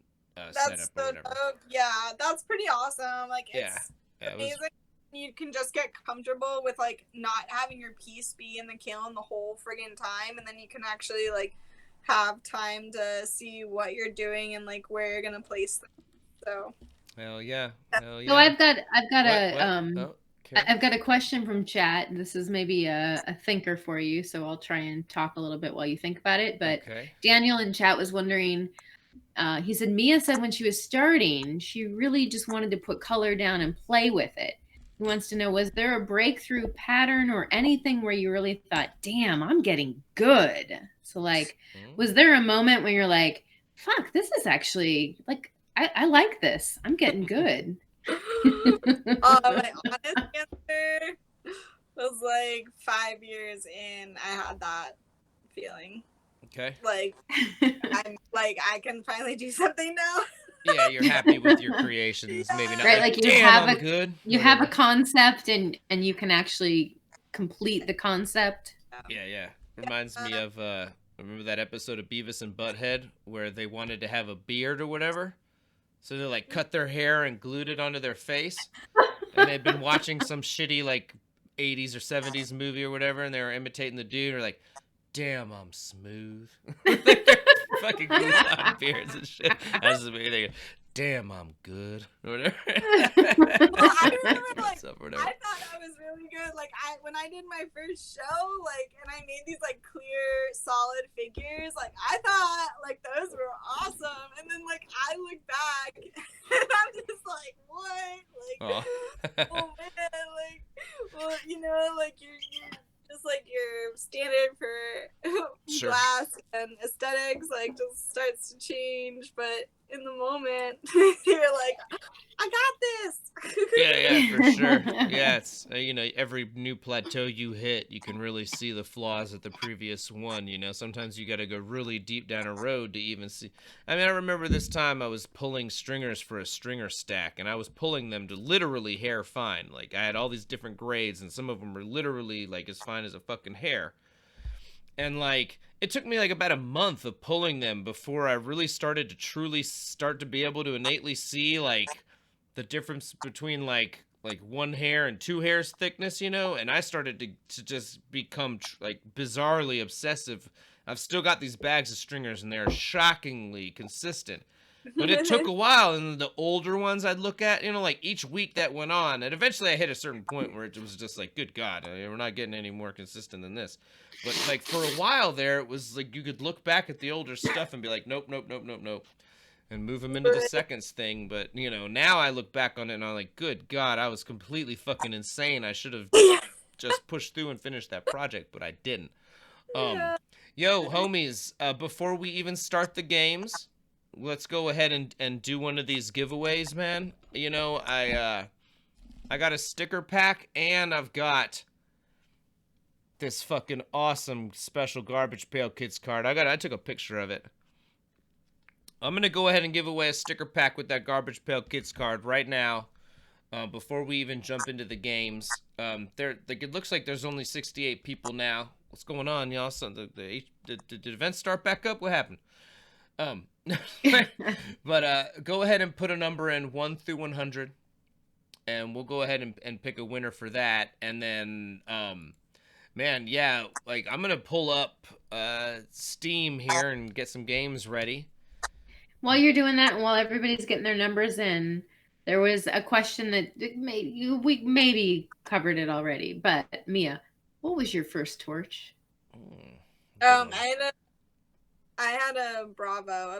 Speaker 1: setup or whatever.
Speaker 3: Yeah, that's pretty awesome. Like it's amazing. You can just get comfortable with like not having your piece be in the kiln the whole friggin' time, and then you can actually like have time to see what you're doing and like where you're gonna place them. So
Speaker 1: hell yeah.
Speaker 2: So I've got a question from chat. This is maybe a thinker for you, so I'll try and talk a little bit while you think about it. But Daniel in chat was wondering, he said Mia said when she was starting, she really just wanted to put color down and play with it. He wants to know, was there a breakthrough pattern or anything where you really thought, damn, I'm getting good? So like, was there a moment when you're like, fuck, this is actually like, I like this. I'm getting good.
Speaker 3: My honest answer was like 5 years in, I had that feeling.
Speaker 1: Okay.
Speaker 3: Like, I'm like, I can finally do something now.
Speaker 1: Yeah, you're happy with your creations. Maybe not.
Speaker 2: Right,
Speaker 1: like
Speaker 2: you
Speaker 1: damn,
Speaker 2: have
Speaker 1: I'm good.
Speaker 2: You have a concept and you can actually complete the concept.
Speaker 1: Yeah. Reminds me of remember that episode of Beavis and Butthead where they wanted to have a beard or whatever? So they like cut their hair and glued it onto their face. And they'd been watching some shitty like 80s or 70s movie or whatever, and they were imitating the dude, and they're like, damn, I'm smooth. Fucking glue on beards and shit. That's the big thing. Damn, I'm good. Or whatever.
Speaker 3: Well, I remember, like,
Speaker 1: whatever.
Speaker 3: I thought I was really good. Like, when I did my first show, like, and I made these, like, clear, solid figures, like, I thought, like, those were awesome. And then, like, I look back, and I'm just like, what? Like, oh, man, like, well, you know, like, you're just like your standard for glass and aesthetics like just starts to change, but in the moment you're like, I got this.
Speaker 1: Yeah, for sure. Yeah, it's you know, every new plateau you hit, you can really see the flaws of the previous one. You know, sometimes you got to go really deep down a road to even see. I mean, I remember this time I was pulling stringers for a stringer stack, and I was pulling them to literally hair fine. Like I had all these different grades, and some of them were literally like as fine as a fucking hair. And like it took me like about a month of pulling them before I really started to truly start to be able to innately see like the difference between like one hair and two hairs thickness, you know. And I started to just become like bizarrely obsessive. I've still got these bags of stringers and they're shockingly consistent, but it took a while. And the older ones I'd look at, you know, like each week that went on, and eventually I hit a certain point where it was just like, good God, we're not getting any more consistent than this. But like for a while there, it was like you could look back at the older stuff and be like, nope, and move them into the seconds thing. But you know, now I look back on it and I'm like, good God, I was completely fucking insane. I should have just pushed through and finished that project, but I didn't. Yo, homies, before we even start the games, let's go ahead and do one of these giveaways, man. You know, I got a sticker pack and I've got this fucking awesome special Garbage Pail Kids card. I took a picture of it. I'm gonna go ahead and give away a sticker pack with that Garbage Pail Kids card right now. Before we even jump into the games, it looks like there's only 68 people now. What's going on, y'all? So the event start back up? What happened? But go ahead and put a number in 1 through 100, and we'll go ahead and pick a winner for that. And then, man, yeah, like I'm gonna pull up Steam here and get some games ready.
Speaker 2: While you're doing that, and while everybody's getting their numbers in, there was a question that we maybe covered it already. But Mia, what was your first torch?
Speaker 3: I I had a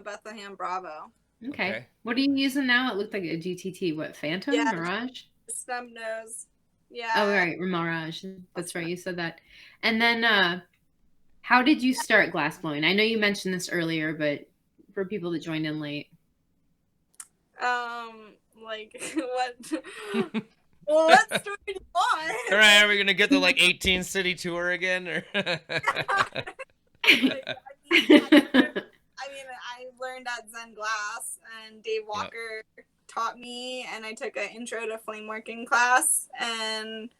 Speaker 3: Bethlehem Bravo.
Speaker 2: Okay. What are you using now? It looked like a GTT. What, Phantom?
Speaker 3: Yeah,
Speaker 2: Mirage?
Speaker 3: snub nose.
Speaker 2: Oh,
Speaker 3: Yeah.
Speaker 2: right, Mirage. That's right, you said that. And then, how did you start glass blowing? I know you mentioned this earlier, but for people that joined in late.
Speaker 3: Like what? Well, what story do you want?
Speaker 1: All right, are we gonna get the like 18 city tour again? Or
Speaker 3: I learned at Zen Glass, and Dave Walker taught me, and I took an intro to flame working class, and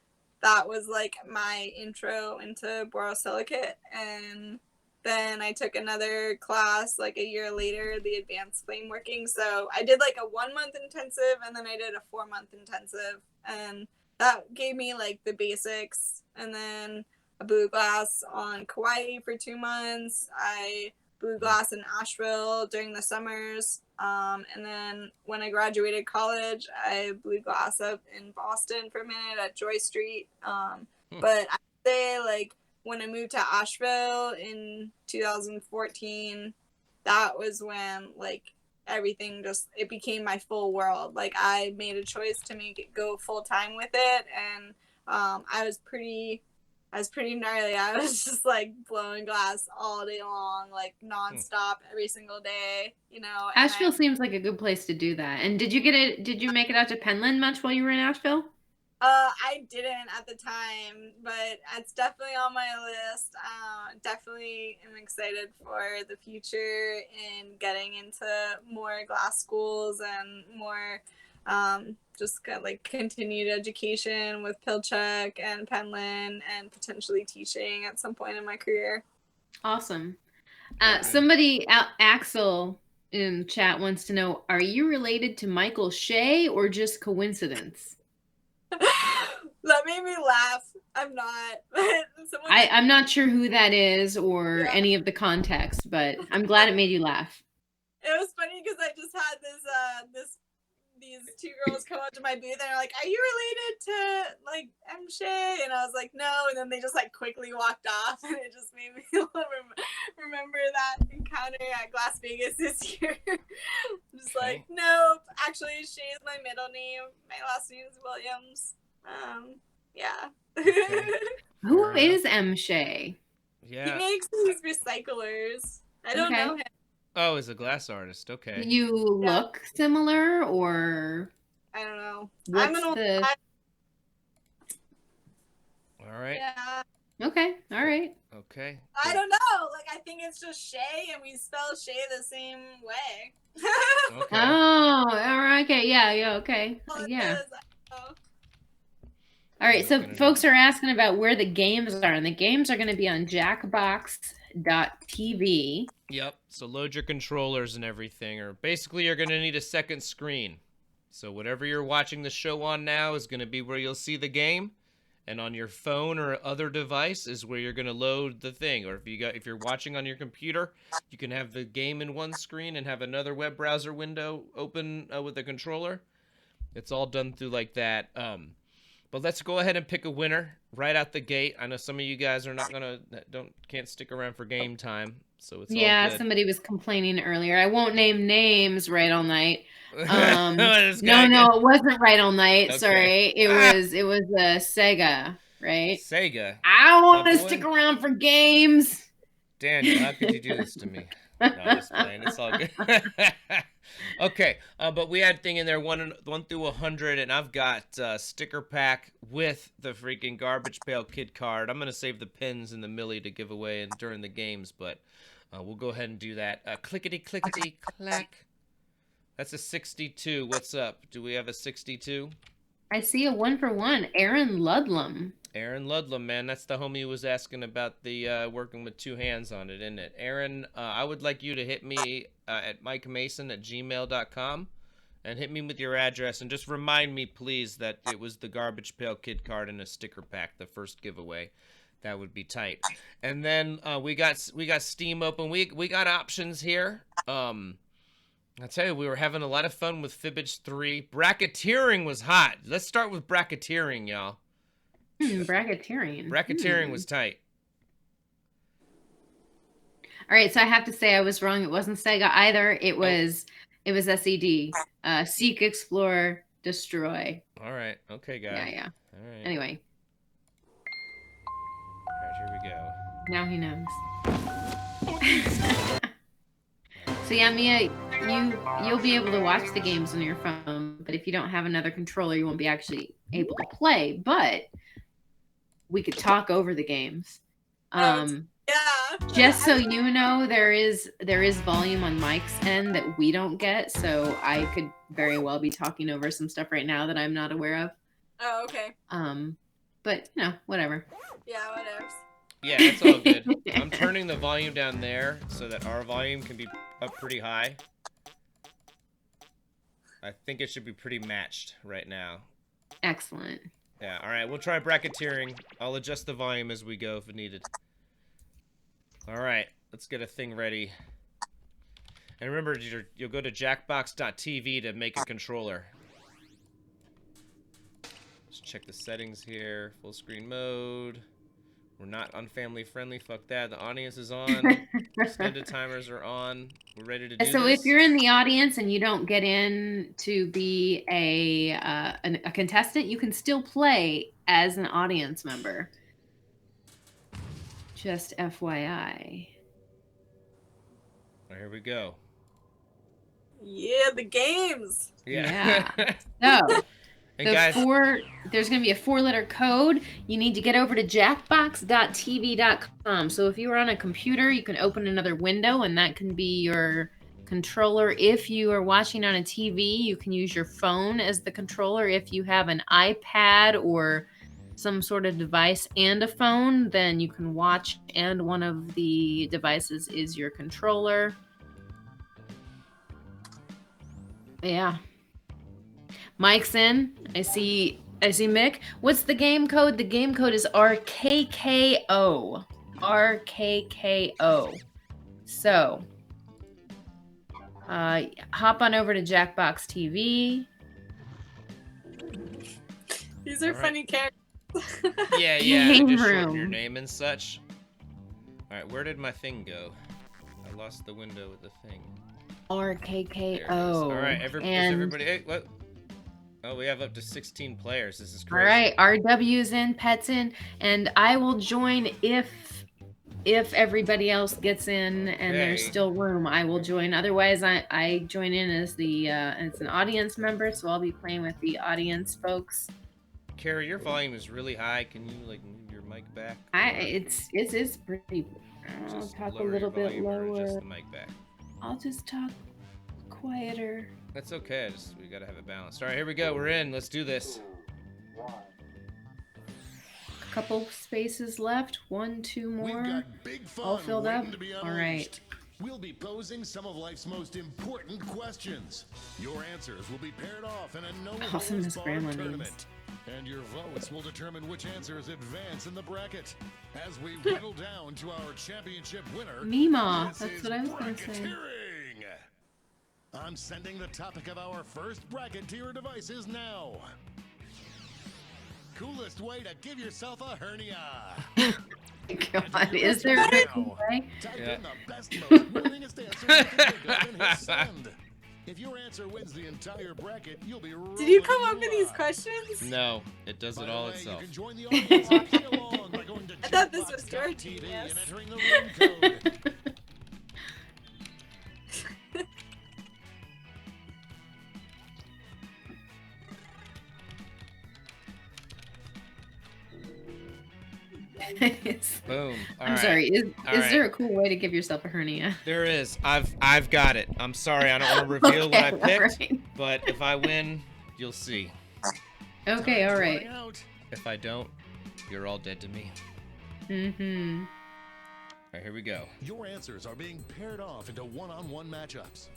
Speaker 3: that was like my intro into borosilicate. And then I took another class like a year later, the advanced flame working. So I did like a 1 month intensive, and then I did a 4-month intensive, and that gave me like the basics. And then I blew glass on Kauai for 2 months. I blew glass in Asheville during the summers. And then when I graduated college, I blew glass up in Boston for a minute at Joy Street. But I'd say like when I moved to Asheville in 2014, that was when like everything just, it became my full world. Like I made a choice to make it go full time with it. And I was pretty gnarly. I was just like blowing glass all day long, like nonstop every single day, you know.
Speaker 2: Asheville seems like a good place to do that. And did you make it out to Penland much while you were in Asheville?
Speaker 3: I didn't at the time, but it's definitely on my list. Definitely am excited for the future and getting into more glass schools and more just like continued education with Pilchuck and Penland, and potentially teaching at some point in my career.
Speaker 2: Awesome. Somebody, Axel in chat wants to know, are you related to Michael Shea or just coincidence?
Speaker 3: That made me laugh. I'm not.
Speaker 2: I'm not sure who that is or any of the context, but I'm glad it made you laugh.
Speaker 3: It was funny because I just had these 2 girls come up to my booth and they're like, "Are you related to like M. Shea?" And I was like, "No," and then they just like quickly walked off, and it just made me remember that encounter at Glass Vegas this year. Just like, nope. Actually, Shea is my middle name. My last name is Williams. Yeah.
Speaker 2: Who is M. Shea?
Speaker 1: Yeah.
Speaker 3: He makes these recyclers. I don't know him.
Speaker 1: Oh, he's a glass artist. Okay.
Speaker 2: You look similar, or
Speaker 3: I don't know.
Speaker 2: What's
Speaker 3: I'm an
Speaker 1: All right.
Speaker 3: Yeah.
Speaker 2: Okay. All right.
Speaker 1: Okay.
Speaker 3: I don't know. Like, I think it's just Shea, and we spell Shea the same way.
Speaker 2: Okay. Oh, all right. Okay. Yeah. Okay. Yeah. All right. So folks are asking about where the games are, and the games are going to be on jackbox.tv.
Speaker 1: Yep. So load your controllers and everything, or basically you're going to need a second screen. So whatever you're watching the show on now is going to be where you'll see the game, and on your phone or other device is where you're going to load the thing. Or if you're watching on your computer, you can have the game in one screen and have another web browser window open with the controller. It's all done through like that. But let's go ahead and pick a winner right out the gate. I know some of you guys are can't stick around for game time, so it's all good.
Speaker 2: Somebody was complaining earlier. I won't name names. Right all night. No, it wasn't Right All Night. Okay. Sorry, it was Sega. Right.
Speaker 1: Sega.
Speaker 2: I want to stick around for games.
Speaker 1: Daniel, how could you do this to me? No, I'm just playing. It's all good. Okay, but we had a thing in there 1 through 100, and I've got sticker pack with the freaking Garbage Pail Kid card. I'm gonna save the pins and the millie to give away during the games, but we'll go ahead and do that. Clickety clickety clack. That's a 62. What's up? Do we have a 62?
Speaker 2: I see a 1-for-1. Aaron Ludlam.
Speaker 1: Aaron Ludlam, man, that's the homie who was asking about the working with 2 hands on it, isn't it? Aaron, I would like you to hit me at mikemason@gmail.com and hit me with your address, and just remind me, please, that it was the Garbage Pail Kid card and a sticker pack, the first giveaway. That would be tight. And then we got Steam open. We got options here. I'll tell you, we were having a lot of fun with Fibbage 3. Bracketeering was hot. Let's start with bracketeering, y'all.
Speaker 2: Bracketeering.
Speaker 1: Bracketeering was tight.
Speaker 2: All right, so I have to say I was wrong. It wasn't Sega either. It was SED. Seek, explore, destroy.
Speaker 1: All right. Okay, guy.
Speaker 2: Yeah.
Speaker 1: All right.
Speaker 2: Anyway,
Speaker 1: All right, here we go.
Speaker 2: now he knows. So yeah, Mia, you'll be able to watch the games on your phone, but if you don't have another controller, you won't be actually able to play. But we could talk over the games.
Speaker 3: Yeah.
Speaker 2: Just so you know, there is volume on Mike's end that we don't get, so I could very well be talking over some stuff right now that I'm not aware of.
Speaker 3: Oh, okay.
Speaker 2: But whatever.
Speaker 3: Yeah, whatever.
Speaker 1: Yeah, that's all good. I'm turning the volume down there so that our volume can be up pretty high. I think it should be pretty matched right now.
Speaker 2: Excellent.
Speaker 1: Yeah, all right, we'll try bracketeering. I'll adjust the volume as we go if needed. All right, let's get a thing ready. And remember, you'll go to jackbox.tv to make a controller. Let's check the settings here. Full screen mode. We're not unfamily friendly. Fuck that. The audience is on. Extended timers are on. We're ready to do
Speaker 2: So
Speaker 1: this.
Speaker 2: if you're in the audience and you don't get in to be a contestant, you can still play as an audience member. Just FYI.
Speaker 1: Here we go.
Speaker 3: Yeah, the games.
Speaker 1: Yeah.
Speaker 2: So
Speaker 1: And guys,
Speaker 2: there's going to be a 4-letter code. You need to get over to jackbox.tv.com. So if you are on a computer, you can open another window, and that can be your controller. If you are watching on a TV, you can use your phone as the controller. If you have an iPad or some sort of device and a phone, then you can watch, and one of the devices is your controller. Yeah. Mike's in. I see Mick. What's the game code? The game code is RKKO. RKKO. So, hop on over to Jackbox TV.
Speaker 3: These are funny characters.
Speaker 1: yeah,
Speaker 2: Game
Speaker 1: just shorten
Speaker 2: room.
Speaker 1: your name and such. All right, where did my thing go? I lost the window with the thing. There it is.
Speaker 2: RKKO.
Speaker 1: All right, is everybody? Hey, what? Oh, we have up to 16 players. This is
Speaker 2: All
Speaker 1: crazy.
Speaker 2: right, RW's in, Pet's in, and I will join if everybody else gets in and there's still room. I will join. Otherwise, I join in as as an audience member, so I'll be playing with the audience folks.
Speaker 1: Carrie, your volume is really high. Can you like move your mic back?
Speaker 2: It's pretty. I'll
Speaker 1: Just
Speaker 2: talk a
Speaker 1: lower your
Speaker 2: little bit
Speaker 1: volume or
Speaker 2: lower.
Speaker 1: adjust the mic back.
Speaker 2: I'll just talk quieter.
Speaker 1: That's okay. We gotta have it balanced. All right, here we go. We're in. Let's do this.
Speaker 2: A couple spaces left. 1, 2 more.
Speaker 4: We've got big fun
Speaker 2: All filled up.
Speaker 4: waiting to be
Speaker 2: All
Speaker 4: unleashed.
Speaker 2: right.
Speaker 4: We'll be posing some of life's most important questions. Your answers will be paired off in a
Speaker 2: Awesome, Miss
Speaker 4: no-holds-barred
Speaker 2: Grandma
Speaker 4: tournament. And your votes will determine which answers advance in the bracket. As we whittle down to our championship winner,
Speaker 2: Meemaw.
Speaker 4: this
Speaker 2: That's
Speaker 4: is
Speaker 2: what I was going to say.
Speaker 4: bracketeering. I'm sending the topic of our first bracket to your devices now. Coolest way to give yourself a hernia.
Speaker 2: God, is there a cool way?
Speaker 4: Type
Speaker 1: Yeah.
Speaker 4: in the best, most winningest answer you can think of and hit send. If your answer wins the entire bracket, you'll be
Speaker 3: Did you
Speaker 4: rolling
Speaker 3: come up
Speaker 4: in
Speaker 3: with these
Speaker 4: luck.
Speaker 3: questions?
Speaker 1: No, it does
Speaker 4: By
Speaker 1: it
Speaker 4: the
Speaker 1: all
Speaker 4: way,
Speaker 1: itself.
Speaker 4: You can join the audience and play along by going to
Speaker 3: I thought this was your
Speaker 4: Jackbox.tv
Speaker 3: genius.
Speaker 4: and entering the room code.
Speaker 1: Boom. All
Speaker 2: I'm
Speaker 1: right.
Speaker 2: sorry. Is
Speaker 1: All
Speaker 2: there a cool way to give yourself a hernia?
Speaker 1: There is. I've got it. I'm sorry. I don't want to reveal what I
Speaker 2: Okay,
Speaker 1: picked,
Speaker 2: alright.
Speaker 1: but if I win, you'll see.
Speaker 2: Okay, all
Speaker 4: Trying
Speaker 2: right.
Speaker 4: out.
Speaker 1: If I don't, you're all dead to me.
Speaker 2: Mm-hmm.
Speaker 1: All right, here we go.
Speaker 4: Your answers are being paired off into one-on-one matchups.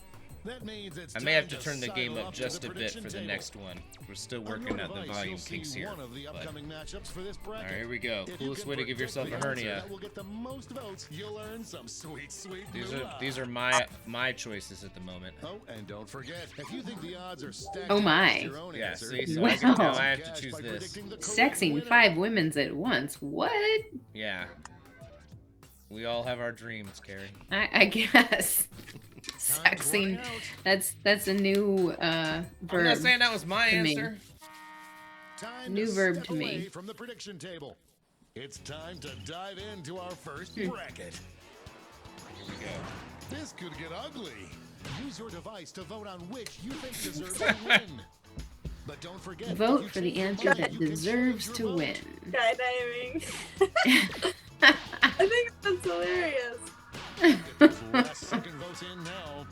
Speaker 4: That means it's
Speaker 1: I may have
Speaker 4: time
Speaker 1: to turn the game
Speaker 4: sidle
Speaker 1: up
Speaker 4: to
Speaker 1: just
Speaker 4: the
Speaker 1: a bit
Speaker 4: prediction
Speaker 1: for the
Speaker 4: table.
Speaker 1: next one. We're still
Speaker 4: On
Speaker 1: working
Speaker 4: your
Speaker 1: out the
Speaker 4: device,
Speaker 1: volume
Speaker 4: you'll see
Speaker 1: kinks here.
Speaker 4: one of the
Speaker 1: but-
Speaker 4: upcoming matchups for this bracket.
Speaker 1: All right, here we go.
Speaker 4: If you
Speaker 1: Coolest
Speaker 4: can
Speaker 1: way to give
Speaker 4: predict
Speaker 1: yourself
Speaker 4: the
Speaker 1: a
Speaker 4: answer
Speaker 1: hernia.
Speaker 4: that will get the most votes, you'll earn some sweet
Speaker 1: These are
Speaker 4: moolah.
Speaker 1: my choices at the moment.
Speaker 4: Oh, and don't forget, if you think the odds are stacked
Speaker 2: Oh my.
Speaker 4: against your own
Speaker 1: Yeah,
Speaker 4: answer,
Speaker 1: see,
Speaker 4: you
Speaker 1: so
Speaker 2: Wow.
Speaker 1: now I have
Speaker 4: cash
Speaker 1: to choose
Speaker 4: by
Speaker 1: this.
Speaker 4: predicting the correct
Speaker 2: Sexing
Speaker 4: winner.
Speaker 2: 5 women's at once. What?
Speaker 1: Yeah. We all have our dreams, Carrie.
Speaker 2: I guess.
Speaker 4: Time's running
Speaker 2: Sexing.
Speaker 4: out.
Speaker 2: That's a new
Speaker 1: I'm
Speaker 2: verb.
Speaker 1: not saying that was my
Speaker 2: to me.
Speaker 1: answer.
Speaker 4: Time
Speaker 2: New
Speaker 4: to
Speaker 2: verb
Speaker 4: step
Speaker 2: to me.
Speaker 4: away from the prediction table. It's time to dive into our first
Speaker 2: Hmm.
Speaker 4: bracket.
Speaker 1: Here we go.
Speaker 4: This could get ugly. Use your device to vote on which you think deserves to win. But don't forget, if
Speaker 2: Vote
Speaker 4: you
Speaker 2: for the
Speaker 4: change your
Speaker 2: answer
Speaker 4: vote,
Speaker 2: that
Speaker 4: you can
Speaker 2: deserves
Speaker 4: change
Speaker 2: to
Speaker 4: your vote.
Speaker 2: win.
Speaker 3: Skydiving. I think that's hilarious.
Speaker 4: Get those last second votes in now.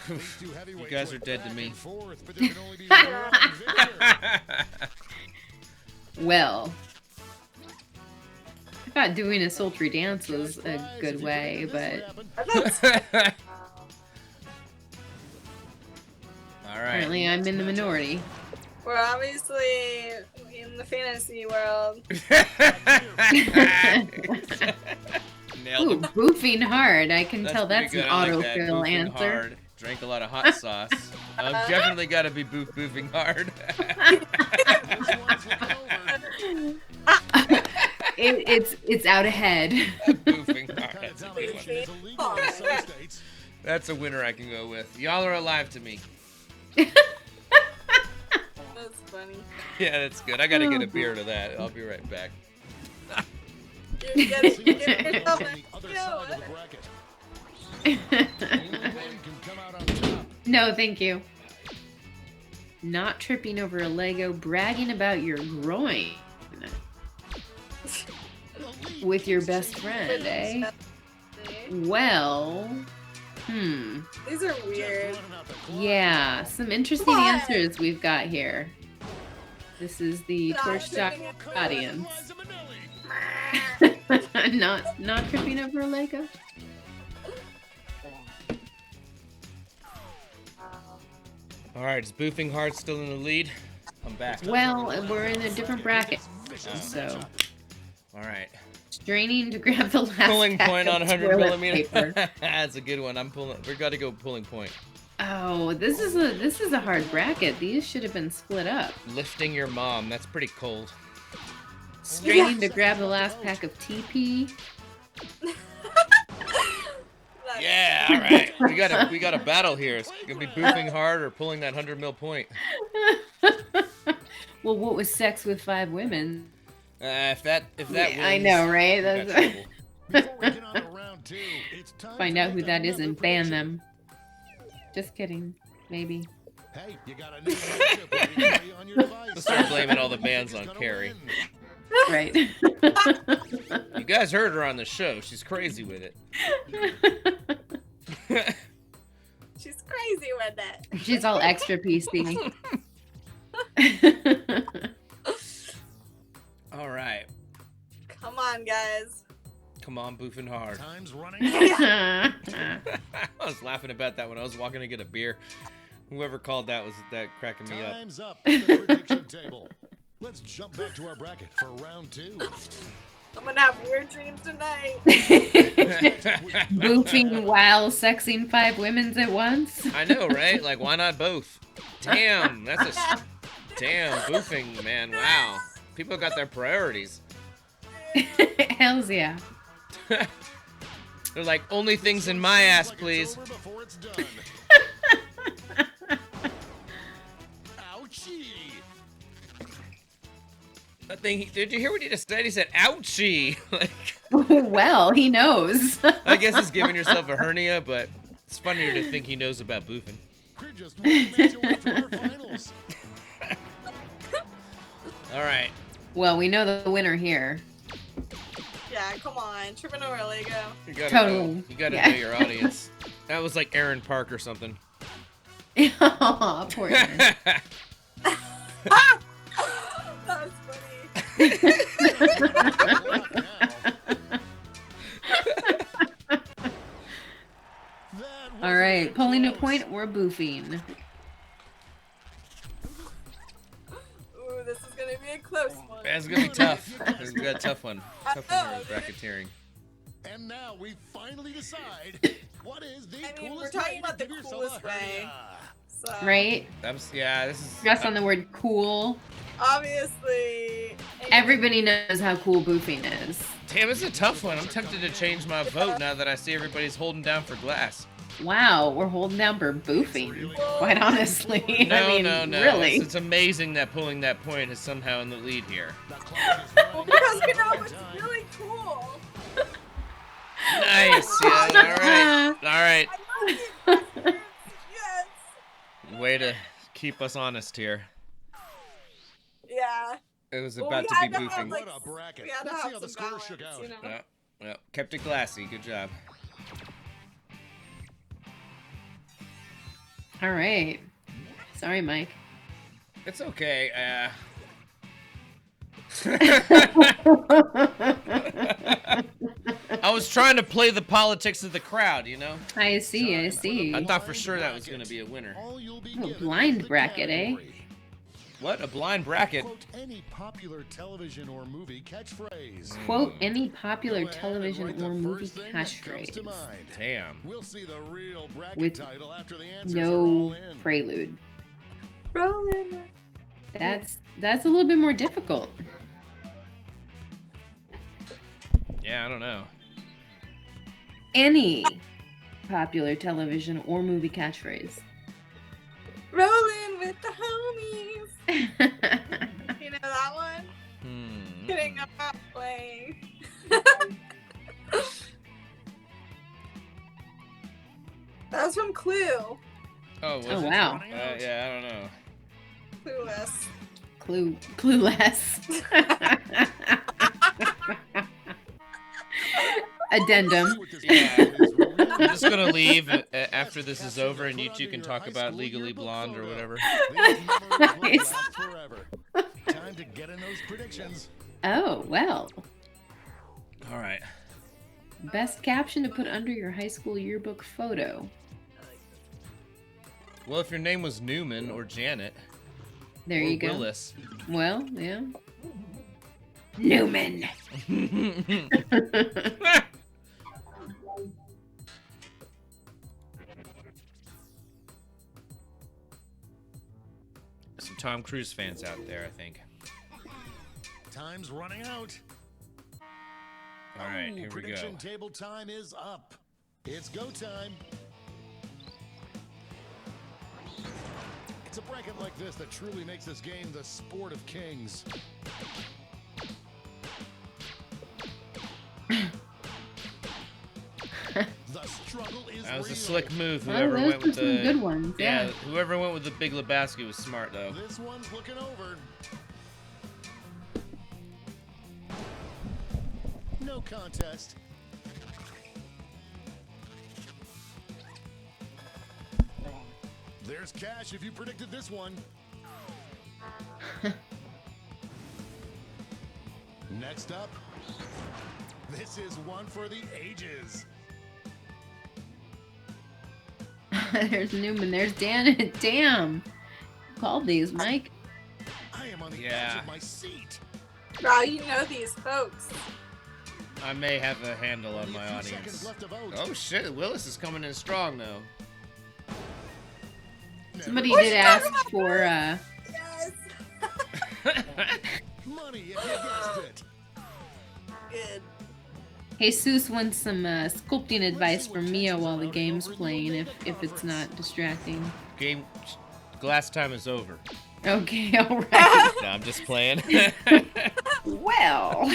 Speaker 4: These two heavyweights
Speaker 1: guys
Speaker 4: went
Speaker 1: are dead to
Speaker 4: back
Speaker 1: me.
Speaker 4: and forth, but there can only be one victor.
Speaker 2: Well, I thought doing a sultry dance was a good way, but
Speaker 3: I thought
Speaker 1: All right.
Speaker 2: apparently I'm in the minority.
Speaker 3: we're obviously in the fantasy world.
Speaker 1: Nailed
Speaker 2: Ooh,
Speaker 1: it.
Speaker 2: boofing hard. I can
Speaker 1: That's
Speaker 2: tell
Speaker 1: pretty
Speaker 2: that's
Speaker 1: good.
Speaker 2: an
Speaker 1: I like that.
Speaker 2: autofill
Speaker 1: Boofing
Speaker 2: answer.
Speaker 1: hard. Drank a lot of hot sauce. Definitely got to be boofing hard.
Speaker 4: This one's looking over.
Speaker 2: It's out ahead.
Speaker 1: Boofing hard.
Speaker 4: Kind of
Speaker 1: That's a good one.
Speaker 4: domination is illegal in some states.
Speaker 1: That's a winner I can go with. Y'all are alive to me.
Speaker 3: That's funny.
Speaker 1: Yeah, that's good. I got to get a beer to that. I'll be right back.
Speaker 3: You get
Speaker 4: See what's
Speaker 3: get
Speaker 4: going
Speaker 3: yourself
Speaker 4: on the other
Speaker 3: a
Speaker 4: side of the bracket. Only one can come out on top.
Speaker 2: No, thank you. Not tripping over a Lego, bragging about your groin
Speaker 4: The lead
Speaker 2: with your
Speaker 4: keeps
Speaker 2: best
Speaker 4: changing.
Speaker 2: friend, eh? Well,
Speaker 3: These are
Speaker 4: Just
Speaker 3: weird.
Speaker 4: running out the clock.
Speaker 2: yeah, some interesting
Speaker 3: What?
Speaker 2: answers we've got here. This is the
Speaker 3: Not
Speaker 2: Torch Talk
Speaker 3: tripping over-
Speaker 2: audience.
Speaker 4: Liza Minnelli.
Speaker 2: not tripping over a Lego.
Speaker 1: All right, is boofing hard still in the lead? I'm back.
Speaker 2: Well, we're in a different bracket,
Speaker 4: Vicious
Speaker 2: so
Speaker 4: matchup.
Speaker 1: All right.
Speaker 2: straining to grab the last
Speaker 1: Pulling
Speaker 2: pack
Speaker 1: point
Speaker 2: of
Speaker 1: on 100
Speaker 2: toilet
Speaker 1: millimeter.
Speaker 2: paper.
Speaker 1: That's a good one. I'm pulling. We got to go pulling point.
Speaker 2: Oh, this is a hard bracket. These should have been split up.
Speaker 1: Lifting your mom. That's pretty cold.
Speaker 2: Straining to grab the last pack of TP.
Speaker 3: That's-
Speaker 1: Yeah. All right. We got a battle here. It's gonna be boofing hard or pulling that 100 mil point.
Speaker 2: Well, what was sex with 5 women?
Speaker 1: If that
Speaker 2: Yeah, I
Speaker 1: wins,
Speaker 2: know, right?
Speaker 1: we got
Speaker 2: That's
Speaker 1: trouble.
Speaker 4: Before we get on to round 2, it's time
Speaker 2: find
Speaker 4: to
Speaker 2: out who
Speaker 4: make
Speaker 2: that is
Speaker 4: another
Speaker 2: and ban
Speaker 4: prediction.
Speaker 2: them. Just kidding. Maybe.
Speaker 4: Hey, you got a new matchup waiting for you on your device.
Speaker 1: Let's start blaming all the
Speaker 4: Who do you
Speaker 1: bands
Speaker 4: think is
Speaker 1: on
Speaker 4: gonna
Speaker 1: Carrie.
Speaker 4: win?
Speaker 2: Right.
Speaker 1: You guys heard her on the show. She's crazy with it.
Speaker 3: She's crazy with it.
Speaker 2: She's all extra PC.
Speaker 1: All right.
Speaker 3: Come on, guys.
Speaker 1: Come on, boofing hard.
Speaker 4: Time's running out.
Speaker 1: I was laughing about that when I was walking to get a beer. Whoever called that was that cracking me up.
Speaker 4: Time's up at the prediction table. Let's jump back to our bracket for round 2.
Speaker 3: I'm gonna have weird dreams tonight.
Speaker 2: Boofing while sexing 5 women at once.
Speaker 1: I know, right? Like, why not both? Damn, damn boofing, man. Wow, people got their priorities.
Speaker 2: Hells yeah.
Speaker 1: They're like, only things in my ass,
Speaker 4: Like it's
Speaker 1: please.
Speaker 4: over before it's done. Ouchie!
Speaker 1: That thing. Did you hear what he just said? He said, "Ouchie!" Like,
Speaker 2: Well, he knows.
Speaker 1: I guess it's giving yourself a hernia, but it's funnier to think he knows about boofing.
Speaker 4: We're just one match away from our finals.
Speaker 1: All right.
Speaker 2: Well, we know the winner here.
Speaker 3: Yeah, come on. Tripping over a Lego.
Speaker 1: You gotta
Speaker 2: Totally.
Speaker 1: know, you gotta
Speaker 2: Yeah.
Speaker 1: know your audience. That was like Aaron Park or something.
Speaker 2: Aw, poor man.
Speaker 3: That was funny.
Speaker 4: Lock now. That was
Speaker 2: All right, pulling a
Speaker 4: close.
Speaker 2: point or boofing.
Speaker 3: Ooh, this is gonna be a close one.
Speaker 1: That's gonna be tough. We got a tough one. Tough one here in bracketeering.
Speaker 4: And now we finally decide what is the
Speaker 3: I mean,
Speaker 4: coolest
Speaker 3: we're talking
Speaker 4: way
Speaker 3: about
Speaker 4: to
Speaker 3: the
Speaker 4: give yourself
Speaker 3: coolest
Speaker 4: a
Speaker 3: way.
Speaker 4: hernia.
Speaker 3: So,
Speaker 2: Right?
Speaker 1: This is.
Speaker 2: Stress on the word cool.
Speaker 3: Obviously.
Speaker 2: Everybody knows how cool boofing is.
Speaker 1: Damn, it's a tough one. I'm tempted to change my vote now that I see everybody's holding down for glass.
Speaker 2: Wow, we're holding down for boofing. Quite honestly.
Speaker 1: No,
Speaker 2: I mean,
Speaker 1: no, no.
Speaker 2: really.
Speaker 1: It's amazing that pulling that point is somehow in the lead here.
Speaker 3: Well, because you know it's really cool.
Speaker 1: Nice. Yeah. All right.
Speaker 3: I love the investors. Yes.
Speaker 1: Way to keep us honest here.
Speaker 3: Yeah.
Speaker 1: It was
Speaker 3: Well,
Speaker 1: about
Speaker 3: we
Speaker 1: to
Speaker 3: had
Speaker 1: be
Speaker 3: to have,
Speaker 1: boofing.
Speaker 3: like,
Speaker 4: What a bracket.
Speaker 3: We had to
Speaker 4: Let's see
Speaker 3: have
Speaker 4: how the
Speaker 3: some
Speaker 4: scores shook
Speaker 3: balance,
Speaker 4: out.
Speaker 3: you know.
Speaker 1: Yeah, yeah. Kept it glassy. Good job.
Speaker 2: All right. Sorry, Mike.
Speaker 1: It's okay. I was trying to play the politics of the crowd, you know?
Speaker 2: I see, I see.
Speaker 1: I thought for sure that was going to be a winner.
Speaker 4: All you'll be
Speaker 2: Oh,
Speaker 4: given
Speaker 2: blind
Speaker 4: is the
Speaker 2: bracket, eh?
Speaker 4: category.
Speaker 1: What? A blind bracket?
Speaker 4: Quote any popular television or movie catchphrase.
Speaker 2: Quote any popular
Speaker 4: Go ahead and
Speaker 2: television
Speaker 4: write the
Speaker 2: or movie
Speaker 4: first thing that comes to
Speaker 2: catchphrase.
Speaker 4: mind.
Speaker 1: Damn.
Speaker 4: We'll see the real bracket
Speaker 2: With
Speaker 4: title after the answers are all
Speaker 2: no
Speaker 4: in.
Speaker 2: prelude.
Speaker 3: Rolling.
Speaker 2: That's a little bit more difficult.
Speaker 1: Yeah, I don't know.
Speaker 2: Any popular television or movie catchphrase.
Speaker 3: Rolling with the homies. You know that one? Kidding, I'm not playing. That was from Clue.
Speaker 1: Oh, was
Speaker 2: Oh,
Speaker 1: it?
Speaker 2: wow.
Speaker 1: Yeah, I don't know.
Speaker 3: Clueless.
Speaker 2: Clueless. Addendum.
Speaker 1: Yeah. I'm just going to leave after this is over and you two can talk about Legally Blonde or whatever.
Speaker 2: Nice.
Speaker 4: Time to get in those predictions.
Speaker 2: Oh, well.
Speaker 1: All right.
Speaker 2: Best caption to put under your high school yearbook photo.
Speaker 1: Well, if your name was Newman or Janet
Speaker 2: There
Speaker 1: or
Speaker 2: you go.
Speaker 1: Willis.
Speaker 2: Well, yeah. Newman.
Speaker 1: Some Tom Cruise fans out there, I think.
Speaker 4: Time's running out.
Speaker 1: All right, here we go.
Speaker 4: Prediction table time is up. It's go time. It's a bracket like this that truly makes this game the sport of kings. The struggle is
Speaker 1: That was
Speaker 4: real.
Speaker 1: a slick move.
Speaker 2: Oh,
Speaker 1: Whoever
Speaker 2: those
Speaker 1: went
Speaker 2: were
Speaker 1: with
Speaker 2: some
Speaker 1: the
Speaker 2: good ones.
Speaker 1: yeah,
Speaker 2: Yeah.
Speaker 1: whoever went with the Big Lebowski was smart though.
Speaker 4: This one's looking over. No contest. There's cash if you predicted this one. Next up, this is one for the ages.
Speaker 2: There's Newman. There's Dan. Damn. Called these, Mike.
Speaker 4: I am on the edge
Speaker 1: Yeah.
Speaker 4: of my seat.
Speaker 3: Wow, you know these folks.
Speaker 1: I may have a handle on
Speaker 4: Only a
Speaker 1: my
Speaker 4: few
Speaker 1: audience.
Speaker 4: seconds left to vote.
Speaker 1: Oh shit, Willis is coming in strong though.
Speaker 4: Never
Speaker 2: Somebody
Speaker 3: What
Speaker 2: did
Speaker 3: you
Speaker 2: ask
Speaker 3: talking about?
Speaker 2: for
Speaker 3: Yes.
Speaker 4: money if you guessed it.
Speaker 3: Good.
Speaker 2: Jesus wants some sculpting advice from Mia while the game's playing, if it's not distracting.
Speaker 1: Game glass time is over.
Speaker 2: Okay, all right.
Speaker 1: No, I'm just playing.
Speaker 2: Well.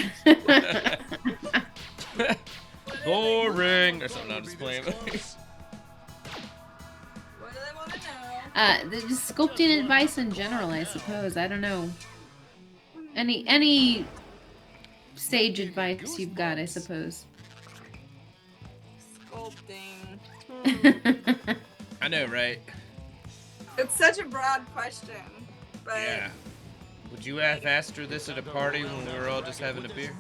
Speaker 1: Boring or something. No, I'm just playing.
Speaker 3: What do they want to know?
Speaker 2: Just sculpting advice in general, I suppose. I don't know. Any sage advice you've got, I suppose.
Speaker 3: Sculpting.
Speaker 1: I know, right?
Speaker 3: It's such a broad question, but
Speaker 1: Yeah. Would you have asked her this at a party when we were all just having a beer?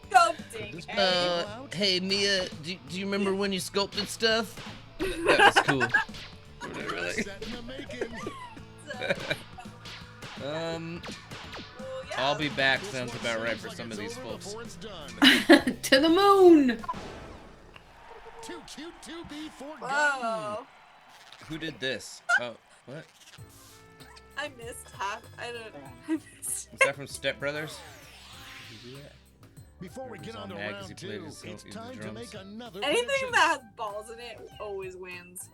Speaker 3: sculpting. eh?
Speaker 1: Hey Mia, do you remember when you sculpted stuff? That was cool. Really?
Speaker 4: Set in the making.
Speaker 1: Um,
Speaker 3: Well, yeah.
Speaker 1: I'll be back
Speaker 4: This
Speaker 1: sounds
Speaker 4: one
Speaker 1: about right
Speaker 4: seems
Speaker 1: for
Speaker 4: like
Speaker 1: some of
Speaker 4: it's
Speaker 1: these
Speaker 4: over
Speaker 1: folks.
Speaker 4: before it's done.
Speaker 2: To the moon.
Speaker 4: Too cute to be forgotten.
Speaker 3: Whoa.
Speaker 1: Who did this? Oh, what?
Speaker 3: I missed half. I missed.
Speaker 1: Is that from Step Brothers? Did you do that?
Speaker 4: Before we
Speaker 1: It
Speaker 4: get
Speaker 1: was
Speaker 4: on to
Speaker 1: on Mag 'cause he
Speaker 4: round
Speaker 1: played
Speaker 4: two,
Speaker 1: his-
Speaker 4: it's
Speaker 1: his
Speaker 4: time to
Speaker 1: drums.
Speaker 4: make another
Speaker 3: Anything
Speaker 4: prediction.
Speaker 3: that has balls in it always wins.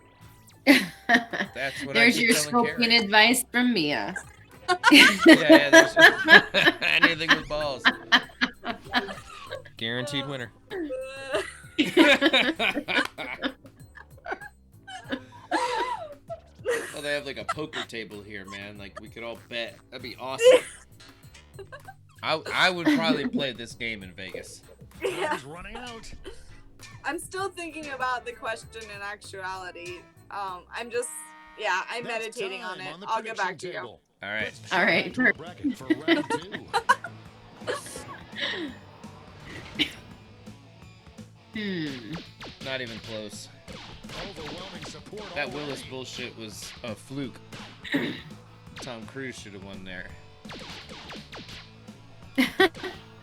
Speaker 1: That's what
Speaker 2: There's
Speaker 1: I keep
Speaker 2: your
Speaker 1: telling
Speaker 2: sculpting
Speaker 1: Carrie.
Speaker 2: advice from Mia.
Speaker 1: Yeah, there's anything with balls. Guaranteed winner. Well, they have like a poker table here, man. Like we could all bet. That'd be awesome. I would probably play this game in Vegas.
Speaker 3: Yeah.
Speaker 4: Time's running out.
Speaker 3: I'm still thinking about the question in actuality. I'm
Speaker 4: That's
Speaker 3: meditating on
Speaker 4: time
Speaker 3: it.
Speaker 4: the
Speaker 3: I'll get back to
Speaker 4: prediction
Speaker 3: you.
Speaker 4: table.
Speaker 1: All right.
Speaker 4: Let's
Speaker 2: All right.
Speaker 4: jump into the bracket for round two.
Speaker 1: Not even close.
Speaker 4: Overwhelming support
Speaker 1: That
Speaker 4: already.
Speaker 1: Willis bullshit was a fluke. Tom Cruise should have won there.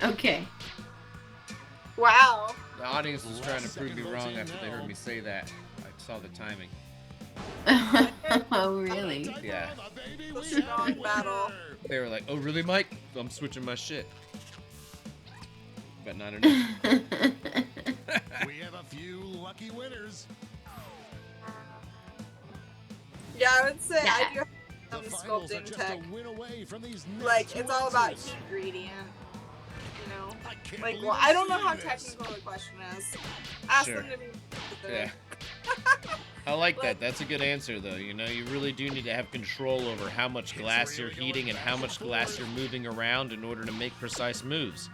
Speaker 2: Okay.
Speaker 3: Wow.
Speaker 1: The audience was trying to
Speaker 4: Last
Speaker 1: prove me
Speaker 4: second
Speaker 1: wrong
Speaker 4: votes in
Speaker 1: after they
Speaker 4: now.
Speaker 1: heard me say that. I saw the timing.
Speaker 2: Oh, really?
Speaker 1: Yeah.
Speaker 4: Baby,
Speaker 3: The
Speaker 4: we
Speaker 3: strong
Speaker 4: have a winner.
Speaker 3: battle.
Speaker 1: They were like, "Oh, really, Mike? I'm switching my shit." But not enough.
Speaker 4: We have a few lucky winners.
Speaker 3: Yeah, I would say I do have
Speaker 4: The
Speaker 3: some
Speaker 4: finals are
Speaker 3: sculpting
Speaker 4: just
Speaker 3: tech.
Speaker 4: a win away from these next
Speaker 3: Like,
Speaker 4: two
Speaker 3: it's all about
Speaker 4: answers.
Speaker 3: heat gradient. You know?
Speaker 4: I can't
Speaker 3: Like,
Speaker 4: believe
Speaker 3: well,
Speaker 4: I'm
Speaker 3: I don't know how
Speaker 4: saying this.
Speaker 3: technical the question is. Ask
Speaker 1: Sure.
Speaker 3: them to be.
Speaker 1: Yeah. I like that. That's a good answer, though. You know, you really do need to have control over how much glass you're heating and how much glass you're moving around in order to make precise moves.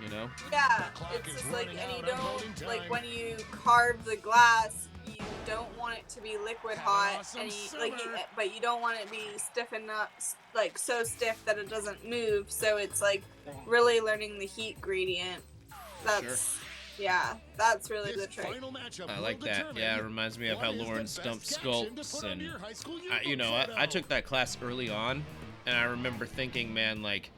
Speaker 1: You know?
Speaker 3: Yeah,
Speaker 4: The clock
Speaker 3: it's
Speaker 4: is
Speaker 3: just like,
Speaker 4: running
Speaker 3: and you
Speaker 4: out on voting
Speaker 3: don't, like,
Speaker 4: time.
Speaker 3: when you carve the glass, you don't want it to be liquid
Speaker 4: Have an
Speaker 3: hot,
Speaker 4: awesome
Speaker 3: and you,
Speaker 4: summer.
Speaker 3: but you don't want it to be stiffened up, like, so stiff that it doesn't move, so it's, like, really learning the heat gradient. That's, yeah, that's really
Speaker 4: This
Speaker 3: the trick.
Speaker 4: final matchup
Speaker 1: I
Speaker 4: will
Speaker 1: like that.
Speaker 4: determine
Speaker 1: Yeah, it reminds me of how
Speaker 4: what is the
Speaker 1: Lauren
Speaker 4: best
Speaker 1: stumps
Speaker 4: caption to
Speaker 1: sculpts,
Speaker 4: put on
Speaker 1: and
Speaker 4: your high school
Speaker 1: I
Speaker 4: yearbook
Speaker 1: took
Speaker 4: photo.
Speaker 1: that class early on, and I remember thinking, man, like,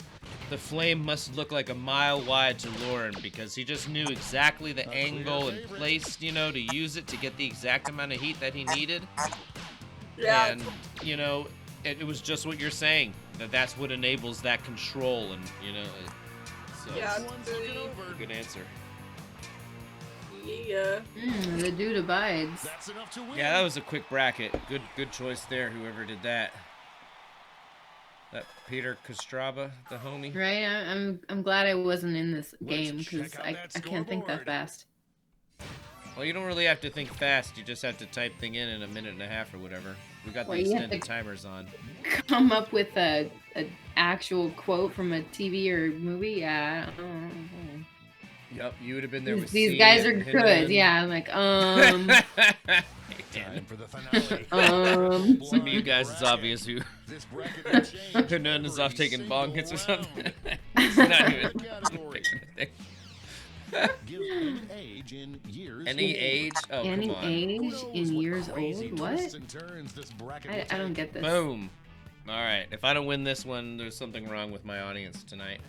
Speaker 1: the flame must look like a mile wide to Lauren because he just knew exactly the
Speaker 4: A clear
Speaker 1: angle and
Speaker 4: favorite.
Speaker 1: place, you know, to use it to get the exact amount of heat that he needed.
Speaker 3: Yeah,
Speaker 1: And, you know, it was just what you're saying, that's what enables that control, and, you know, so
Speaker 3: Yeah.
Speaker 1: it's
Speaker 4: One's looking
Speaker 1: a
Speaker 4: over.
Speaker 1: good answer.
Speaker 3: yeah.
Speaker 2: The dude abides.
Speaker 4: That's enough to win.
Speaker 1: Yeah, that was a quick bracket. Good choice there, whoever did that. That Peter Kostraba, the homie.
Speaker 2: Right? I'm glad I wasn't in this
Speaker 4: Let's
Speaker 2: game because
Speaker 4: check out
Speaker 2: I
Speaker 4: that
Speaker 2: can't think that
Speaker 4: scoreboard.
Speaker 2: fast.
Speaker 1: Well, you don't really have to think fast. You just have to type thing in a minute and a half or whatever. We got the
Speaker 2: Well, you have
Speaker 1: extended
Speaker 2: to-
Speaker 1: timers on.
Speaker 2: Come up with a actual quote from a TV or movie? Yeah. I don't know.
Speaker 1: Yep, you would have been there with
Speaker 2: These
Speaker 1: C
Speaker 2: guys are
Speaker 1: and
Speaker 2: good.
Speaker 1: Hinman.
Speaker 2: Yeah, I'm like,
Speaker 4: Time for the finale.
Speaker 1: Some of you guys, it's obvious who
Speaker 4: This bracket will change
Speaker 1: Hernan is off
Speaker 4: every
Speaker 1: taking bong hits or
Speaker 4: single
Speaker 1: something.
Speaker 4: round.
Speaker 1: It's not even
Speaker 4: Category.
Speaker 1: picking a thing.
Speaker 4: Give any age in years.
Speaker 1: Any age? Oh,
Speaker 2: any
Speaker 1: come on.
Speaker 4: Who
Speaker 2: age
Speaker 4: knows
Speaker 2: in
Speaker 4: what
Speaker 2: years
Speaker 4: crazy
Speaker 2: old? What?
Speaker 4: twists and turns this bracket will
Speaker 2: I don't
Speaker 4: take.
Speaker 2: get this.
Speaker 1: Boom. All right. If I don't win this one, there's something wrong with my audience tonight.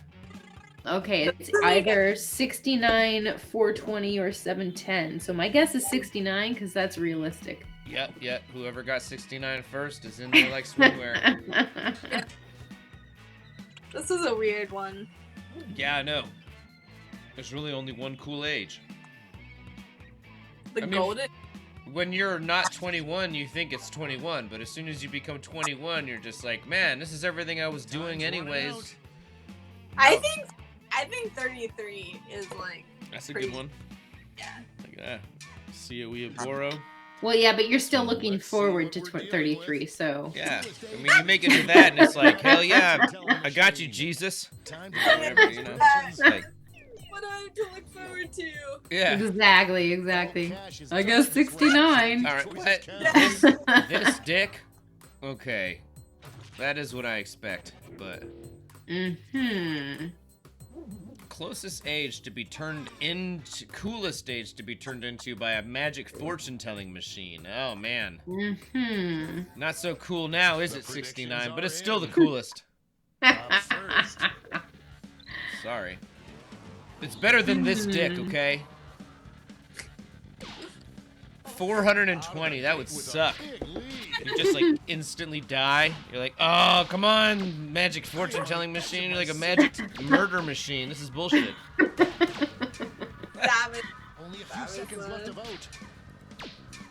Speaker 2: Okay, it's either 69, 420, or 710. So my guess is 69 because that's realistic.
Speaker 1: Yep. Whoever got 69 first is in there like swimwear.
Speaker 3: This is a weird one.
Speaker 1: Yeah, I know. There's really only one cool age.
Speaker 3: The
Speaker 1: I mean,
Speaker 3: golden.
Speaker 1: When you're not 21, you think it's 21, but as soon as you become 21, you're just like, man, this is everything I was doing
Speaker 4: Time's running
Speaker 1: anyways.
Speaker 4: out.
Speaker 3: I think 33 is like.
Speaker 1: That's a
Speaker 3: Crazy.
Speaker 1: good one.
Speaker 3: Yeah.
Speaker 1: Like that. See a Boro.
Speaker 2: Well, yeah, but you're still looking
Speaker 4: Let's see
Speaker 2: forward
Speaker 4: what
Speaker 2: to
Speaker 4: we're dealing
Speaker 2: 33,
Speaker 4: with.
Speaker 2: so.
Speaker 1: Yeah. I mean, you make it to that, and it's like, hell yeah, I got you, Jesus.
Speaker 4: Time to
Speaker 1: Whatever, you know. It's like,
Speaker 3: What do I have to look forward to?
Speaker 1: yeah.
Speaker 2: Exactly. I guess 69.
Speaker 1: All right, what?
Speaker 3: Yes.
Speaker 1: This dick? Okay. That is what I expect, but
Speaker 2: Mm-hmm.
Speaker 1: closest age to be turned into, coolest age to be turned into by a magic fortune-telling machine. Oh, man.
Speaker 2: Mm-hmm.
Speaker 1: Not so cool now, is
Speaker 4: The
Speaker 1: it,
Speaker 4: predictions
Speaker 1: 69? But
Speaker 4: are
Speaker 1: it's still the
Speaker 4: in.
Speaker 1: coolest.
Speaker 4: Up first.
Speaker 1: Sorry. It's better than this dick, okay? 420, that would
Speaker 4: With a
Speaker 1: suck.
Speaker 4: big lead.
Speaker 1: You just like instantly die. You're like, oh, come on, magic fortune telling machine. You're like a magic murder machine. This is bullshit.
Speaker 3: Savage.
Speaker 4: Only a few seconds left to vote.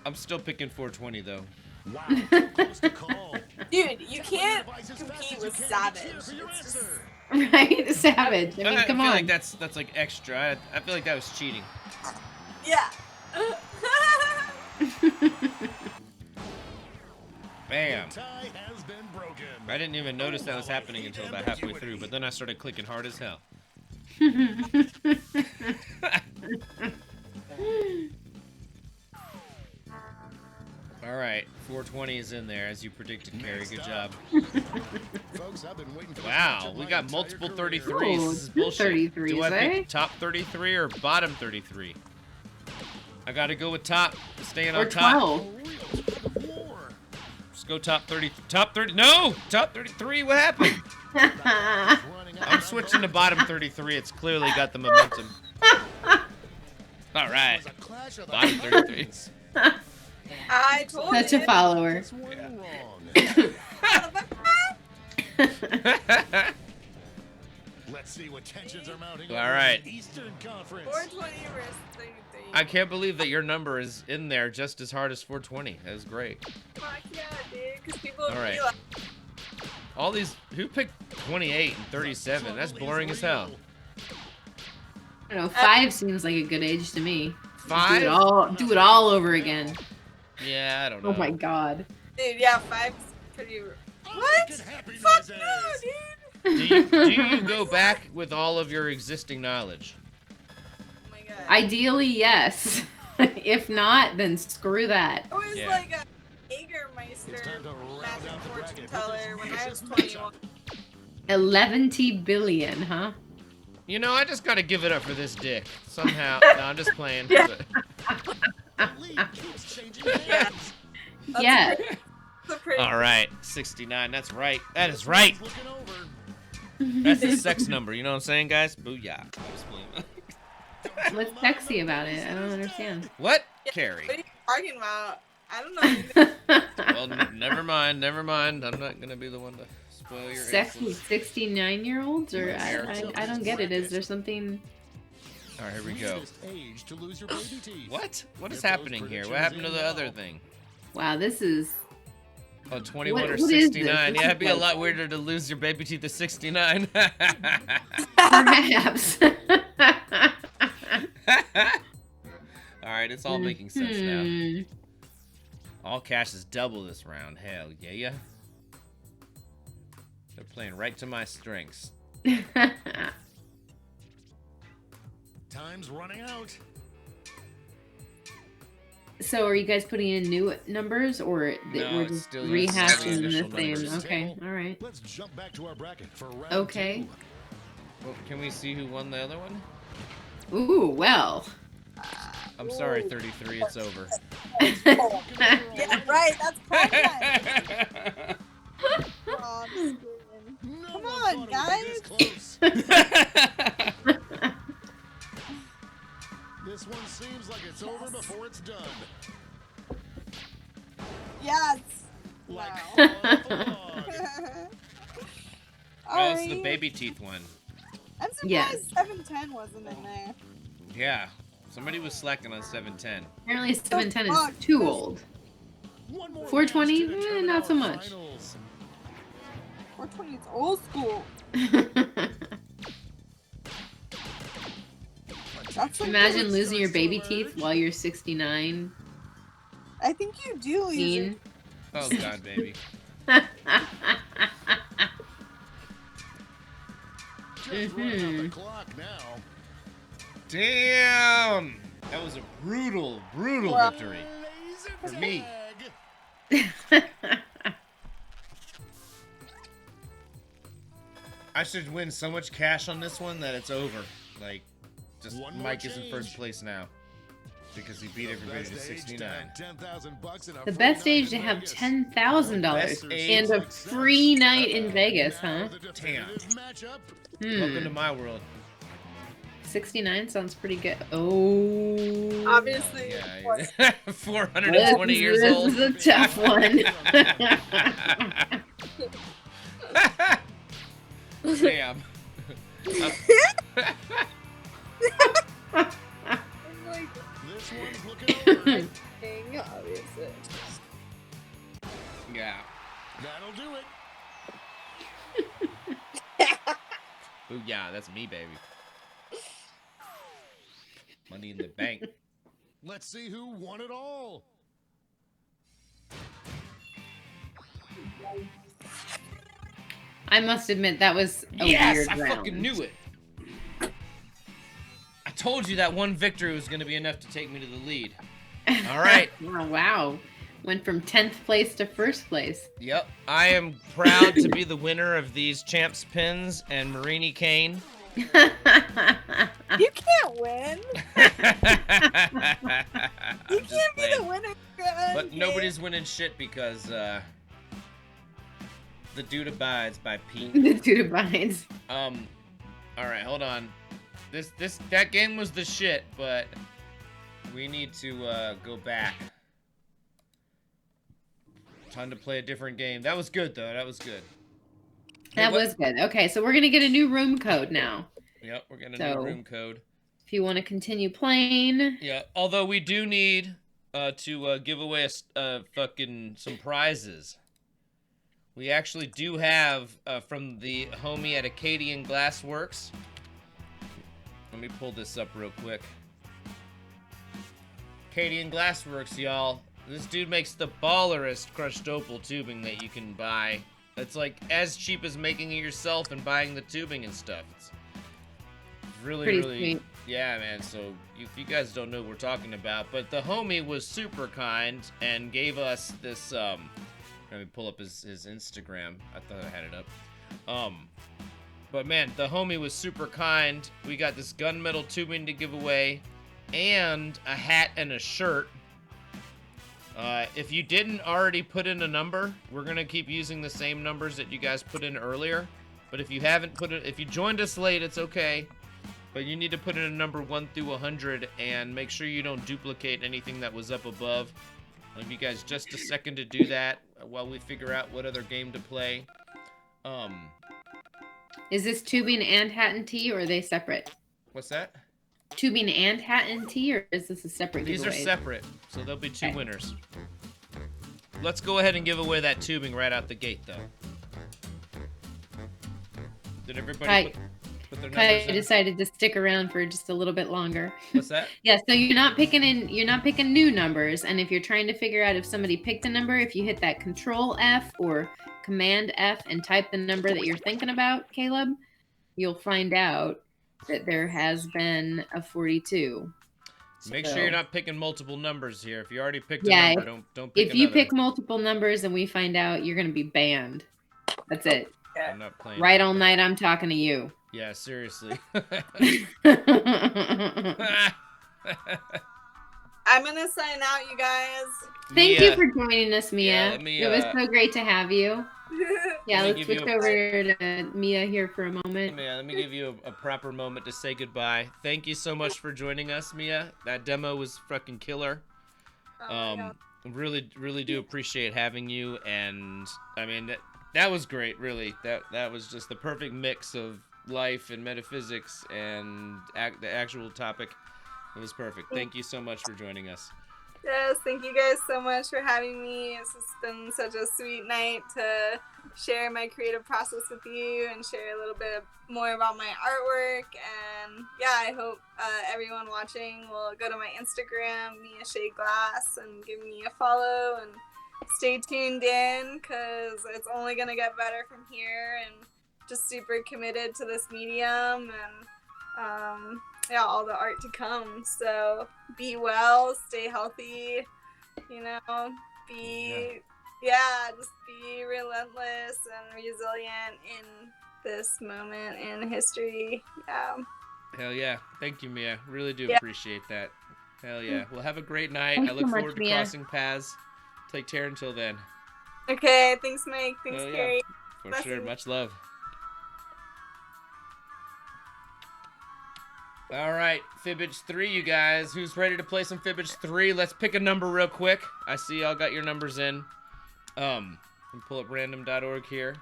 Speaker 1: I'm still picking 420 though.
Speaker 4: Wow, close to call.
Speaker 3: Dude, you can't compete with Savage.
Speaker 4: Cheers for your
Speaker 3: It's just-
Speaker 4: answer.
Speaker 2: Right? Savage. I mean, come
Speaker 1: feel
Speaker 2: on.
Speaker 1: like that's like extra. I feel like that was cheating.
Speaker 3: Yeah.
Speaker 1: Bam.
Speaker 4: Tie has been broken.
Speaker 1: I didn't even notice that was happening until about halfway through, but then I started clicking hard as hell. All right, 420 is in there as you predicted, Carrie. Good job.
Speaker 4: Folks, I've been waiting for this
Speaker 1: Wow,
Speaker 4: matchup
Speaker 1: we
Speaker 4: my
Speaker 1: got
Speaker 4: entire
Speaker 1: multiple
Speaker 4: career.
Speaker 1: 33s.
Speaker 2: Ooh,
Speaker 1: This is bullshit.
Speaker 2: 33s,
Speaker 1: Do I
Speaker 2: eh?
Speaker 1: pick top 33 or bottom 33? I gotta go with top. Staying
Speaker 2: Or
Speaker 1: on top.
Speaker 2: 12.
Speaker 4: A real tug of war.
Speaker 1: Let's go top 30. Top 30. No! Top 33. What happened?
Speaker 4: Running out
Speaker 1: I'm
Speaker 4: of
Speaker 1: switching to
Speaker 4: votes.
Speaker 1: bottom 33. It's clearly got the momentum. All right.
Speaker 4: It was a clash of the
Speaker 1: Bottom 33.
Speaker 4: titans.
Speaker 3: I told
Speaker 2: Such
Speaker 3: you.
Speaker 2: a follower.
Speaker 4: This one wrong. Let's see what tensions are mounting.
Speaker 1: All
Speaker 4: over in
Speaker 1: right.
Speaker 4: the Eastern Conference.
Speaker 3: 420 versus 33.
Speaker 1: I can't believe that your number is in there just as hard as 420. That is great.
Speaker 3: Fuck yeah, dude. Because people
Speaker 1: All right.
Speaker 3: be like,
Speaker 1: All these, who picked 28 and 37? That's boring as hell.
Speaker 2: I don't know. 5 seems like a good age to me. Do
Speaker 1: 5?
Speaker 2: it all over again.
Speaker 1: Yeah, I don't know.
Speaker 2: Oh my god.
Speaker 3: dude, yeah, 5's pretty. What?
Speaker 4: Making happy
Speaker 3: Fuck
Speaker 4: noises.
Speaker 3: no, dude.
Speaker 1: Do you go back with all of your existing knowledge?
Speaker 3: Oh my god.
Speaker 2: Ideally, yes. If not, then screw that.
Speaker 3: I was
Speaker 1: Yeah.
Speaker 3: like a Jägermeister
Speaker 4: It's time to round
Speaker 3: magic
Speaker 4: out the
Speaker 3: fortune
Speaker 4: bracket.
Speaker 3: teller when I was
Speaker 4: This
Speaker 3: 21.
Speaker 2: 11 billion, huh?
Speaker 1: You know, I just gotta give it up for this dick. Somehow. No, I'm just playing.
Speaker 3: Yeah.
Speaker 4: The lead keeps changing
Speaker 3: Yeah.
Speaker 4: hands.
Speaker 3: That's
Speaker 2: Yeah.
Speaker 3: a pretty.
Speaker 1: All right, 69. That's right. That is right.
Speaker 4: He's looking over.
Speaker 1: That's the sex number. You know what I'm saying, guys? Booyah. I'm just playing.
Speaker 2: What's sexy about it? I don't understand.
Speaker 1: What?
Speaker 3: What are
Speaker 1: Carrie.
Speaker 3: you talking about? I don't know.
Speaker 1: Well, never mind. Never mind. I'm not gonna be the one to spoil your
Speaker 2: Sexy
Speaker 1: answers.
Speaker 2: 69-year-olds? Or I don't get it. Is there something...
Speaker 1: All right, here we go.
Speaker 4: Sweetest age to lose your baby teeth.
Speaker 1: What? What is
Speaker 4: Get those
Speaker 1: happening here? What happened to the other thing?
Speaker 2: Wow, this is...
Speaker 1: Oh, 21 or
Speaker 2: what is this?
Speaker 1: 69.
Speaker 2: This
Speaker 1: Yeah,
Speaker 2: is
Speaker 1: it'd be a
Speaker 2: like-
Speaker 1: lot weirder to lose your baby teeth to 69.
Speaker 2: Perhaps.
Speaker 1: All right, it's all making sense now.
Speaker 2: Hmm.
Speaker 1: All cash is double this round. Hell yeah. They're playing right to my strengths.
Speaker 4: Time's running out.
Speaker 2: So are you guys putting in new numbers, or
Speaker 1: No,
Speaker 2: we're
Speaker 1: it's
Speaker 2: just
Speaker 1: still using the
Speaker 2: rehashing
Speaker 1: initial
Speaker 2: the same?
Speaker 1: numbers.
Speaker 2: Okay, all right.
Speaker 4: Let's jump back to our bracket for round
Speaker 2: Okay.
Speaker 4: 2.
Speaker 1: Well, can we see who won the other one?
Speaker 2: Ooh, well.
Speaker 1: I'm sorry, 33. It's over.
Speaker 3: Yeah, right. That's fine. Oh, I'm screwing.
Speaker 4: No
Speaker 3: Come
Speaker 4: one
Speaker 3: on,
Speaker 4: thought it would be this close. This one seems like it's over before it's done.
Speaker 3: Yes.
Speaker 4: Like
Speaker 3: Wow.
Speaker 4: falling off a log.
Speaker 1: Oh, it's the
Speaker 3: Alright.
Speaker 1: baby teeth one.
Speaker 3: I'm surprised
Speaker 2: Yes.
Speaker 3: 710 wasn't in there.
Speaker 1: Yeah. Somebody was slacking on 710.
Speaker 2: Apparently 710
Speaker 3: fuck?
Speaker 2: is too old.
Speaker 4: One more
Speaker 2: 420?
Speaker 4: match to determine
Speaker 2: Not so
Speaker 4: our
Speaker 2: much.
Speaker 4: finals.
Speaker 3: 420 is old school. That's like
Speaker 2: Imagine
Speaker 3: the-
Speaker 2: losing your baby teeth while you're 69.
Speaker 3: I think you do lose your
Speaker 2: Scene.
Speaker 1: Oh, God, baby.
Speaker 4: Just running out the
Speaker 2: Mhm.
Speaker 4: clock now.
Speaker 1: Damn! That was a brutal, brutal
Speaker 3: Well-
Speaker 1: victory.
Speaker 4: Laser
Speaker 1: For me.
Speaker 4: tag.
Speaker 1: I should win so much cash on this one that it's over. Like, just
Speaker 4: One more
Speaker 1: Mike is in
Speaker 4: change.
Speaker 1: first place now. Because he beat
Speaker 4: The
Speaker 1: everybody to
Speaker 4: best age to
Speaker 1: 69.
Speaker 4: have $10,000 in a
Speaker 2: The
Speaker 4: free
Speaker 2: best
Speaker 4: night
Speaker 2: age
Speaker 4: in
Speaker 2: to have
Speaker 4: Vegas.
Speaker 2: $10,000
Speaker 1: Best age.
Speaker 2: and a free night in Vegas,
Speaker 4: Now
Speaker 2: huh?
Speaker 4: the definitive matchup.
Speaker 1: Welcome to
Speaker 2: Hmm.
Speaker 1: my world.
Speaker 2: 69 sounds pretty good. Oh.
Speaker 3: Obviously.
Speaker 1: Yeah, 420 years
Speaker 2: this
Speaker 1: old.
Speaker 2: is a tough one.
Speaker 1: Damn.
Speaker 3: I'm like,
Speaker 4: This one's looking good.
Speaker 3: dang, obviously.
Speaker 1: Yeah.
Speaker 4: That'll do it.
Speaker 1: Ooh, yeah, that's me, baby. Money in the bank.
Speaker 4: Let's see who won it all.
Speaker 2: I must admit that was a
Speaker 1: Yes,
Speaker 2: weird
Speaker 1: I
Speaker 2: round.
Speaker 1: fucking knew it. I told you that one victory was going to be enough to take me to the lead. All right.
Speaker 2: Oh, wow. Went from 10th place to first place.
Speaker 1: Yep. I am proud to be the winner of these champs pins and Marini Kane.
Speaker 3: You can't win. You can't be the winner.
Speaker 1: But nobody's winning shit because the dude abides by Pete.
Speaker 2: The two divides.
Speaker 1: All right, hold on. That game was the shit, but we need to go back. Time to play a different game. That was good though. That was good.
Speaker 2: That was good. Okay, so we're gonna get a new room code now.
Speaker 1: Yep, we're gonna
Speaker 2: So-
Speaker 1: do room code.
Speaker 2: If you want to continue playing,
Speaker 1: Yeah, although we do need to give away fucking some prizes. We actually do have from the homie at Acadian Glassworks. Let me pull this up real quick. Acadian Glassworks, y'all. This dude makes the ballerest crushed opal tubing that you can buy. It's like as cheap as making it yourself and buying the tubing and stuff. It's really,
Speaker 2: Pretty
Speaker 1: really,
Speaker 2: sweet.
Speaker 1: yeah, man. So if you guys don't know what we're talking about, but the homie was super kind and gave us this. Let me pull up his Instagram. I thought I had it up. But man, the homie was super kind. We got this gunmetal tubing to give away, and a hat and a shirt. If you didn't already put in a number, we're gonna keep using the same numbers that you guys put in earlier. But if you haven't put it, if you joined us late, it's okay. But you need to put in a number 1 through 100 and make sure you don't duplicate anything that was up above. I'll give you guys just a second to do that while we figure out what other game to play.
Speaker 2: is this tubing and hat and tea, or are they separate?
Speaker 1: What's that?
Speaker 2: Tubing and hat and tea, or is this a separate
Speaker 1: These are
Speaker 2: giveaway?
Speaker 1: separate, so there'll be two
Speaker 2: Okay.
Speaker 1: winners. Let's go ahead and give away that tubing right out the gate, though. Did everybody put their
Speaker 2: I
Speaker 1: numbers in?
Speaker 2: decided to stick around for just a little bit longer.
Speaker 1: What's that?
Speaker 2: Yeah, so you're not picking new numbers, and if you're trying to figure out if somebody picked a number, if you hit that Control F or Command F and type the number that you're thinking about, Caleb, you'll find out that there has been a 42.
Speaker 1: Make
Speaker 2: So-
Speaker 1: sure you're not picking multiple numbers here. If you already picked
Speaker 2: Yeah,
Speaker 1: a number, don't pick
Speaker 2: If you
Speaker 1: another.
Speaker 2: pick multiple numbers and we find out, you're gonna be banned. That's it.
Speaker 1: I'm not playing.
Speaker 2: Right
Speaker 1: like
Speaker 2: all
Speaker 1: that.
Speaker 2: night, I'm talking to you.
Speaker 1: Yeah, seriously.
Speaker 3: I'm gonna sign out, you guys.
Speaker 2: Thank
Speaker 1: Mia,
Speaker 2: you for joining us, Mia.
Speaker 1: Yeah, let me,
Speaker 2: it was so great to have you. Yeah,
Speaker 1: Let me
Speaker 2: let's
Speaker 1: give you
Speaker 2: switch
Speaker 1: a-
Speaker 2: over to Mia here for a moment.
Speaker 1: Mia, let me give you a proper moment to say goodbye. Thank you so much for joining us, Mia. That demo was fucking killer.
Speaker 3: Oh my God.
Speaker 1: Really do appreciate having you, and I mean that was great. Really, that was just the perfect mix of life and metaphysics and the actual topic. It was perfect. Thank you so much for joining us.
Speaker 3: Yes, thank you guys so much for having me. It's just been such a sweet night to share my creative process with you and share a little bit more about my artwork. And yeah, I hope everyone watching will go to my Instagram, Mia Shea Glass, and give me a follow and stay tuned in because it's only going to get better from here, and just super committed to this medium and yeah, all the art to come. So be well, stay healthy, you know, just be relentless and resilient in this moment in history. Yeah.
Speaker 1: Hell yeah. Thank you, Mia. Really do
Speaker 3: Yeah.
Speaker 1: appreciate that. Hell yeah. Well, have a great night.
Speaker 2: Thanks
Speaker 1: I look
Speaker 2: so much,
Speaker 1: forward to
Speaker 2: Mia.
Speaker 1: crossing paths. Take care until then.
Speaker 3: Okay, thanks Mike, thanks
Speaker 1: Hell yeah.
Speaker 3: Carrie.
Speaker 1: For
Speaker 3: Bless
Speaker 1: sure.
Speaker 3: you.
Speaker 1: Much love. All right, Fibbage 3, you guys. Who's ready to play some Fibbage 3? Let's pick a number real quick. I see y'all got your numbers in. Let me pull up random.org here.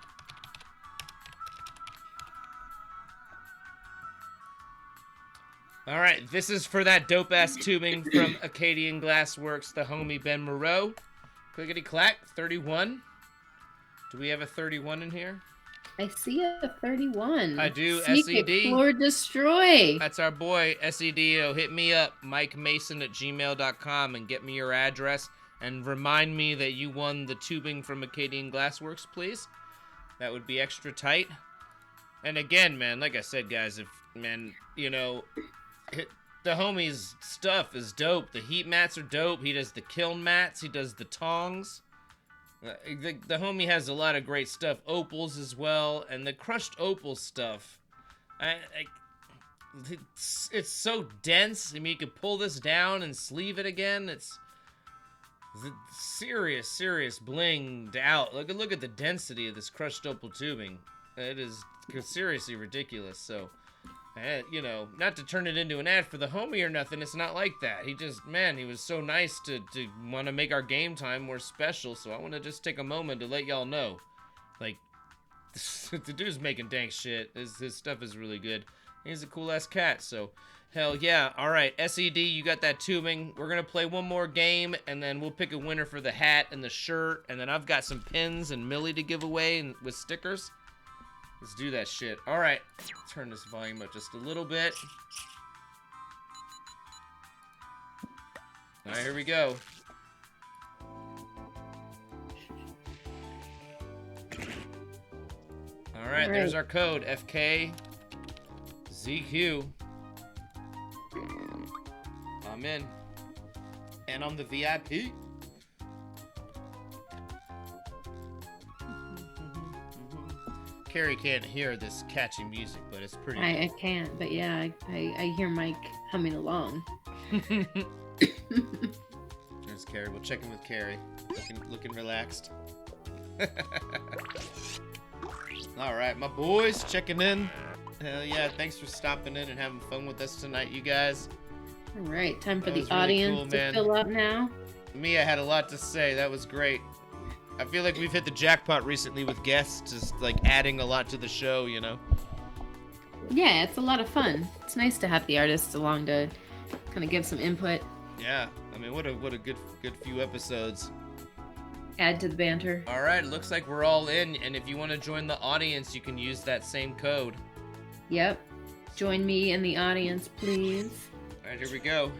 Speaker 1: All right, this is for that dope-ass tubing from Acadian Glassworks, the homie Ben Moreau. Clickety-clack, 31. Do we have a 31 in here?
Speaker 2: I see a 31.
Speaker 1: I do,
Speaker 2: Sneak,
Speaker 1: SED.
Speaker 2: explore, destroy.
Speaker 1: That's our boy, SEDO. Hit me up, mikemason@gmail.com, and get me your address. And remind me that you won the tubing from Acadian Glassworks, please. That would be extra tight. And again, man, like I said, guys, the homie's stuff is dope. The heat mats are dope. He does the kiln mats. He does the tongs. The homie has a lot of great stuff. Opals as well. And the crushed opal stuff. It's so dense. I mean, you could pull this down and sleeve it again. It's serious blinged out. Look at the density of this crushed opal tubing. It is seriously ridiculous. So, not to turn it into an ad for the homie or nothing, it's not like that. He just, man, he was so nice to want to make our game time more special, so I want to just take a moment to let y'all know. Like, the dude's making dank shit. His stuff is really good. He's a cool-ass cat, so hell yeah. All right, SED, you got that tubing. We're going to play one more game, and then we'll pick a winner for the hat and the shirt, and then I've got some pins and Millie to give away with stickers. Let's do that shit. All right, turn this volume up just a little bit. All right, here we go. All right, there's our code, FKZQ. I'm in. And I'm the VIP. Carrie can't hear this catchy music, but it's pretty.
Speaker 2: I can't, but yeah, I hear Mike humming along.
Speaker 1: There's Carrie. We'll check in with Carrie. Looking relaxed. All right, my boys, checking in. Hell yeah, thanks for stopping in and having fun with us tonight, you guys.
Speaker 2: All right, time for
Speaker 1: That
Speaker 2: the
Speaker 1: was really
Speaker 2: audience
Speaker 1: cool,
Speaker 2: to
Speaker 1: man.
Speaker 2: fill up now.
Speaker 1: Mia had a lot to say. That was great. I feel like we've hit the jackpot recently with guests, just like adding a lot to the show, you know?
Speaker 2: Yeah, it's a lot of fun. It's nice to have the artists along to kind of give some input,
Speaker 1: Yeah, I mean, what a good few episodes.
Speaker 2: add to the banter.
Speaker 1: All right, it looks like we're all in, and if you want to join the audience, you can use that same code.
Speaker 2: Yep. Join me in the audience, please.
Speaker 1: All right, here we go.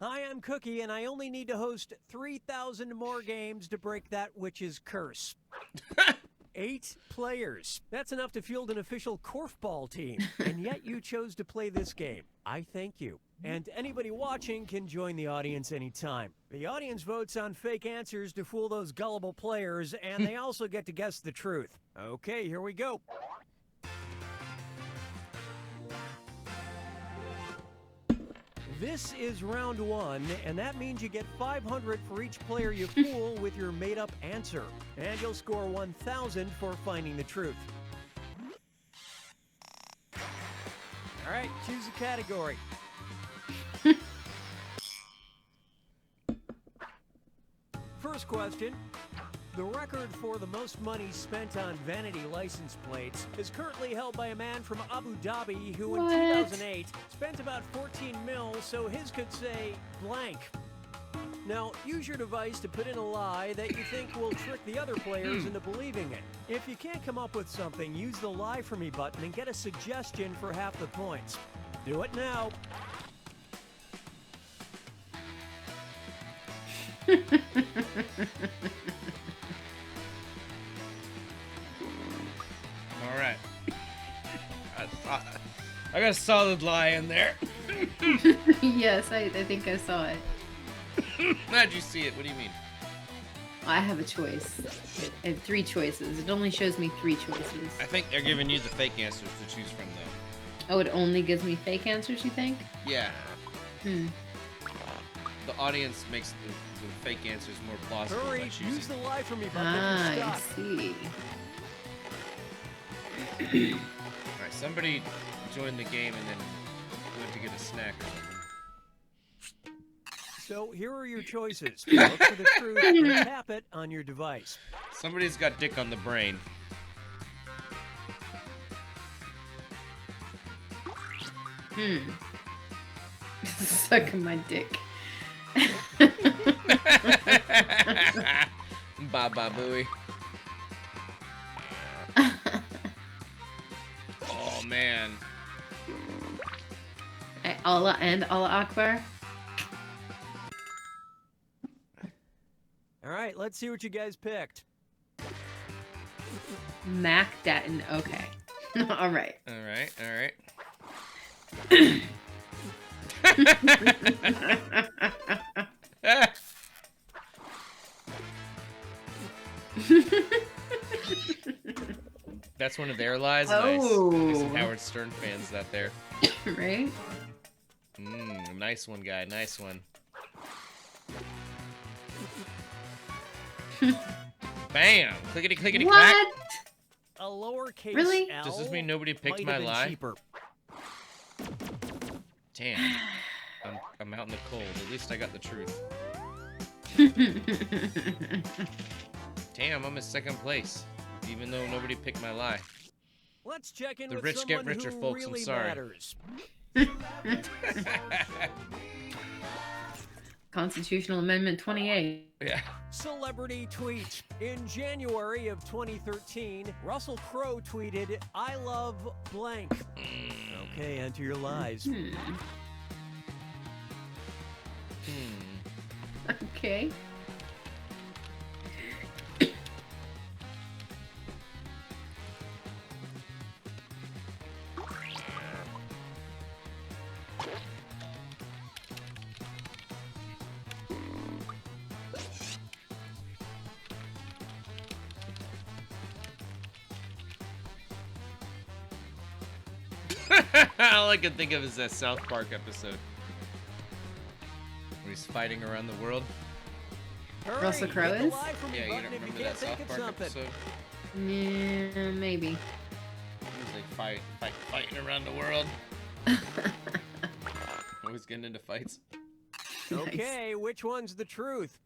Speaker 5: Hi, I'm Cookie, and I only need to host 3,000 more games to break that witch's curse. 8 players. That's enough to field an official korfball team, and yet you chose to play this game. I thank you. And anybody watching can join the audience anytime. The audience votes on fake answers to fool those gullible players, and they also get to guess the truth. Okay, here we go. This is round 1, and that means you get 500 for each player you fool with your made-up answer. And you'll score 1,000 for finding the truth. All right, choose a category. First question. The record for the most money spent on vanity license plates is currently held by a man from Abu Dhabi who in 2008 spent about 14 mil, so his could say blank. Now, use your device to put in a lie that you think will trick the other players into believing it. If you can't come up with something, use the Lie For Me button and get a suggestion for half the points. Do it now.
Speaker 1: All right. I got a solid lie in there.
Speaker 2: Yes, I think I saw it.
Speaker 1: How'd you see it? What do you mean?
Speaker 2: I have a choice. I have 3 choices. It only shows me 3 choices.
Speaker 1: I think they're giving you the fake answers to choose from, though.
Speaker 2: Oh, it only gives me fake answers, you think?
Speaker 1: Yeah.
Speaker 2: Hmm.
Speaker 1: The audience makes the fake answers more plausible by
Speaker 5: Hurry,
Speaker 1: choosing.
Speaker 5: use the lie from me bucket
Speaker 2: Ah,
Speaker 5: and
Speaker 2: I
Speaker 5: stop.
Speaker 2: see.
Speaker 1: All right, somebody joined the game and then went to get a snack or something.
Speaker 5: So here are your choices. Look for the truth and tap it on your device.
Speaker 1: Somebody's got dick on the brain.
Speaker 2: Sucking my dick.
Speaker 1: Baba booey. Oh man.
Speaker 2: Allah and Allah Akbar.
Speaker 5: All right, let's see what you guys picked.
Speaker 2: Mac Datton. Okay. All right.
Speaker 1: All right, all right. That's one of their lies. Nice.
Speaker 2: Oh.
Speaker 1: There's some Howard Stern fans out there.
Speaker 2: Right?
Speaker 1: Nice one, guy. Nice one. Bam! Clickety clickety clack.
Speaker 2: What?
Speaker 5: A lowercase
Speaker 2: Really?
Speaker 5: L
Speaker 1: Does this mean nobody picked
Speaker 5: might
Speaker 1: my
Speaker 5: have been
Speaker 1: lie?
Speaker 5: cheaper.
Speaker 1: Damn. I'm out in the cold. At least I got the truth. Damn, I'm in second place. Even though nobody picked my lie.
Speaker 5: Let's check in
Speaker 1: The
Speaker 5: with
Speaker 1: rich get
Speaker 5: someone
Speaker 1: richer,
Speaker 5: who
Speaker 1: folks, I'm
Speaker 5: really
Speaker 1: sorry.
Speaker 5: matters.
Speaker 2: Constitutional Amendment 28.
Speaker 1: Yeah.
Speaker 5: Celebrity tweet. In January of 2013, Russell Crowe tweeted, "I love blank." Okay, enter your lies.
Speaker 2: Okay.
Speaker 1: All I can think of is that South Park episode where he's fighting around the world.
Speaker 5: Hurry,
Speaker 2: Russell Crowe
Speaker 5: hit the
Speaker 2: is?
Speaker 5: lie from me
Speaker 1: Yeah, you
Speaker 5: button
Speaker 1: don't
Speaker 5: if
Speaker 1: remember
Speaker 5: can't
Speaker 1: that
Speaker 5: think
Speaker 1: South
Speaker 5: of
Speaker 1: Park
Speaker 5: something.
Speaker 1: episode?
Speaker 2: Yeah, maybe.
Speaker 1: He was like fighting around the world. Always getting into fights.
Speaker 5: Okay, which one's the truth?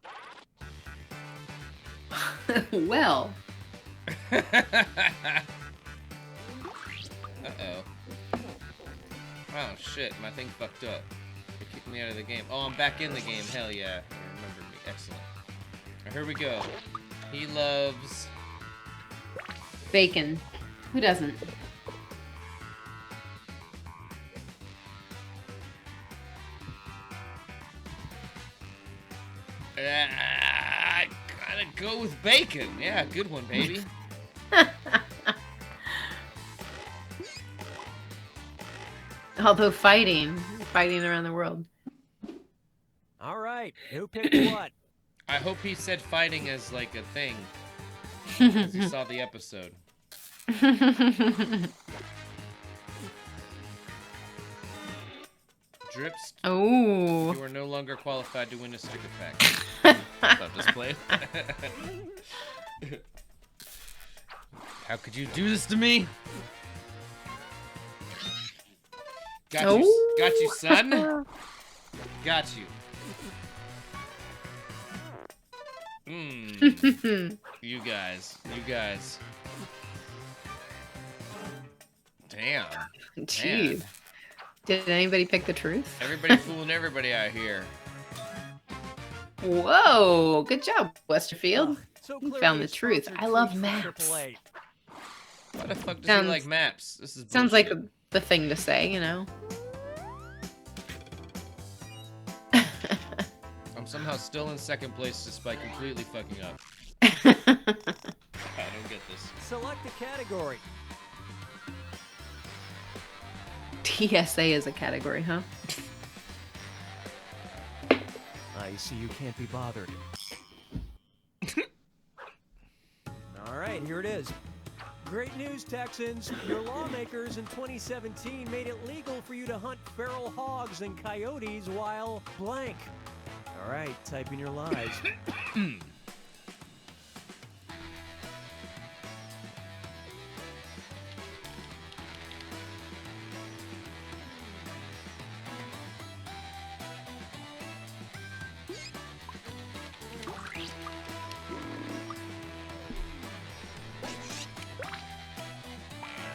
Speaker 2: Well,
Speaker 1: Uh-oh. Oh, shit. My thing fucked up. They kicked me out of the game. Oh, I'm back in the game. Hell yeah. You remembered me. Excellent. Right, here we go. He loves...
Speaker 2: bacon. Who doesn't?
Speaker 1: I gotta go with bacon. Yeah, good one, baby.
Speaker 2: Although fighting around the world.
Speaker 5: All right, who picked what?
Speaker 1: I hope he said fighting as, like, a thing. Because he saw the episode. Drips,
Speaker 2: Oh.
Speaker 1: you are no longer qualified to win a sticker pack. Stop this play. How could you do this to me? Got you, son. Got you. You guys. Damn.
Speaker 2: Jeez.
Speaker 1: Man.
Speaker 2: Did anybody pick the truth?
Speaker 1: Everybody fooling everybody out here.
Speaker 2: Whoa, good job, Westerfield.
Speaker 5: So
Speaker 2: You
Speaker 5: clearly
Speaker 2: found the
Speaker 5: a
Speaker 2: truth.
Speaker 5: sponsored
Speaker 2: I love
Speaker 5: tweet from
Speaker 2: maps.
Speaker 5: AAA.
Speaker 1: Why the fuck does
Speaker 2: Sounds-
Speaker 1: he like maps? This is
Speaker 2: Sounds like
Speaker 1: bullshit.
Speaker 2: the thing to say, you know?
Speaker 1: I'm somehow still in second place despite completely fucking up. I don't get this.
Speaker 5: Select a category.
Speaker 2: TSA is a category, huh?
Speaker 5: I see you can't be bothered. All right, here it is. Great news, Texans. Your lawmakers in 2017 made it legal for you to hunt feral hogs and coyotes while blank. All right, type in your lies.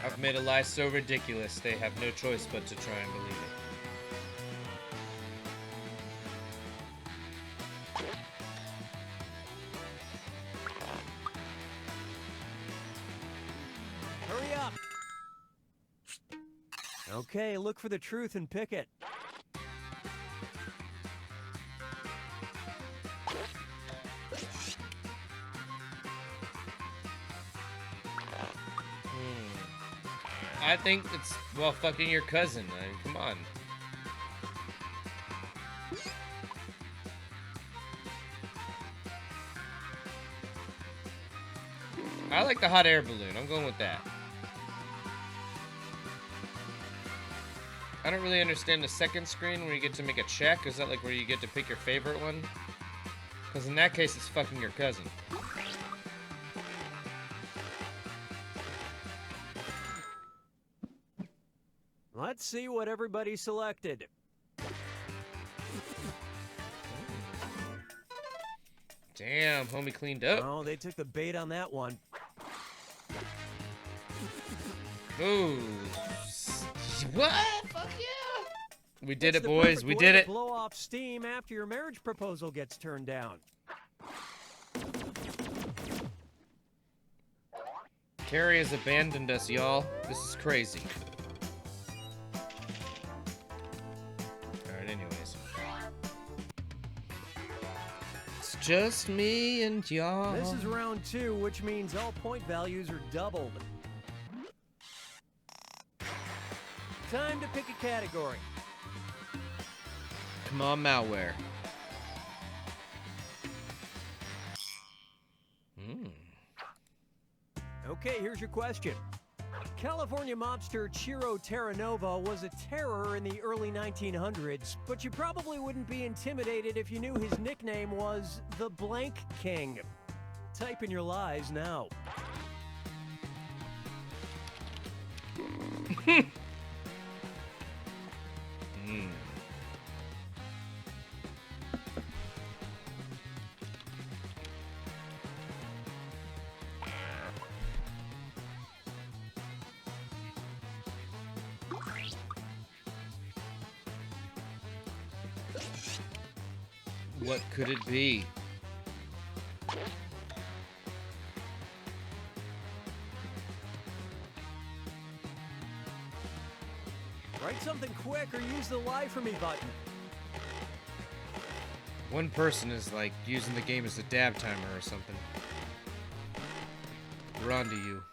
Speaker 1: I've made a lie so ridiculous they have no choice but to try and believe it.
Speaker 5: Hurry up. Okay, look for the truth and pick it.
Speaker 1: I think it's, well, fucking your cousin. I mean, come on. I like the hot air balloon. I'm going with that. I don't really understand the second screen where you get to make a check. Is that like where you get to pick your favorite one? Because in that case, it's fucking your cousin.
Speaker 5: Let's see what everybody selected.
Speaker 1: Damn, homie cleaned up.
Speaker 5: Oh, they took the bait on that one.
Speaker 1: Ooh. What? Fuck yeah. We did
Speaker 5: It's
Speaker 1: it,
Speaker 5: the
Speaker 1: boys.
Speaker 5: perfect
Speaker 1: We
Speaker 5: way
Speaker 1: did
Speaker 5: to
Speaker 1: it.
Speaker 5: blow off steam after your marriage proposal gets turned down.
Speaker 1: Carrie has abandoned us, y'all. This is crazy. Alright, anyways. It's just me and y'all.
Speaker 5: This is round 2, which means all point values are doubled. Time to pick a category.
Speaker 1: Come on, malware.
Speaker 5: Okay, here's your question. California mobster Ciro Terranova was a terror in the early 1900s, but you probably wouldn't be intimidated if you knew his nickname was the Blank King. Type in your lies now.
Speaker 1: What could it be?
Speaker 5: Write something quick or use the lie for me button.
Speaker 1: One person is like using the game as a dab timer or something. We're on to you.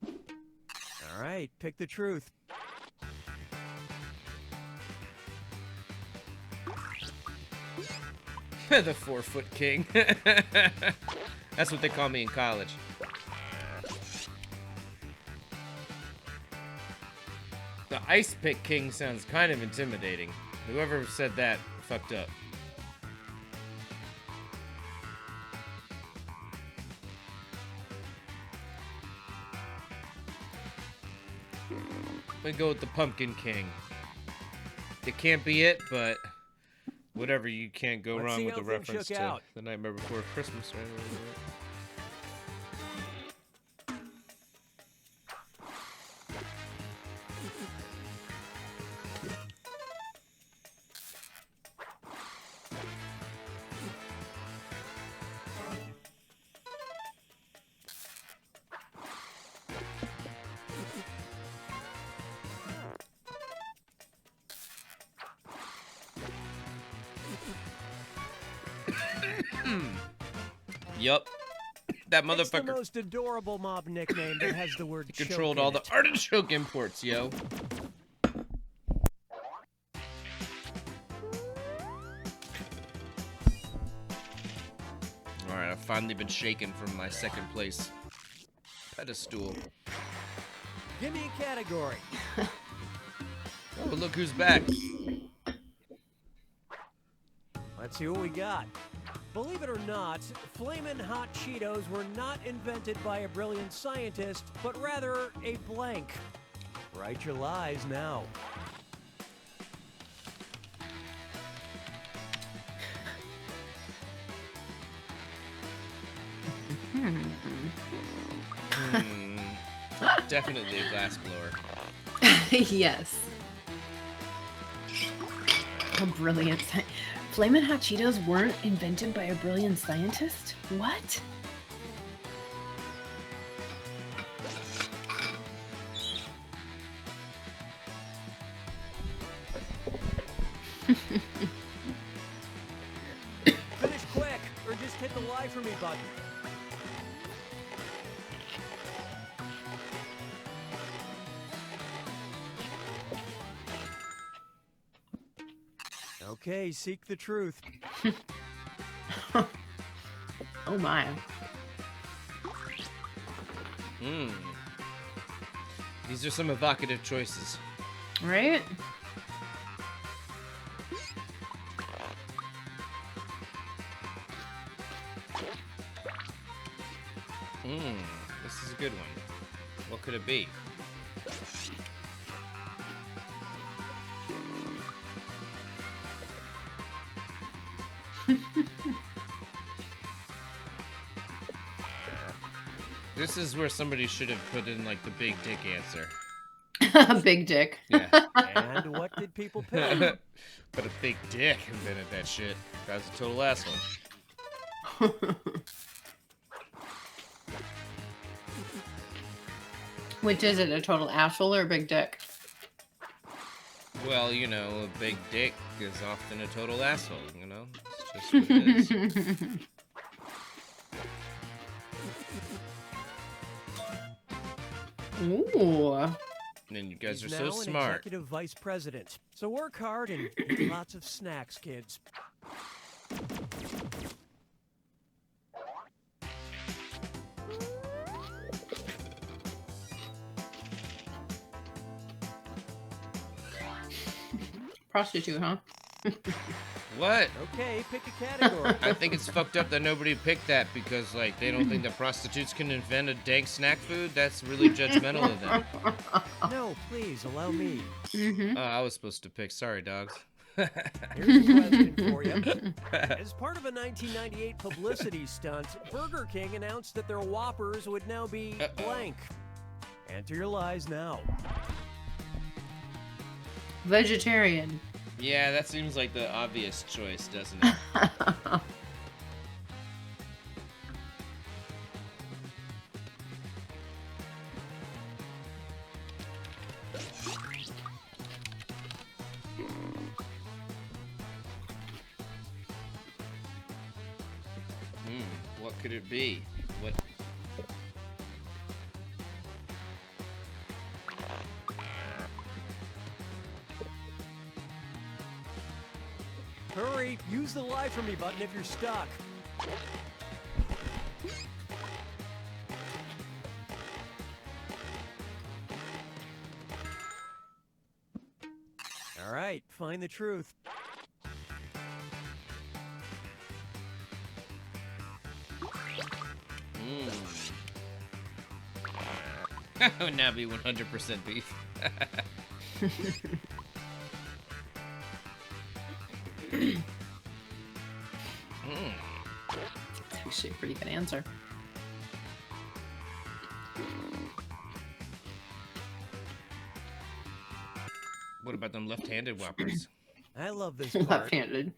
Speaker 5: All right, pick the truth.
Speaker 1: The 4-foot king. That's what they call me in college. The ice pick king sounds kind of intimidating. Whoever said that fucked up. I'm gonna go with the pumpkin king. It can't be it, but whatever, you can't go
Speaker 5: Let's
Speaker 1: wrong
Speaker 5: see
Speaker 1: with
Speaker 5: how
Speaker 1: the
Speaker 5: things
Speaker 1: reference
Speaker 5: shook
Speaker 1: to
Speaker 5: out.
Speaker 1: The Nightmare Before Christmas, right? Yup. That
Speaker 5: It's the
Speaker 1: motherfucker
Speaker 5: most adorable mob nickname that has the word choke
Speaker 1: controlled
Speaker 5: in
Speaker 1: all the
Speaker 5: it.
Speaker 1: artichoke imports, yo. Alright, I've finally been shaken from my second place pedestal.
Speaker 5: Give me a category.
Speaker 1: Oh, look who's back.
Speaker 5: Let's see what we got. Believe it or not, Flamin' Hot Cheetos were not invented by a brilliant scientist, but rather a blank. Write your lies now.
Speaker 1: Definitely a glass blower.
Speaker 2: Yes. A brilliant Flamin' Hot Cheetos weren't invented by a brilliant scientist? What?
Speaker 5: Finish quick, or just hit the lie for me button. Okay, seek the truth.
Speaker 2: Oh my.
Speaker 1: These are some evocative choices.
Speaker 2: Right?
Speaker 1: This is a good one. What could it be? This is where somebody should have put in like the big dick answer.
Speaker 2: Big dick.
Speaker 1: Yeah.
Speaker 5: And what did people pick?
Speaker 1: But a big dick invented that shit. Guy's a total asshole.
Speaker 2: Which is it, a total asshole or a big dick?
Speaker 1: Well, you know, a big dick is often a total asshole, you know? It's just what it is.
Speaker 2: Ooh.
Speaker 1: And you guys
Speaker 5: He's
Speaker 1: are so
Speaker 5: now an
Speaker 1: smart.
Speaker 5: executive vice president. So work hard and eat lots of snacks, kids.
Speaker 2: Prostitute, huh?
Speaker 1: What?
Speaker 5: Okay, pick a category.
Speaker 1: I think it's fucked up that nobody picked that because, like, they don't think that prostitutes can invent a dank snack food. That's really judgmental of them.
Speaker 5: No, please, allow me.
Speaker 2: Mm-hmm.
Speaker 1: I was supposed to pick. Sorry, dogs.
Speaker 5: Here's a question for you. As part of a 1998 publicity stunt, Burger King announced that their Whoppers would now be blank. Enter your lies now.
Speaker 2: Vegetarian.
Speaker 1: Yeah, that seems like the obvious choice, doesn't it? What could it be? What?
Speaker 5: Hurry, use the lie for me button if you're stuck. All right, find the truth.
Speaker 1: Would now be 100% beef.
Speaker 2: That's actually a pretty good answer.
Speaker 1: What about them left-handed Whoppers?
Speaker 5: I love this part.
Speaker 2: Left-handed.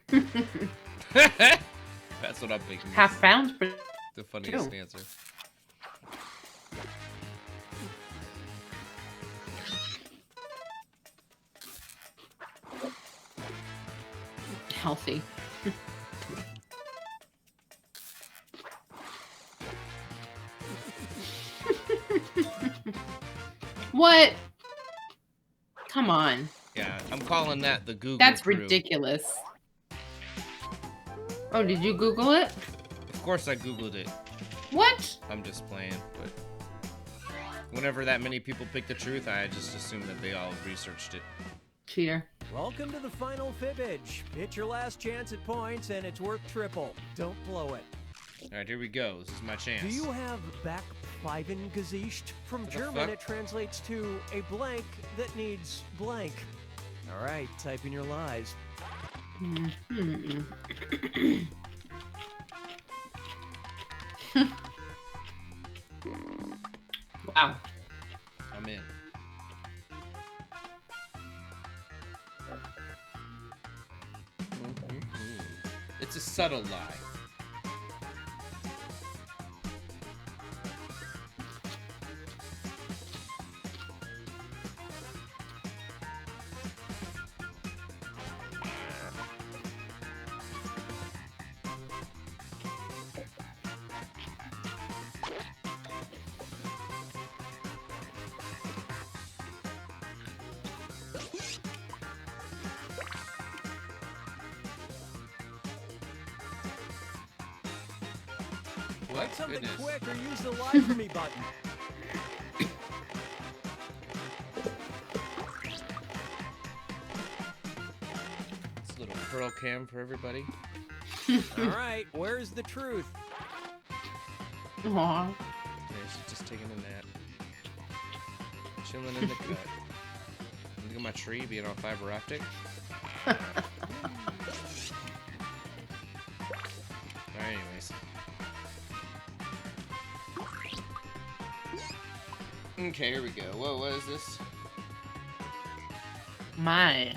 Speaker 1: That's what I'm thinking.
Speaker 2: Half pounds, but
Speaker 1: The funniest
Speaker 2: Ew.
Speaker 1: answer.
Speaker 2: healthy. What? Come on.
Speaker 1: Yeah, I'm calling that the Google
Speaker 2: That's
Speaker 1: crew.
Speaker 2: ridiculous. Oh, did you Google it?
Speaker 1: Of course I Googled it.
Speaker 2: What?
Speaker 1: I'm just playing, but whenever that many people pick the truth, I just assume that they all researched it.
Speaker 2: Cheater.
Speaker 5: Welcome to the final fibbage. It's your last chance at points, and it's worth triple. Don't blow it.
Speaker 1: All right, here we go. This is my chance.
Speaker 5: Do you have Backpfeifengesicht? From
Speaker 1: What the
Speaker 5: German,
Speaker 1: fuck?
Speaker 5: it translates to a blank that needs blank. All right, type in your lies.
Speaker 2: Wow.
Speaker 1: I'm in. It's a subtle lie. What?
Speaker 5: Write something
Speaker 1: Goodness.
Speaker 5: quick or use the lie for me button.
Speaker 1: It's a little pearl cam for everybody.
Speaker 5: All right, where's the truth?
Speaker 2: Aw.
Speaker 1: Yeah, she's just taking a nap. Chilling in the cut. Look at my tree being all fiber optic. Alright, anyways. Okay, here we go. Whoa, what is this?
Speaker 2: My.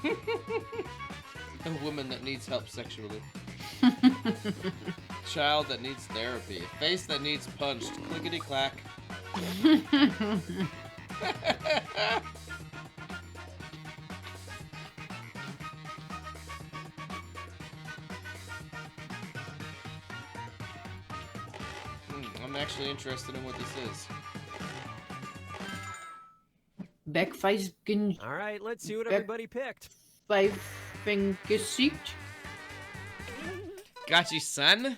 Speaker 1: A woman that needs help sexually. Child that needs therapy. Face that needs punched. Clickety clack. I'm actually interested in what this is.
Speaker 2: Backpfeifengesicht.
Speaker 5: All right, let's see what everybody picked.
Speaker 1: Got you, son.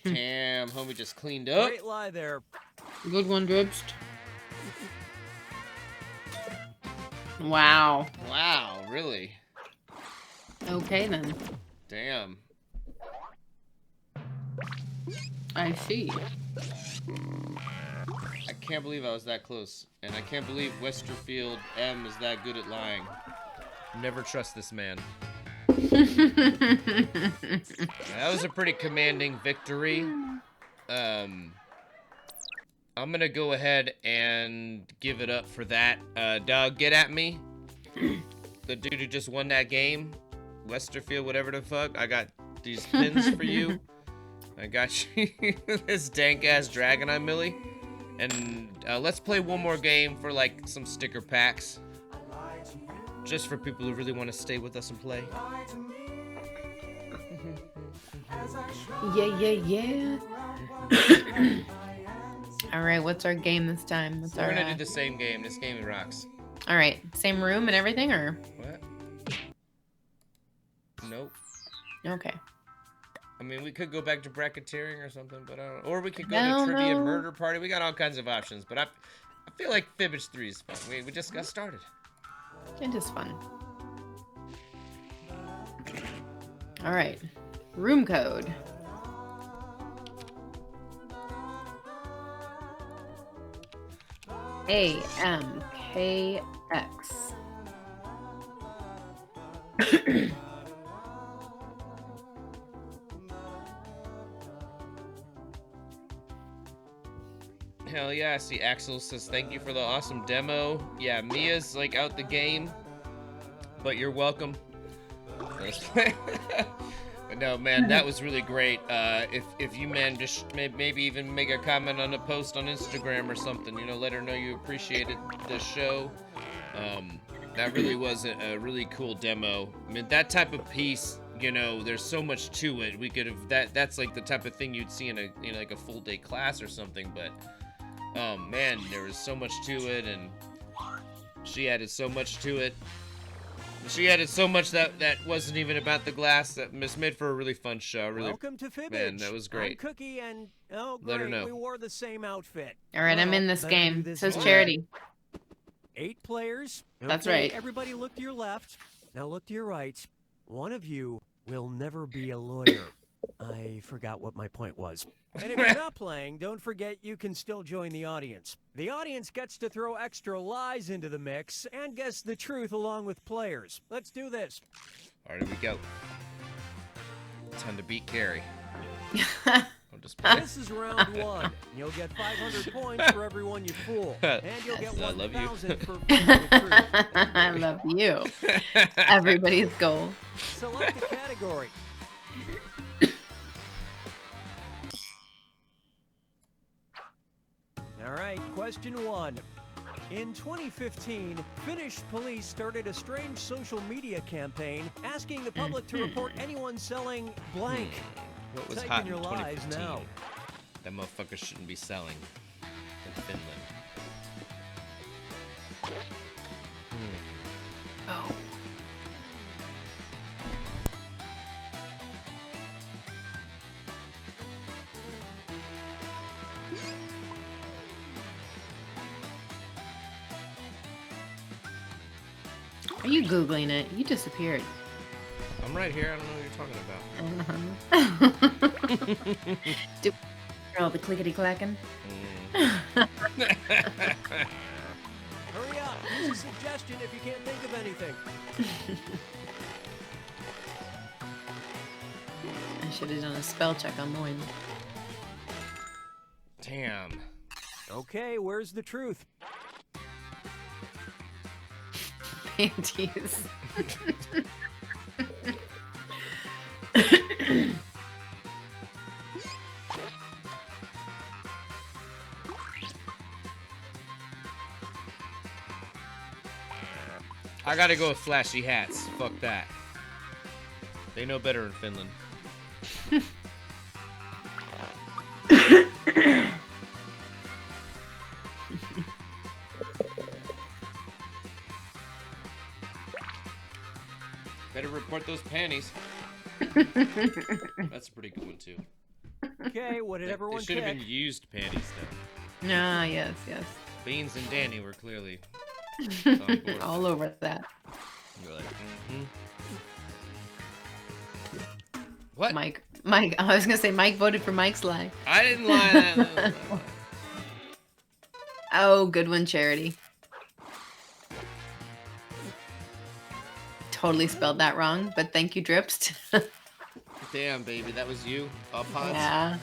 Speaker 1: Damn, homie just cleaned up.
Speaker 5: Great lie there.
Speaker 2: Good one, Dribst. Wow.
Speaker 1: Wow, really?
Speaker 2: Okay then.
Speaker 1: Damn.
Speaker 2: I see.
Speaker 1: I can't believe I was that close. And I can't believe Westerfield M is that good at lying. Never trust this man. That was a pretty commanding victory. I'm gonna go ahead and give it up for that. Doug, get at me. The dude who just won that game. Westerfield, whatever the fuck. I got these pins for you. I got you this dank ass Dragonite Millie. And let's play one more game for like some sticker packs. Just for people who really want to stay with us and play.
Speaker 2: Yeah. All right, what's our game this time? What's
Speaker 1: We're
Speaker 2: our?
Speaker 1: gonna do the same game. This game rocks.
Speaker 2: All right, same room and everything, or?
Speaker 1: What? Nope.
Speaker 2: Okay.
Speaker 1: I mean, we could go back to bracketeering or something, but I don't. Or we could go
Speaker 2: No,
Speaker 1: to trivia
Speaker 2: no.
Speaker 1: murder party. We got all kinds of options, but I feel like Fibbage 3 is fun. We just got started.
Speaker 2: It is fun. All right, room code. AMKX.
Speaker 1: Hell yeah! I see Axel says thank you for the awesome demo. Yeah, Mia's like out the game, but you're welcome. But no, man, that was really great. If you man just maybe even make a comment on a post on Instagram or something, you know, let her know you appreciated the show. That really was a really cool demo. I mean, that type of piece, you know, there's so much to it. We could have that's like the type of thing you'd see in a like a full day class or something, but man, there was so much to it, and she added so much to it. She added so much that wasn't even about the glass. That made for a really fun show. Really,
Speaker 5: Welcome to Fibbage.
Speaker 1: man, that was great.
Speaker 5: I'm Cookie, and
Speaker 1: Let her
Speaker 5: great,
Speaker 1: know.
Speaker 5: we wore the same outfit.
Speaker 2: All right, I'm
Speaker 5: Well,
Speaker 2: in this
Speaker 5: better do
Speaker 2: game.
Speaker 5: this
Speaker 2: Says
Speaker 5: again.
Speaker 2: Charity.
Speaker 5: 8 players.
Speaker 2: That's
Speaker 5: Okay,
Speaker 2: right.
Speaker 5: Everybody look to your left. Now look to your right. One of you will never be a lawyer. I forgot what my point was. And if you're not playing, don't forget you can still join the audience. The audience gets to throw extra lies into the mix and guess the truth along with players. Let's do this.
Speaker 1: All right, here we go. Time to beat Carrie. I'll just play.
Speaker 5: This is round 1. You'll get 500 points for everyone you fool. And you'll get
Speaker 1: I love you.
Speaker 5: 1,000 for fooling the truth.
Speaker 2: I love you. Everybody's goal.
Speaker 5: Select a category. All right, question 1. In 2015, Finnish police started a strange social media campaign asking the public to report anyone selling blank.
Speaker 1: What was
Speaker 5: Type
Speaker 1: hot
Speaker 5: in
Speaker 1: in
Speaker 5: your lies
Speaker 1: 2015?
Speaker 5: now.
Speaker 1: That motherfucker shouldn't be selling in Finland.
Speaker 2: Oh. Are you Googling it? You disappeared.
Speaker 1: I'm right here. I don't know what you're talking about.
Speaker 2: Do all the clickety clacking?
Speaker 5: Hurry up. Use a suggestion if you can't think of anything.
Speaker 2: I should have done a spell check on mine.
Speaker 1: Damn.
Speaker 5: Okay, where's the truth?
Speaker 2: Panties.
Speaker 1: I gotta go with flashy hats. Fuck that. They know better in Finland. Better report those panties. That's a pretty good one too.
Speaker 5: Okay, what did
Speaker 1: They
Speaker 5: everyone
Speaker 1: should have
Speaker 5: pick?
Speaker 1: been used panties though.
Speaker 2: Ah, yes, yes.
Speaker 1: Beans and Danny were clearly on board.
Speaker 2: All over that.
Speaker 1: You're like, What?
Speaker 2: Mike, I was gonna say Mike voted for Mike's lie.
Speaker 1: I didn't lie.
Speaker 2: Oh, good one, Charity. Totally spelled that wrong, but thank you, Dripst.
Speaker 1: Damn, baby, that was you. Pods.
Speaker 2: Yeah.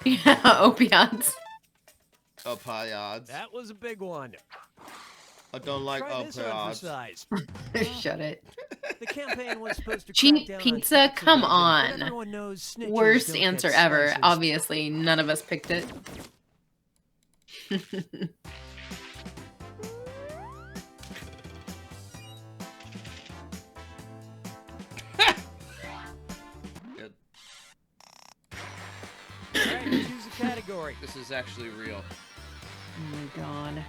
Speaker 2: Yeah, opioids.
Speaker 1: Opioids.
Speaker 5: That was a big one.
Speaker 1: I don't like
Speaker 5: Try this on for
Speaker 1: opioids.
Speaker 5: size.
Speaker 2: Shut it.
Speaker 5: The campaign was supposed to
Speaker 2: Cheap
Speaker 5: crack down
Speaker 2: pizza?
Speaker 5: on
Speaker 2: Come
Speaker 5: but
Speaker 2: on.
Speaker 5: everyone knows snitches
Speaker 2: Worst
Speaker 5: don't
Speaker 2: answer
Speaker 5: get
Speaker 2: ever.
Speaker 5: slices.
Speaker 2: Obviously, none of us picked it.
Speaker 1: Good.
Speaker 5: All right, choose a category.
Speaker 1: This is actually real.
Speaker 2: Oh my god.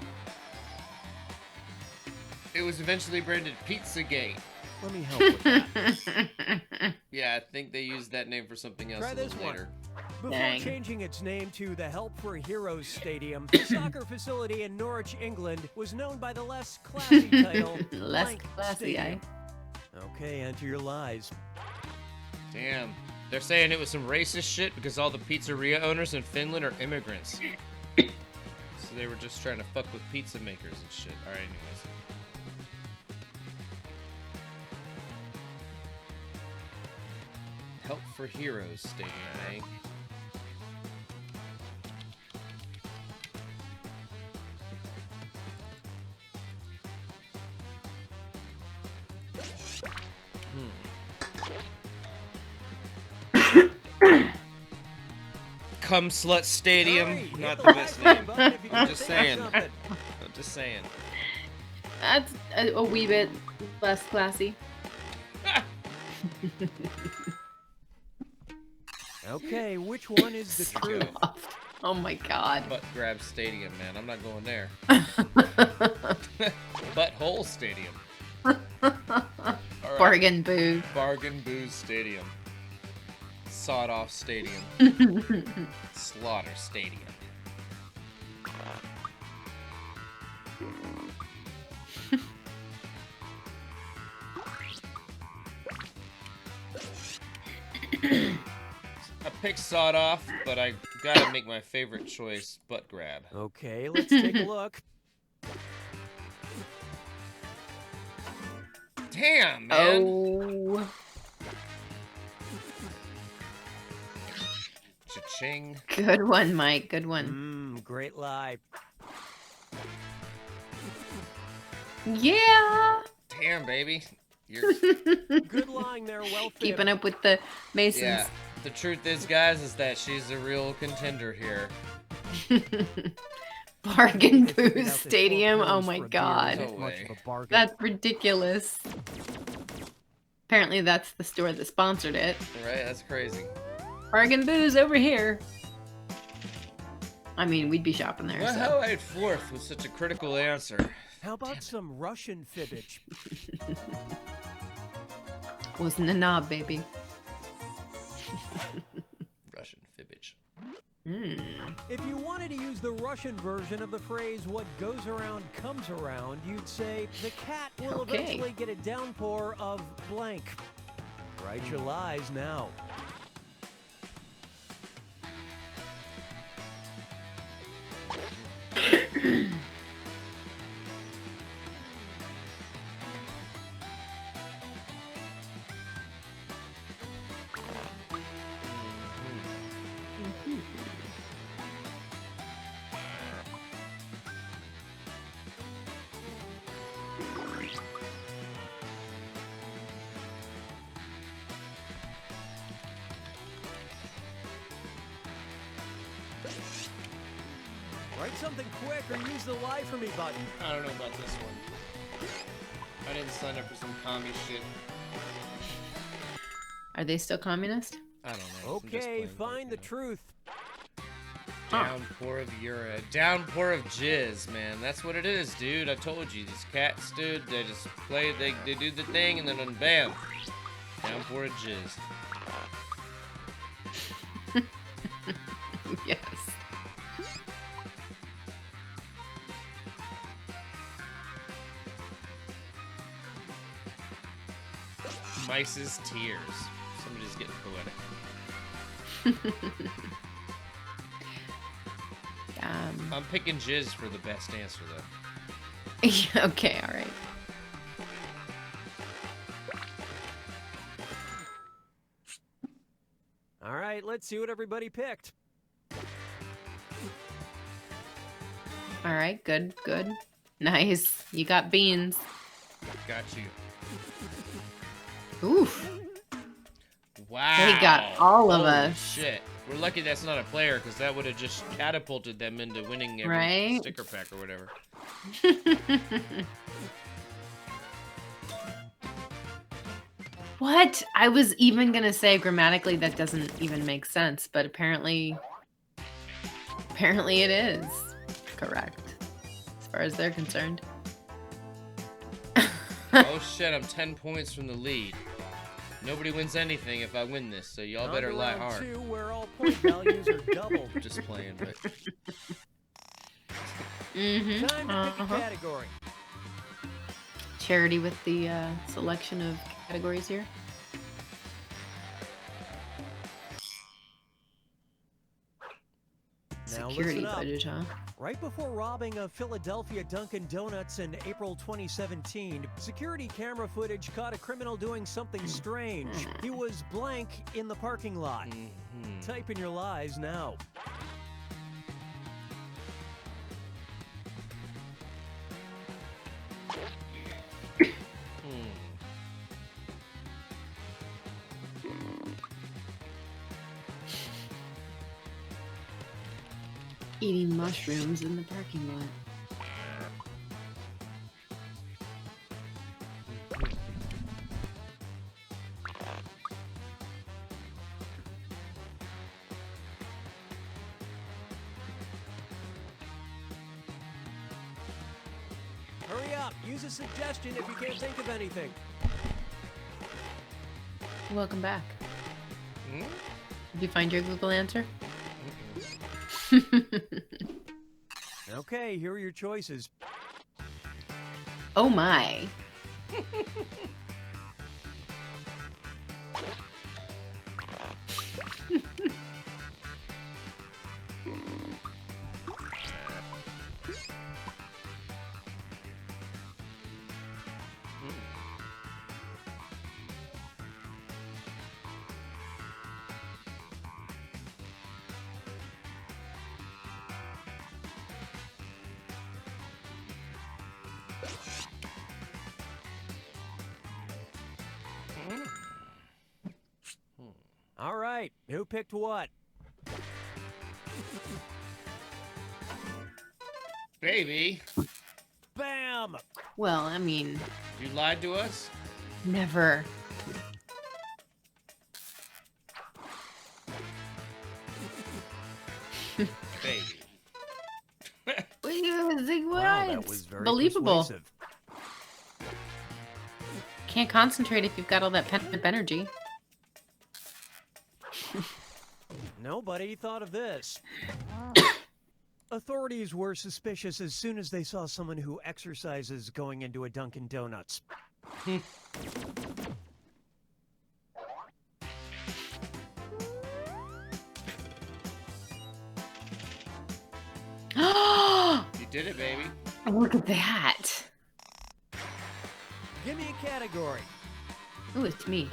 Speaker 1: It was eventually branded Pizzagate.
Speaker 5: Let me help with that.
Speaker 1: Yeah, I think they used that name for something else
Speaker 5: Try
Speaker 1: a little
Speaker 5: this one.
Speaker 1: later.
Speaker 5: Before
Speaker 2: Dang.
Speaker 5: changing its name to the Help for Heroes Stadium, the soccer facility in Norwich, England, was known by the less classy title,
Speaker 2: Less
Speaker 5: Blank
Speaker 2: classy, eh?
Speaker 5: Stadium. Okay, enter your lies.
Speaker 1: Damn. They're saying it was some racist shit because all the pizzeria owners in Finland are immigrants. So they were just trying to fuck with pizza makers and shit. Alright, anyways. Help for Heroes Stadium, eh? Cum Slut Stadium,
Speaker 5: Hurry, hit
Speaker 1: not
Speaker 5: the
Speaker 1: the best
Speaker 5: like
Speaker 1: name.
Speaker 5: button if you
Speaker 1: I'm
Speaker 5: can
Speaker 1: just
Speaker 5: think of
Speaker 1: saying.
Speaker 5: something.
Speaker 1: I'm just saying.
Speaker 2: That's a wee bit less classy.
Speaker 5: Okay, which one is the
Speaker 1: Go.
Speaker 5: truth?
Speaker 2: Oh my god.
Speaker 1: Butt Grab Stadium, man. I'm not going there. Butthole Stadium. right.
Speaker 2: Bargain booth.
Speaker 1: Bargain Booze Stadium. Sawed off stadium. Slaughter stadium. I picked sawed off, but I gotta make my favorite choice, butt grab.
Speaker 5: Okay, let's take a look.
Speaker 1: Damn, man.
Speaker 2: Oh.
Speaker 1: Cha-ching.
Speaker 2: Good one, Mike. Good one.
Speaker 5: Great lie.
Speaker 2: Yeah.
Speaker 1: Damn, baby. You're...
Speaker 5: Good lying there, well fit.
Speaker 2: Keeping up with the Masons.
Speaker 1: Yeah. The truth is, guys, is that she's the real contender here.
Speaker 2: Bargain
Speaker 5: They figured
Speaker 2: Booth
Speaker 5: out that 4
Speaker 2: Stadium. Oh
Speaker 5: pounds
Speaker 2: my
Speaker 5: for a beer
Speaker 2: god.
Speaker 5: isn't
Speaker 1: No
Speaker 5: much
Speaker 1: way.
Speaker 5: of a bargain.
Speaker 2: That's ridiculous. Apparently that's the store that sponsored it.
Speaker 1: Right? That's crazy.
Speaker 2: Bargain Booze over here. I mean, we'd be shopping there.
Speaker 1: Well,
Speaker 2: So.
Speaker 1: how I had fourth with such a critical answer.
Speaker 5: How about some Russian fibbage?
Speaker 2: Wasn't a knob, baby.
Speaker 1: Russian fibbage.
Speaker 5: If you wanted to use the Russian version of the phrase, what goes around comes around, you'd say, the cat will
Speaker 2: Okay.
Speaker 5: eventually get a downpour of blank. Write your lies now. Write something quick or use the lie for me button.
Speaker 1: I don't know about this one. I didn't sign up for some commie shit.
Speaker 2: Are they still communist?
Speaker 1: I don't know. I'm just
Speaker 5: Okay,
Speaker 1: playing,
Speaker 5: find the
Speaker 1: but,
Speaker 5: truth.
Speaker 1: Downpour of urine. Downpour of jizz, man. That's what it is, dude. I told you. These cats, dude, they just play, they do the thing, and then bam. Downpour of jizz.
Speaker 2: Yes.
Speaker 1: Mice's tears. Somebody's getting poetic. I'm picking jizz for the best answer, though.
Speaker 2: Yeah, okay, all right.
Speaker 5: All right, let's see what everybody picked.
Speaker 2: All right, good, good. Nice. You got beans.
Speaker 1: Got you.
Speaker 2: Oof.
Speaker 1: Wow.
Speaker 2: They got all of
Speaker 1: Holy
Speaker 2: us.
Speaker 1: Shit. We're lucky that's not a player, because that would have just catapulted them into winning every
Speaker 2: Right?
Speaker 1: sticker pack or whatever.
Speaker 2: What? I was even gonna say grammatically that doesn't even make sense, but apparently it is correct as far as they're concerned.
Speaker 1: Oh shit, I'm 10 points from the lead. Nobody wins anything if I win this, so y'all better
Speaker 5: On to
Speaker 1: lie
Speaker 5: round
Speaker 1: hard.
Speaker 5: 2, where all point values are doubled.
Speaker 1: Just playing, but
Speaker 2: Mm-hmm.
Speaker 5: Time to pick a category.
Speaker 2: Charity with the selection of categories here.
Speaker 5: Now
Speaker 2: Security
Speaker 5: listen up.
Speaker 2: footage, huh?
Speaker 5: Right before robbing a Philadelphia Dunkin' Donuts in April 2017, security camera footage caught a criminal doing something strange. He was blank in the parking lot. Type in your lies now.
Speaker 2: Eating mushrooms in the parking lot.
Speaker 5: Hurry up. Use a suggestion if you can't think of anything.
Speaker 2: Welcome back.
Speaker 1: Hmm?
Speaker 2: Did you find your Google answer?
Speaker 5: Okay, here are your choices.
Speaker 2: Oh my.
Speaker 5: All right, who picked what?
Speaker 1: Baby,
Speaker 5: Bam!
Speaker 2: Well, I mean,
Speaker 1: you lied to us?
Speaker 2: never.
Speaker 1: Baby.
Speaker 5: Wow, that was very
Speaker 2: Believable.
Speaker 5: persuasive.
Speaker 2: Can't concentrate if you've got all that pent-up energy.
Speaker 5: Nobody thought of this. Authorities were suspicious as soon as they saw someone who exercises going into a Dunkin' Donuts.
Speaker 1: You did it, baby.
Speaker 2: Look at that.
Speaker 5: Give me a category.
Speaker 2: Ooh, it's me.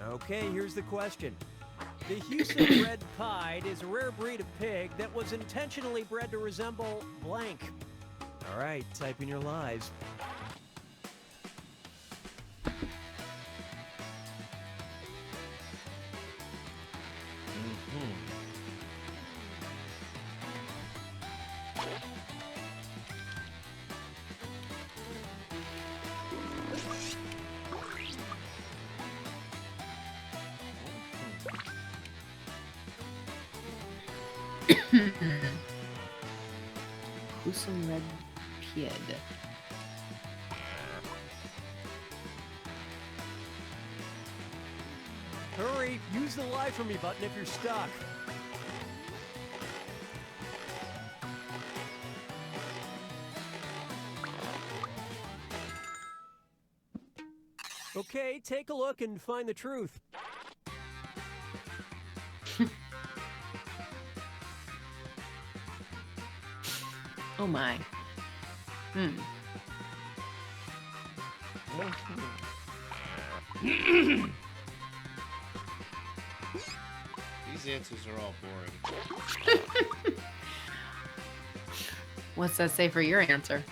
Speaker 5: Okay, here's the question. The Houston Red Pied is a rare breed of pig that was intentionally bred to resemble blank. All right, type in your lies.
Speaker 2: Who's red pid?
Speaker 5: Hurry, use the lie for me button if you're stuck. Okay, take a look and find the truth.
Speaker 2: Oh my.
Speaker 1: These answers are all boring.
Speaker 2: What's that say for your answer?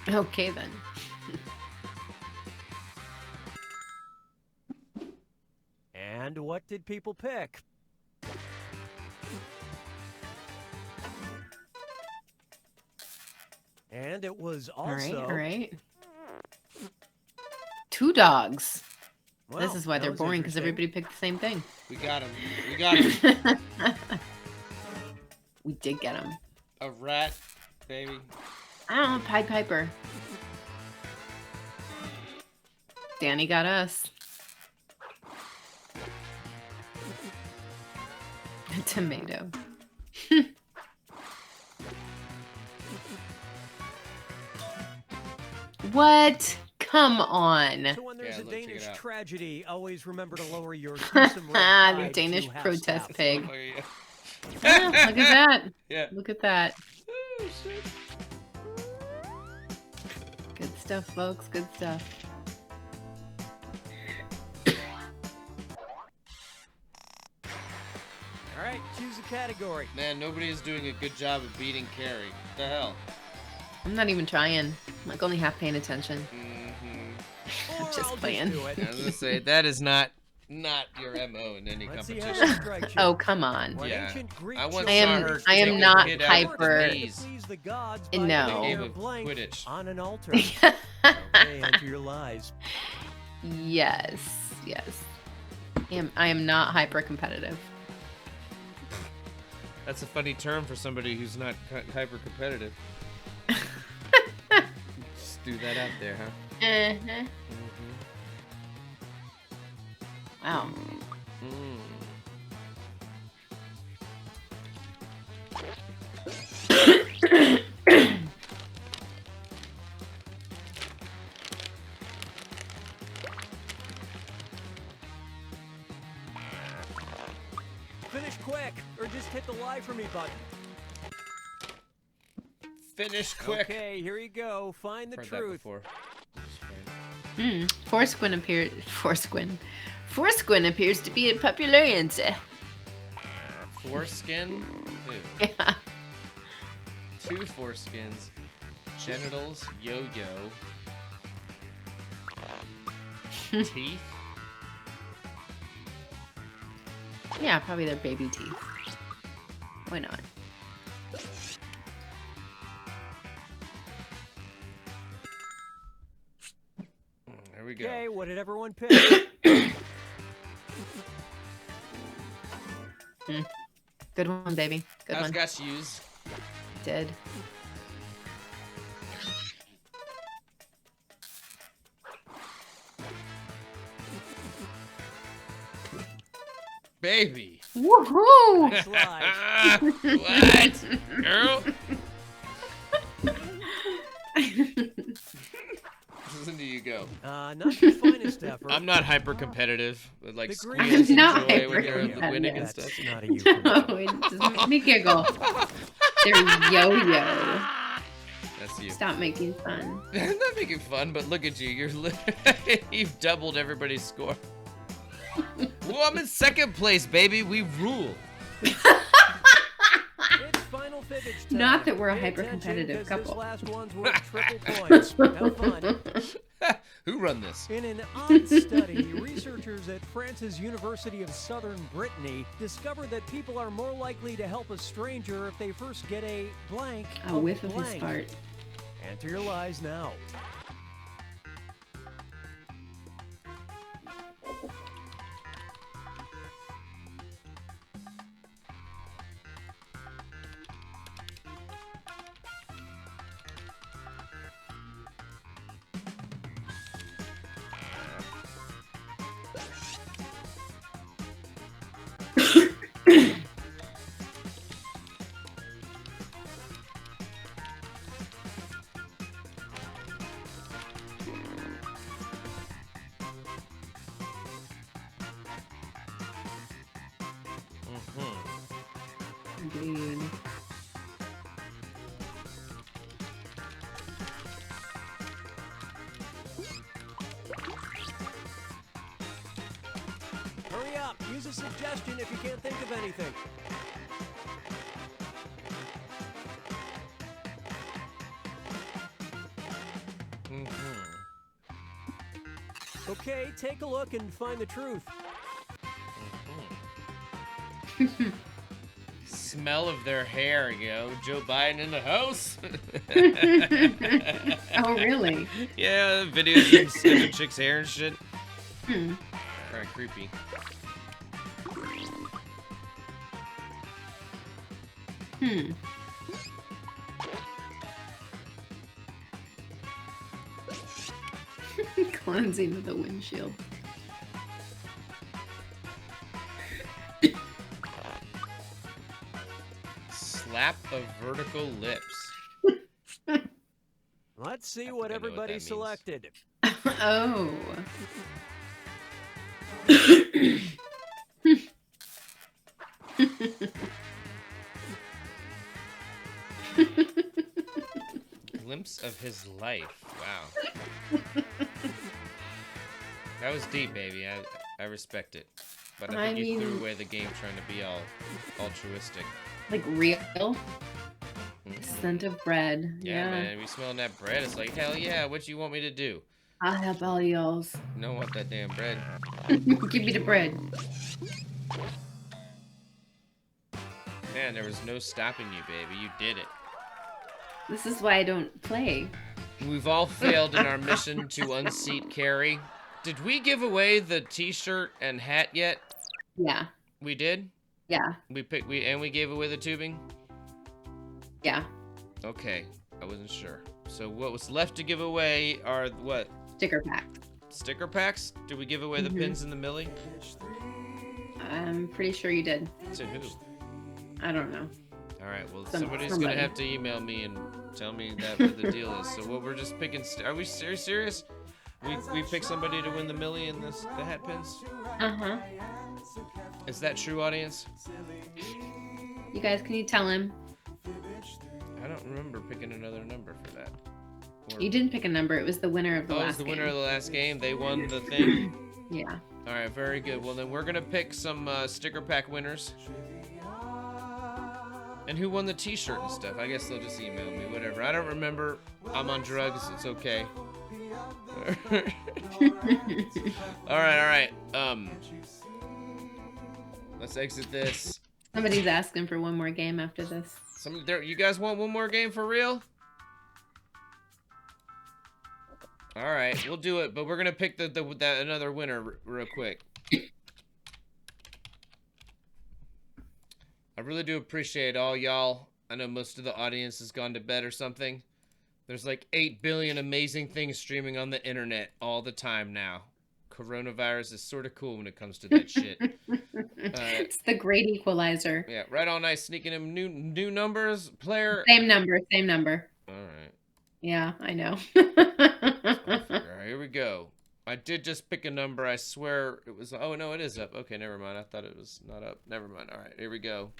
Speaker 2: Okay then.
Speaker 5: And what did people pick? And it was also...
Speaker 2: All right. Two dogs.
Speaker 5: Well,
Speaker 2: This is why
Speaker 5: that
Speaker 2: they're
Speaker 5: was
Speaker 2: boring, because
Speaker 5: interesting.
Speaker 2: everybody picked the same thing.
Speaker 1: We got him. We got him.
Speaker 2: We did get him.
Speaker 1: A rat, baby.
Speaker 2: I don't know, Pied Piper. Danny got us. A tomato. What? Come on.
Speaker 5: So when there's
Speaker 1: Yeah,
Speaker 5: a
Speaker 1: look, check it
Speaker 5: Danish
Speaker 1: out.
Speaker 5: tragedy, always remember to lower your Houston Red Pied
Speaker 2: The Danish
Speaker 5: to half
Speaker 2: protest
Speaker 5: staff.
Speaker 2: pig.
Speaker 1: Oh, yeah.
Speaker 2: Ah, look at that.
Speaker 1: Yeah.
Speaker 2: Look at that.
Speaker 1: Oh, shit.
Speaker 2: Good stuff, folks. Good stuff.
Speaker 5: All right, choose a category.
Speaker 1: Man, nobody is doing a good job of beating Carrie. What the hell?
Speaker 2: I'm not even trying. I'm like only half paying attention.
Speaker 1: Mm-hmm.
Speaker 5: Or
Speaker 2: Just
Speaker 5: I'll
Speaker 2: playing.
Speaker 5: do it.
Speaker 1: I was gonna say that is not your MO in any
Speaker 5: Let's see how
Speaker 1: competition.
Speaker 5: she strikes you.
Speaker 2: Oh, come on.
Speaker 5: When
Speaker 1: Yeah.
Speaker 5: ancient Greek
Speaker 1: I once
Speaker 2: I am-
Speaker 1: saw her
Speaker 2: I am
Speaker 1: take a
Speaker 2: not
Speaker 1: kid out with
Speaker 2: hyper-
Speaker 1: knees.
Speaker 5: Please the gods by
Speaker 2: No.
Speaker 5: putting
Speaker 1: Game
Speaker 5: their
Speaker 1: of
Speaker 5: blank
Speaker 1: Quidditch.
Speaker 5: on an altar. Okay, enter your lies.
Speaker 2: Yes. Yes. I am not hyper competitive.
Speaker 1: That's a funny term for somebody who's not hyper competitive. Just do that out there, huh?
Speaker 2: Uh-huh. Wow.
Speaker 5: Finish quick, or just hit the lie for me button.
Speaker 1: Finish quick.
Speaker 5: Okay, here you go. Find the
Speaker 1: Heard that
Speaker 5: truth.
Speaker 1: before.
Speaker 2: Foreskin appears to be in popularity.
Speaker 1: Foreskin? Ew.
Speaker 2: Yeah.
Speaker 1: 2 foreskins. Genitals. Yo-yo. Teeth?
Speaker 2: Yeah, probably their baby teeth. Why not?
Speaker 1: There we go.
Speaker 5: Okay, what did everyone pick?
Speaker 2: Good one, baby. Good
Speaker 1: How's
Speaker 2: one.
Speaker 1: got yous?
Speaker 2: Did.
Speaker 1: Baby.
Speaker 2: Woohoo!
Speaker 5: Next slide.
Speaker 1: What? Girl? Listen to you go.
Speaker 5: Not your finest effort.
Speaker 1: I'm not hyper competitive, but like
Speaker 5: The
Speaker 1: squeals
Speaker 5: green-
Speaker 2: Not
Speaker 1: enjoy when you're
Speaker 2: hyper-competitive.
Speaker 1: winning and
Speaker 5: That's
Speaker 1: stuff.
Speaker 5: not a euphemism.
Speaker 2: Oh, it just makes me giggle. They're yo-yo.
Speaker 1: That's you.
Speaker 2: Stop making fun.
Speaker 1: I'm not making fun, but look at you. You've doubled everybody's score. Well, I'm in second place, baby. We rule.
Speaker 5: It's final fibbage time.
Speaker 2: Not that we're a
Speaker 5: Pay
Speaker 2: hyper-competitive
Speaker 5: attention, 'cause
Speaker 2: couple.
Speaker 5: This last one's worth triple points. Have fun.
Speaker 1: Who run this?
Speaker 5: In an odd study, researchers at France's University of Southern Brittany discovered that people are more likely to help a stranger if they first get a blank.
Speaker 2: A whiff of his
Speaker 5: blank.
Speaker 2: fart.
Speaker 5: Enter your lies now.
Speaker 2: Dude.
Speaker 5: Hurry up. Use a suggestion if you can't think of anything. Okay, take a look and find the truth.
Speaker 1: Smell of their hair, yo. Joe Biden in the house.
Speaker 2: Oh, really?
Speaker 1: Yeah, videos of him sniffing chicks' hair and shit.
Speaker 2: Hmm.
Speaker 1: Kind of creepy.
Speaker 2: Hmm. Cleansing of the windshield.
Speaker 1: Slap of vertical lips.
Speaker 5: Let's see
Speaker 1: I
Speaker 5: what
Speaker 1: know what
Speaker 5: everybody
Speaker 1: that means.
Speaker 5: selected.
Speaker 2: Oh.
Speaker 1: Glimpse of his life. Wow. That was deep, baby. I respect it. But I think you threw away the game trying to be all altruistic.
Speaker 2: Like real
Speaker 1: Mhm.
Speaker 2: scent of bread.
Speaker 1: Yeah,
Speaker 2: Yeah.
Speaker 1: man. We smelling that bread. It's like, hell yeah. What you want me to do?
Speaker 2: I'll have all yours.
Speaker 1: You don't want that damn bread.
Speaker 2: Give me the bread.
Speaker 1: Man, there was no stopping you, baby. You did it.
Speaker 2: This is why I don't play.
Speaker 1: We've all failed in our mission to unseat Carrie. Did we give away the t-shirt and hat yet?
Speaker 2: Yeah.
Speaker 1: We did?
Speaker 2: Yeah.
Speaker 1: We gave away the tubing?
Speaker 2: Yeah.
Speaker 1: Okay. I wasn't sure. So what was left to give away are what?
Speaker 2: Sticker pack.
Speaker 1: Sticker packs? Did we give away the pins in the millie?
Speaker 2: I'm pretty sure you did.
Speaker 1: To who?
Speaker 2: I don't know.
Speaker 1: All right. Well,
Speaker 2: Somebody.
Speaker 1: somebody's gonna have to email me and tell me what the deal is. So what we're just picking. Are we serious? We pick somebody to win the millie and the hat pins?
Speaker 2: Uh-huh.
Speaker 1: Is that true, audience?
Speaker 2: You guys, can you tell him?
Speaker 1: I don't remember picking another number for that. Or...
Speaker 2: You didn't pick a number. It was the winner of the
Speaker 1: Oh, it
Speaker 2: last
Speaker 1: was the
Speaker 2: game.
Speaker 1: winner of the last game. They won the thing.
Speaker 2: Yeah.
Speaker 1: All right, very good. Well, then we're gonna pick some sticker pack winners. And who won the T-shirt and stuff? I guess they'll just email me, whatever. I don't remember. I'm on drugs. It's okay. All right. Let's exit this.
Speaker 2: Somebody's asking for one more game after this.
Speaker 1: You guys want one more game for real? All right, we'll do it, but we're gonna pick another winner real quick. I really do appreciate all y'all. I know most of the audience has gone to bed or something. There's like 8 billion amazing things streaming on the internet all the time now. Coronavirus is sort of cool when it comes to that shit.
Speaker 2: It's the great equalizer.
Speaker 1: Yeah, right all night sneaking in new numbers, player.
Speaker 2: Same number.
Speaker 1: All right.
Speaker 2: Yeah, I know.
Speaker 1: All right, here we go. I did just pick a number. I swear it was. Oh no, it is up. Okay, never mind. I thought it was not up. Never mind. All right, here we go.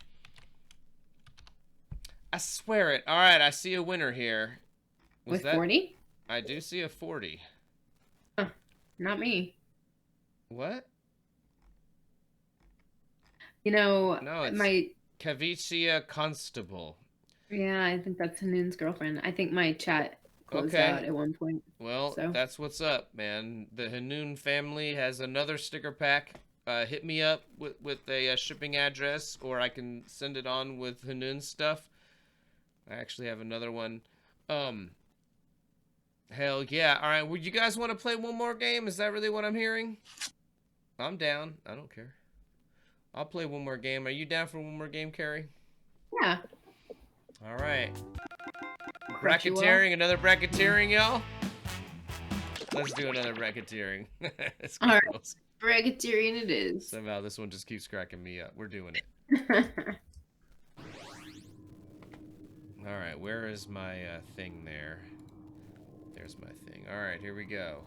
Speaker 1: I swear it. All right, I see a winner here.
Speaker 2: With 40?
Speaker 1: I do see a 40.
Speaker 2: Huh, not me.
Speaker 1: What?
Speaker 2: You know,
Speaker 1: No, it's
Speaker 2: my
Speaker 1: Kavicia Constable.
Speaker 2: Yeah, I think that's Hanoon's girlfriend. I think my chat closed out at one point.
Speaker 1: Well,
Speaker 2: so.
Speaker 1: That's what's up, man. The Hanoon family has another sticker pack. Hit me up with a shipping address, or I can send it on with Hanoon's stuff. I actually have another one. Hell yeah. All right, would you guys want to play one more game? Is that really what I'm hearing? I'm down. I don't care. I'll play one more game. Are you down for one more game, Carrie?
Speaker 2: Yeah.
Speaker 1: All right. Bracketeering, another bracketeering, y'all. Let's do another bracketeering.
Speaker 2: All right, bracketeering it is.
Speaker 1: Somehow this one just keeps cracking me up. We're doing it. All right, where is my thing there? There's my thing. All right, here we go.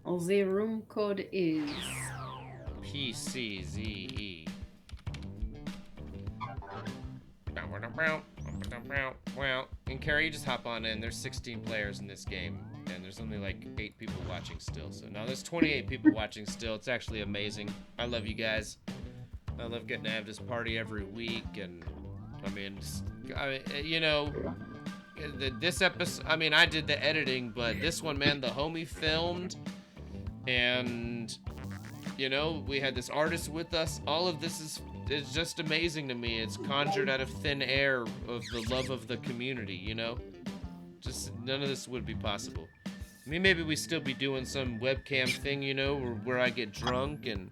Speaker 2: The room code is
Speaker 1: PCZE. And Carrie, you just hop on in. There's 16 players in this game, and there's only like 8 people watching still. So now there's 28 people watching still. It's actually amazing. I love you guys. I love getting to have this party every week, and I mean, you know, this episode. I mean, I did the editing, but this one, man, the homie filmed, and you know, we had this artist with us. All of this is just amazing to me. It's conjured out of thin air of the love of the community, you know? Just none of this would be possible. I mean, maybe we still be doing some webcam thing, you know, where I get drunk and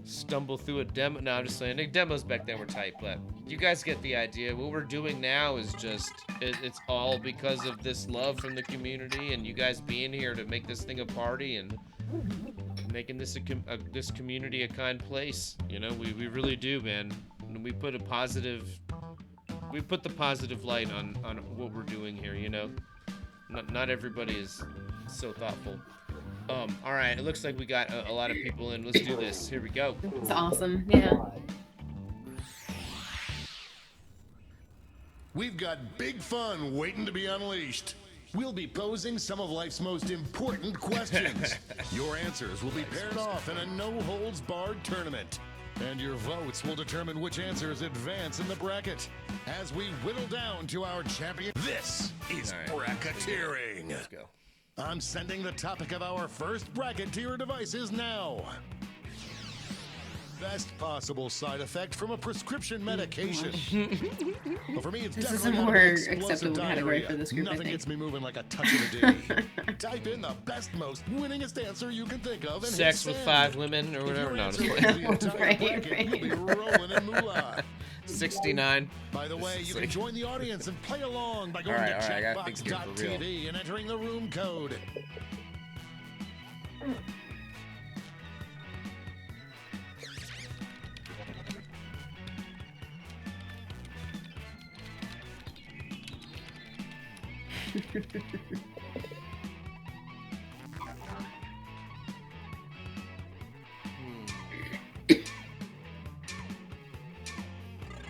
Speaker 1: stumble through a demo. No, I'm just saying, the demos back then were tight, but you guys get the idea. What we're doing now is just, it's all because of this love from the community and you guys being here to make this thing a party and making this this community a kind place. You know, we really do, man. And we put the positive light on what we're doing here, you know. Not everybody is so thoughtful. All right, it looks like we got a lot of people in. Let's do this. Here we go.
Speaker 2: It's awesome. Yeah.
Speaker 4: We've got big fun waiting to be unleashed. We'll be posing some of life's most important questions. Your answers will be paired off in a no-holds-barred tournament. And your votes will determine which answers advance in the bracket. As we whittle down to our champion, this is bracketeering.
Speaker 1: Let's go.
Speaker 4: I'm sending the topic of our first bracketeer devices now. best possible side effect from a prescription medication. Well, for me, it's
Speaker 2: This is
Speaker 4: definitely
Speaker 2: a
Speaker 4: gotta be
Speaker 2: more
Speaker 4: explosive
Speaker 2: acceptable category
Speaker 4: diarrhea.
Speaker 2: for this group, I
Speaker 4: Nothing
Speaker 2: think.
Speaker 4: gets me moving like a touch of a D. Type in the best, most winningest answer you can think of and
Speaker 1: Sex
Speaker 4: hit
Speaker 1: with
Speaker 4: send.
Speaker 1: 5 women or
Speaker 4: If
Speaker 1: whatever.
Speaker 4: your
Speaker 1: No,
Speaker 4: answer
Speaker 1: just
Speaker 4: wins
Speaker 1: kidding.
Speaker 4: the entire
Speaker 2: Right,
Speaker 4: bracket, you'll be rolling in moolah.
Speaker 1: 69.
Speaker 4: By the way,
Speaker 1: It's
Speaker 4: you can
Speaker 1: like-
Speaker 4: join the audience and play along by going
Speaker 1: Alright,
Speaker 4: to
Speaker 1: alright, I gotta think here for real.
Speaker 4: checkbox.tv and entering the room code.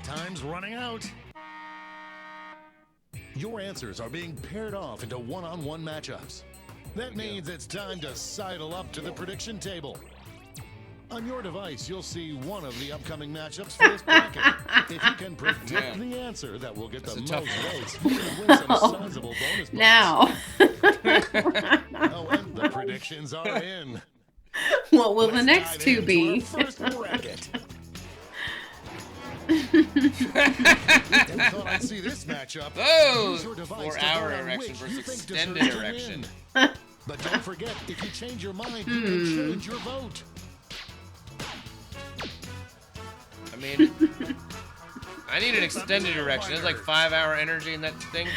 Speaker 4: Time's running out. Your answers are being paired off into one-on-one matchups. That means it's time to sidle up to the prediction table. On your device, you'll see one of the upcoming matchups for this bracket. If you can predict
Speaker 1: Yeah.
Speaker 4: the answer that will get the
Speaker 1: That's
Speaker 4: most
Speaker 1: a tough one.
Speaker 4: votes, you can win some sizable bonus points.
Speaker 2: Now,
Speaker 4: Oh, and the predictions are in.
Speaker 2: what will the
Speaker 4: Let's
Speaker 2: next
Speaker 4: dive
Speaker 2: two
Speaker 4: into
Speaker 2: be?
Speaker 4: our first bracket. Who thought I'd see this matchup?
Speaker 1: Oh!
Speaker 4: Use your device to
Speaker 1: 4-hour
Speaker 4: vote on
Speaker 1: erection
Speaker 4: which
Speaker 1: versus
Speaker 4: you think
Speaker 1: extended
Speaker 4: deserves to
Speaker 1: erection.
Speaker 4: win. But don't forget, if you change your mind, you can change your vote.
Speaker 1: I mean, I need an extended erection. There's like 5-hour energy in that thing.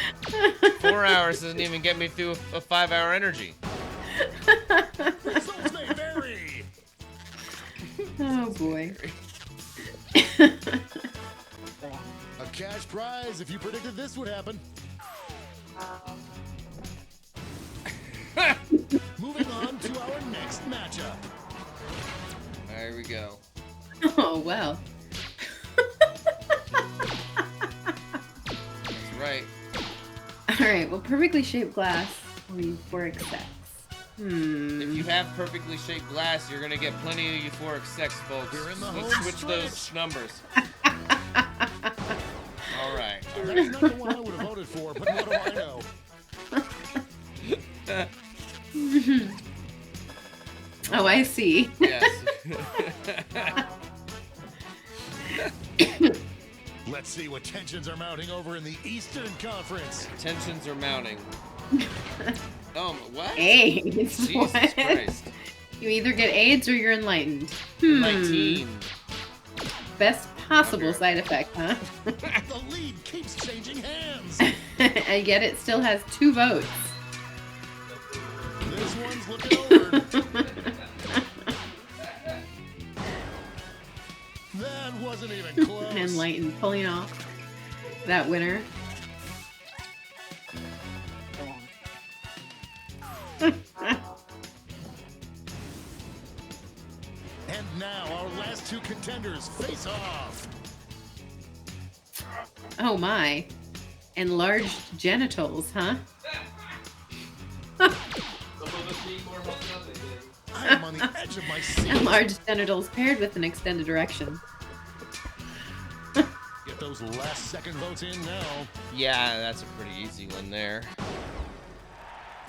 Speaker 1: 4 hours doesn't even get me through a 5-hour energy.
Speaker 4: Results may vary.
Speaker 2: Oh boy.
Speaker 4: A cash prize if you predicted this would happen. Moving on to our next matchup.
Speaker 1: There we go.
Speaker 2: Oh well.
Speaker 1: That's right.
Speaker 2: All right. Well, perfectly shaped glass or euphoric sex.
Speaker 1: If you have perfectly shaped glass, you're gonna get plenty of euphoric sex, folks.
Speaker 4: We're in the
Speaker 1: Let's
Speaker 4: home
Speaker 1: switch those
Speaker 4: stretch.
Speaker 1: numbers. All right.
Speaker 4: That's not the one I would have voted for, but what do I know?
Speaker 2: Oh, I see.
Speaker 1: Yes.
Speaker 4: Let's see what tensions are mounting over in the Eastern Conference.
Speaker 1: Tensions are mounting. What?
Speaker 2: AIDS.
Speaker 1: Jesus
Speaker 2: What?
Speaker 1: Christ.
Speaker 2: You either get AIDS or you're enlightened.
Speaker 1: Enlightened.
Speaker 2: Best possible
Speaker 1: Okay.
Speaker 2: side effect, huh?
Speaker 4: The lead keeps changing hands.
Speaker 2: And yet it still has 2 votes.
Speaker 4: This one's looking over. That wasn't even close.
Speaker 2: Enlightened, pulling off that winner.
Speaker 4: And now our last 2 contenders face off.
Speaker 2: Oh my. Enlarged genitals, huh?
Speaker 4: I am on the edge of my seat.
Speaker 2: Enlarged genitals paired with an extended erection.
Speaker 4: Get those last second votes in now.
Speaker 1: Yeah, that's a pretty easy one there.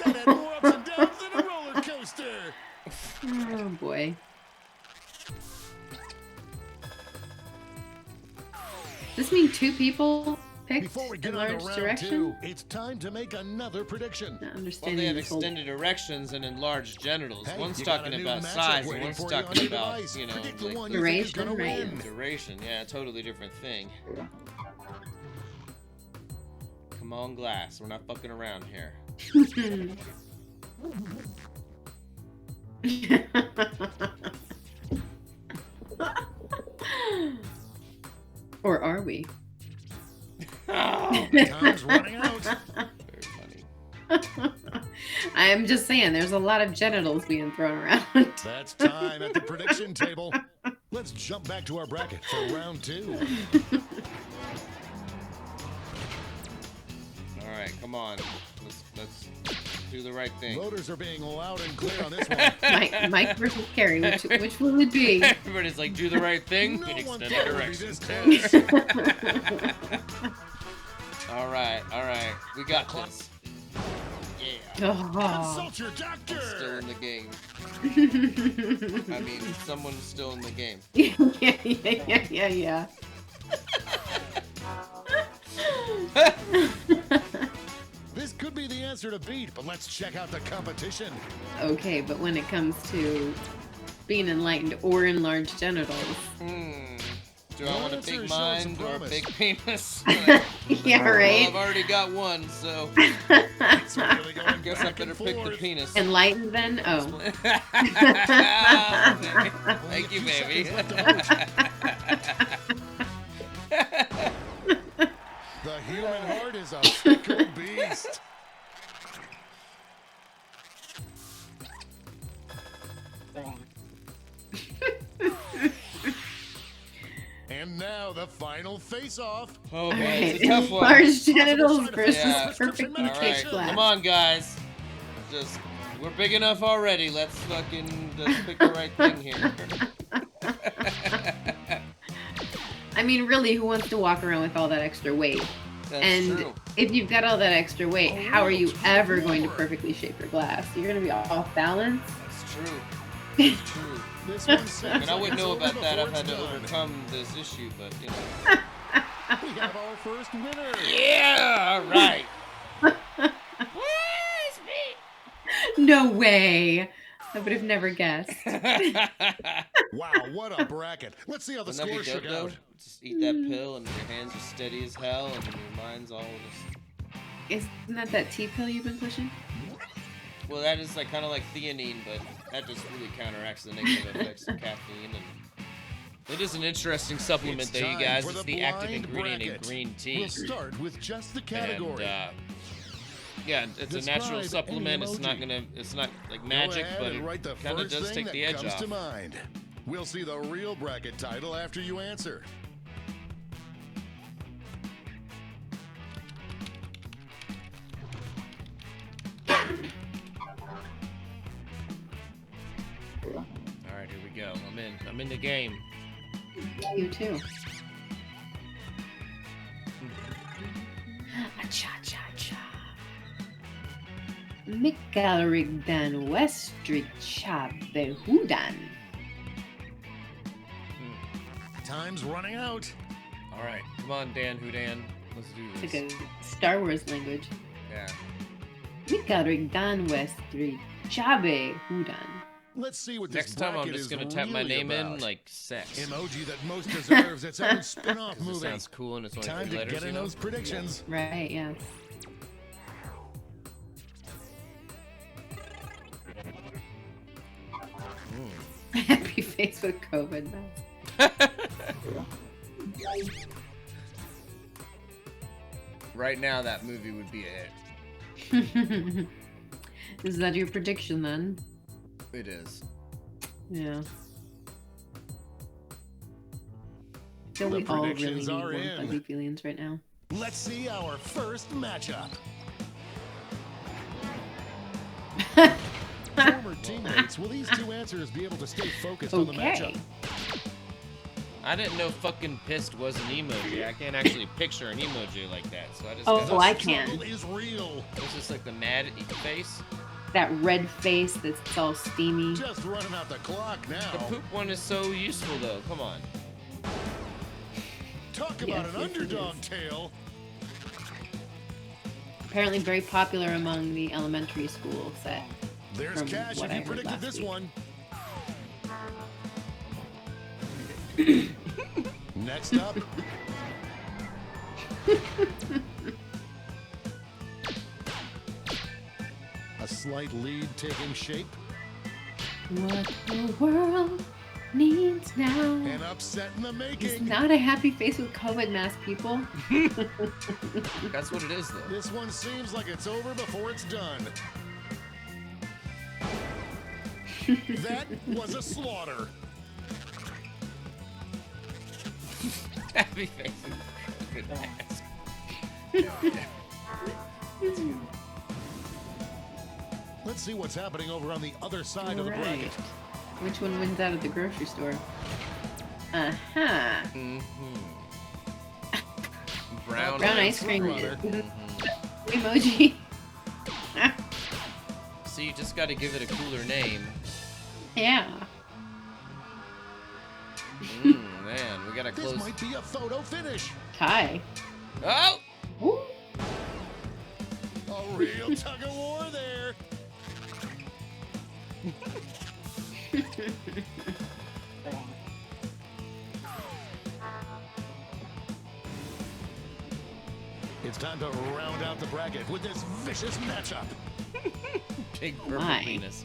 Speaker 4: That had more ups and downs than a roller coaster.
Speaker 2: Oh boy. Does this mean 2 people picked
Speaker 4: Before we get on
Speaker 2: enlarged
Speaker 4: to round
Speaker 2: erection?
Speaker 4: 2, it's time to make another prediction.
Speaker 2: Not
Speaker 1: Well,
Speaker 2: understanding
Speaker 1: they have
Speaker 2: this whole...
Speaker 1: extended erections and enlarged genitals.
Speaker 4: Hey,
Speaker 1: One's
Speaker 4: you got
Speaker 1: talking
Speaker 4: a new
Speaker 1: about
Speaker 4: matchup
Speaker 1: size, and
Speaker 4: waiting
Speaker 1: one's
Speaker 4: for you on
Speaker 1: talking
Speaker 4: your
Speaker 1: about,
Speaker 4: device.
Speaker 1: you know,
Speaker 4: Predict the
Speaker 1: like
Speaker 4: one you think is
Speaker 2: Duration,
Speaker 4: gonna
Speaker 2: right.
Speaker 4: win.
Speaker 1: duration. Yeah, totally different thing. Come on, glass. We're not fucking around here.
Speaker 2: Or are we?
Speaker 4: Time's running out.
Speaker 1: Very funny.
Speaker 2: I'm just saying, there's a lot of genitals being thrown around.
Speaker 4: That's time at the prediction table. Let's jump back to our bracket for round 2.
Speaker 1: All right, come on. Let's do the right thing.
Speaker 4: Voters are being loud and clear on this one.
Speaker 2: Mike versus Carrie, which will it be?
Speaker 1: Everybody's like, do the right thing.
Speaker 4: No one
Speaker 1: Extended
Speaker 4: thought it would be
Speaker 1: erections.
Speaker 4: this close.
Speaker 1: All right. We got this. Yeah.
Speaker 2: Oh.
Speaker 4: Consult your
Speaker 1: Still
Speaker 4: doctor.
Speaker 1: in the game. I mean, someone's still in the game.
Speaker 2: yeah.
Speaker 4: This could be the answer to beat, but let's check out the competition.
Speaker 2: Okay, but when it comes to being enlightened or enlarged genitals,
Speaker 1: Do I want a
Speaker 4: Answer
Speaker 1: big
Speaker 4: shows some
Speaker 1: mind or a
Speaker 4: promise.
Speaker 1: big penis?
Speaker 2: yeah,
Speaker 1: Well,
Speaker 2: right.
Speaker 1: I've already got one, so
Speaker 4: It's really going
Speaker 1: I guess I
Speaker 4: back
Speaker 1: better
Speaker 4: and
Speaker 1: pick the
Speaker 4: forth.
Speaker 1: penis.
Speaker 2: Enlightened then? Oh.
Speaker 1: Thank you,
Speaker 4: Only a few
Speaker 1: baby.
Speaker 4: seconds The human heart is a fickle beast. And now the final face-off.
Speaker 1: Oh man,
Speaker 2: Alright,
Speaker 1: it's a tough one.
Speaker 2: enlarged genitals versus
Speaker 1: Yeah.
Speaker 2: perfectly
Speaker 4: All
Speaker 2: pitch
Speaker 1: Alright,
Speaker 2: black.
Speaker 1: come on, guys. Just we're big enough already. Let's fucking just pick the right thing here.
Speaker 2: I mean, really, who wants to walk around with all that extra weight?
Speaker 1: That's
Speaker 2: And
Speaker 1: true.
Speaker 2: if you've got all that extra weight, how are you ever going to perfectly shape your glass? You're going to be off balance?
Speaker 1: That's true. That's true.
Speaker 4: This one seems
Speaker 1: I mean, I
Speaker 4: like
Speaker 1: wouldn't
Speaker 4: it's
Speaker 1: know
Speaker 4: over
Speaker 1: about that.
Speaker 4: before
Speaker 1: I've had
Speaker 4: it's
Speaker 1: to
Speaker 4: done.
Speaker 1: overcome this issue, but you know.
Speaker 4: We have our first winner.
Speaker 1: Yeah, all right.
Speaker 2: No way. I would have never guessed.
Speaker 4: Wow, what a bracket. Let's see how the
Speaker 1: Wouldn't that
Speaker 4: score
Speaker 1: be
Speaker 4: shook
Speaker 1: dope, though?
Speaker 4: out.
Speaker 1: Just eat that pill and your hands are steady as hell and your mind's all just...
Speaker 2: Isn't that tea pill you've been pushing?
Speaker 1: Well, that is like kind of like theanine, but that just really counteracts the negative effects of caffeine. And it is an interesting supplement,
Speaker 4: It's
Speaker 1: though, you
Speaker 4: time
Speaker 1: guys.
Speaker 4: for
Speaker 1: It's
Speaker 4: the
Speaker 1: the active
Speaker 4: blind
Speaker 1: ingredient
Speaker 4: bracket.
Speaker 1: in green tea.
Speaker 4: We'll start with just the category.
Speaker 1: And, yeah, it's a
Speaker 4: Describe
Speaker 1: natural
Speaker 4: any
Speaker 1: supplement. It's not
Speaker 4: emoji.
Speaker 1: it's not like
Speaker 4: Go
Speaker 1: magic,
Speaker 4: ahead
Speaker 1: but
Speaker 4: and write the
Speaker 1: it kind of
Speaker 4: first
Speaker 1: does
Speaker 4: thing
Speaker 1: take the
Speaker 4: that
Speaker 1: edge
Speaker 4: comes
Speaker 1: off.
Speaker 4: to mind. We'll see the real bracket title after you answer.
Speaker 1: All right, here we go. I'm in the game.
Speaker 2: You too. Cha-cha-cha. Mikarig dan West Street Chabe Hudan.
Speaker 4: Time's running out.
Speaker 1: All right, come on, Dan Houdan. Let's do
Speaker 2: It's
Speaker 1: this.
Speaker 2: like a Star Wars language.
Speaker 1: Yeah.
Speaker 2: Mikarig dan West Street Chabe Hudan.
Speaker 4: Let's see what
Speaker 1: Next
Speaker 4: this
Speaker 1: time, I'm
Speaker 4: bracket
Speaker 1: just
Speaker 4: is
Speaker 1: gonna tap my
Speaker 4: really
Speaker 1: name
Speaker 4: about.
Speaker 1: in like sex.
Speaker 4: Emoji that most deserves its own spin-off
Speaker 1: 'Cause it
Speaker 4: movie.
Speaker 1: sounds cool and it's only
Speaker 4: Time
Speaker 1: three
Speaker 4: to
Speaker 1: letters.
Speaker 4: get in
Speaker 1: you know?
Speaker 4: those predictions.
Speaker 2: Right, yeah. Happy face with COVID mask.
Speaker 1: Right now, that movie would be a hit.
Speaker 2: Is that your prediction then?
Speaker 1: It is.
Speaker 2: Yeah. So
Speaker 4: The
Speaker 2: we all really
Speaker 4: predictions
Speaker 2: need
Speaker 4: are
Speaker 2: warm,
Speaker 4: in.
Speaker 2: fuzzy feelings right now.
Speaker 4: Let's see our first matchup. Former teammates, will these two answers be able to stay focused on the
Speaker 2: Okay.
Speaker 4: matchup?
Speaker 1: I didn't know fucking pissed was an emoji. I can't actually picture an emoji like that, so I just
Speaker 2: Oh,
Speaker 1: gotta-
Speaker 2: I
Speaker 4: The
Speaker 2: can.
Speaker 4: struggle is real.
Speaker 1: It's just like the mad face.
Speaker 2: That red face that's all steamy.
Speaker 4: Just running out the clock now.
Speaker 1: The poop one is so useful, though. Come on.
Speaker 4: Talk
Speaker 2: Yes,
Speaker 4: about an
Speaker 2: yes, it
Speaker 4: underdog tale.
Speaker 2: Apparently very popular among the elementary school set.
Speaker 4: There's
Speaker 2: From
Speaker 4: cash
Speaker 2: what
Speaker 4: if
Speaker 2: I
Speaker 4: you
Speaker 2: heard
Speaker 4: predicted
Speaker 2: last
Speaker 4: this
Speaker 2: week.
Speaker 4: one. Next up, a slight lead taking shape.
Speaker 2: What the world needs now
Speaker 4: An upset in the
Speaker 2: is
Speaker 4: making.
Speaker 2: not a happy face with COVID mask, people.
Speaker 1: That's what it is, though.
Speaker 4: This one seems like it's over before it's done. That was a slaughter.
Speaker 1: Happy face. Good mask.
Speaker 4: Let's see what's happening over on the other side of the
Speaker 2: Right.
Speaker 4: bracket.
Speaker 2: Which one wins out at the grocery store? Uh-huh.
Speaker 1: Mm-hmm. Brown
Speaker 2: Brown
Speaker 1: eyes.
Speaker 2: ice cream
Speaker 4: Front runner.
Speaker 2: emoji.
Speaker 1: So you just got to give it a cooler name.
Speaker 2: Yeah.
Speaker 1: Man, we gotta close.
Speaker 4: This might be a photo finish.
Speaker 2: Tie.
Speaker 1: Oh!
Speaker 2: Ooh.
Speaker 4: A real tug of war there. It's time to round out the bracket with this vicious matchup.
Speaker 1: Big purple
Speaker 2: My.
Speaker 1: penis.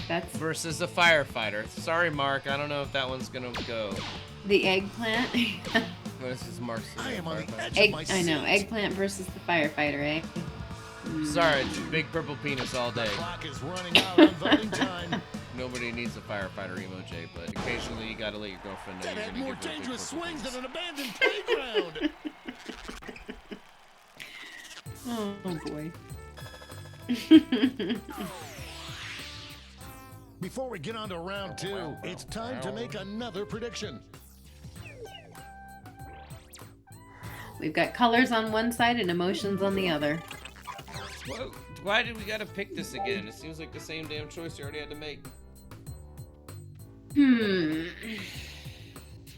Speaker 2: That's
Speaker 1: Versus a firefighter. Sorry, Mark. I don't know if that one's gonna go.
Speaker 2: the eggplant.
Speaker 1: This is Mark's.
Speaker 4: I am on the edge
Speaker 2: Egg,
Speaker 4: of my
Speaker 2: I know.
Speaker 4: seat.
Speaker 2: Eggplant versus the firefighter, eh?
Speaker 1: Sorry, it's big purple penis all
Speaker 4: The
Speaker 1: day.
Speaker 4: clock is running out on voting time.
Speaker 1: Nobody needs a firefighter emoji, but occasionally you gotta let your girlfriend know
Speaker 4: That
Speaker 1: you're
Speaker 4: had
Speaker 1: gonna
Speaker 4: more
Speaker 1: give her a big
Speaker 4: dangerous
Speaker 1: purple
Speaker 4: swings
Speaker 1: penis.
Speaker 4: than an abandoned playground.
Speaker 2: Oh boy.
Speaker 4: Before we get on to round 2, it's time to make another prediction.
Speaker 2: We've got colors on one side and emotions on the other.
Speaker 1: Whoa, why did we gotta pick this again? It seems like the same damn choice you already had to make.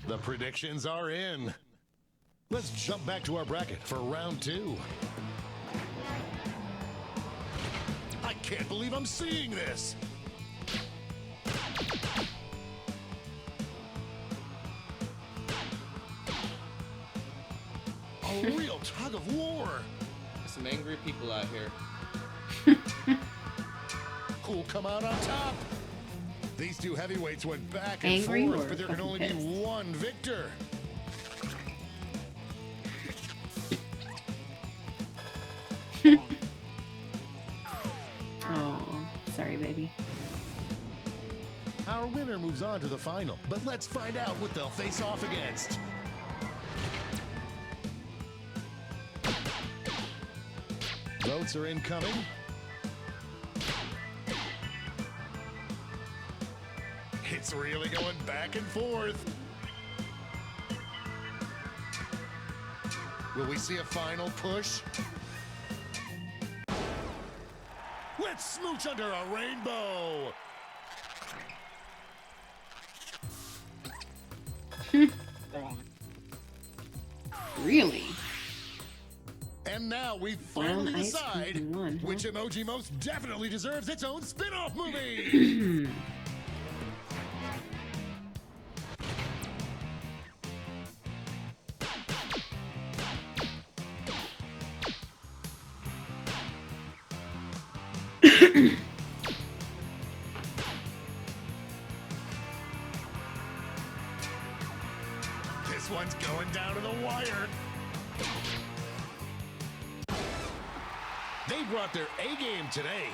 Speaker 4: The predictions are in. Let's jump back to our bracket for round 2. I can't believe I'm seeing this. A real tug of war.
Speaker 1: There's some angry people out here.
Speaker 4: Who'll come out on top? These two heavyweights went back and
Speaker 2: Angry
Speaker 4: forth,
Speaker 2: or
Speaker 4: but there can only
Speaker 2: fucking
Speaker 4: be
Speaker 2: pissed?
Speaker 4: one victor.
Speaker 2: Oh, sorry, baby.
Speaker 4: Our winner moves on to the final, but let's find out what they'll face off against. Votes are incoming. It's really going back and forth. Will we see a final push? Let's smooch under a rainbow.
Speaker 2: Really?
Speaker 4: And now we
Speaker 2: Brown
Speaker 4: finally
Speaker 2: ice
Speaker 4: decide
Speaker 2: cream won, huh?
Speaker 4: which emoji most definitely deserves its own spin-off movie. This one's going down to the wire. They brought their A game today.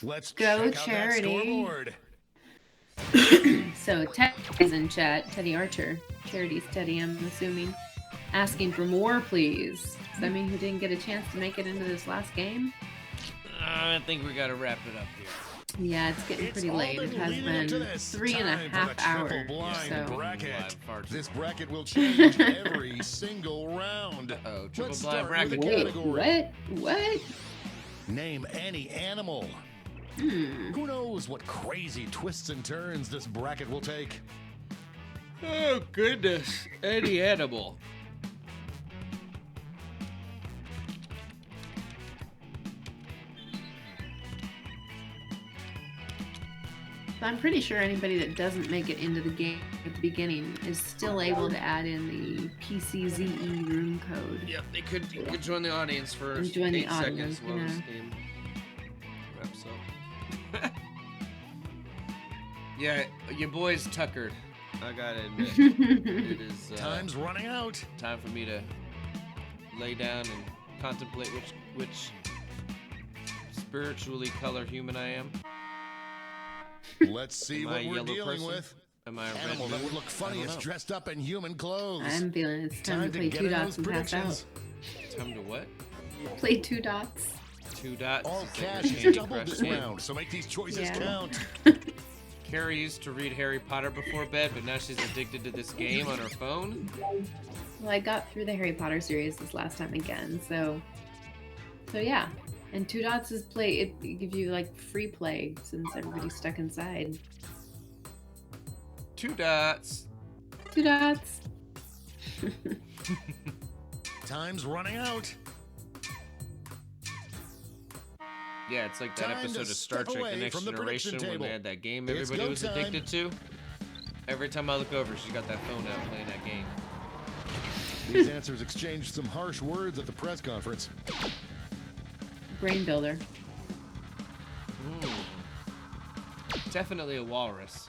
Speaker 4: Let's
Speaker 2: Go
Speaker 4: check out that
Speaker 2: Charity.
Speaker 4: scoreboard.
Speaker 2: So Ted is in chat. Teddy Archer. Charity's Teddy, I'm assuming. Asking for more, please. Does that mean he didn't get a chance to make it into this last game?
Speaker 1: I think we gotta wrap it up here.
Speaker 2: Yeah, it's getting
Speaker 4: It's
Speaker 2: pretty
Speaker 4: all
Speaker 2: late. It
Speaker 4: been
Speaker 2: has
Speaker 4: leading up to
Speaker 2: been
Speaker 4: this.
Speaker 2: 3.5
Speaker 4: Time for the
Speaker 2: hours.
Speaker 4: triple blind
Speaker 2: So
Speaker 4: bracket.
Speaker 1: Far too
Speaker 4: This
Speaker 1: long.
Speaker 4: bracket will change every single round.
Speaker 1: Uh-oh, triple
Speaker 4: Let's
Speaker 1: blind
Speaker 4: start
Speaker 1: bracket.
Speaker 4: with the
Speaker 2: wait,
Speaker 4: category.
Speaker 2: what?
Speaker 4: Name any animal. Who knows what crazy twists and turns this bracket will take?
Speaker 1: Oh goodness, any animal.
Speaker 2: I'm pretty sure anybody that doesn't make it into the game at the beginning is still able to add in the PCZE room code.
Speaker 1: Yep, they could join the audience for
Speaker 2: And join the
Speaker 1: 8 seconds
Speaker 2: audience,
Speaker 1: while
Speaker 2: you
Speaker 1: this
Speaker 2: know.
Speaker 1: game wraps up. Yeah, your boy's tuckered. I gotta admit, it is
Speaker 4: Time's running out.
Speaker 1: time for me to lay down and contemplate which spiritually color human I am.
Speaker 4: Let's see
Speaker 1: Am I
Speaker 4: what
Speaker 1: a
Speaker 4: we're
Speaker 1: yellow
Speaker 4: dealing
Speaker 1: person?
Speaker 4: with.
Speaker 1: Am I a red
Speaker 4: Animal that
Speaker 1: moon?
Speaker 4: would look
Speaker 1: I don't
Speaker 4: funniest
Speaker 1: know.
Speaker 4: dressed up in human clothes.
Speaker 2: I'm feeling it's time to play
Speaker 4: get
Speaker 2: two
Speaker 4: in
Speaker 2: dots
Speaker 4: those
Speaker 2: and pass out.
Speaker 4: predictions.
Speaker 1: Time to what?
Speaker 2: Play two dots.
Speaker 1: 2 dots.
Speaker 4: All
Speaker 1: It's like
Speaker 4: cash
Speaker 1: a
Speaker 4: is
Speaker 1: Candy
Speaker 4: doubled
Speaker 1: Crush
Speaker 4: this
Speaker 1: game.
Speaker 4: round, so make these choices
Speaker 2: Yeah.
Speaker 4: count.
Speaker 1: Carrie used to read Harry Potter before bed, but now she's addicted to this game on her phone.
Speaker 2: Well, I got through the Harry Potter series this last time again, so yeah. And 2 Dots is play. It gives you like free play since everybody's stuck inside.
Speaker 1: 2 Dots.
Speaker 2: 2 Dots.
Speaker 4: Time's running out.
Speaker 1: Yeah, it's like that
Speaker 4: Time
Speaker 1: episode
Speaker 4: to
Speaker 1: of Star
Speaker 4: step
Speaker 1: Trek: The
Speaker 4: away
Speaker 1: Next
Speaker 4: from the
Speaker 1: Generation
Speaker 4: prediction
Speaker 1: when they
Speaker 4: table.
Speaker 1: had that game
Speaker 4: It's
Speaker 1: everybody
Speaker 4: go
Speaker 1: was
Speaker 4: time.
Speaker 1: addicted to. Every time I look over, she's got that phone out playing that game.
Speaker 4: These answers exchanged some harsh words at the press conference.
Speaker 2: Brain builder.
Speaker 1: Definitely a walrus.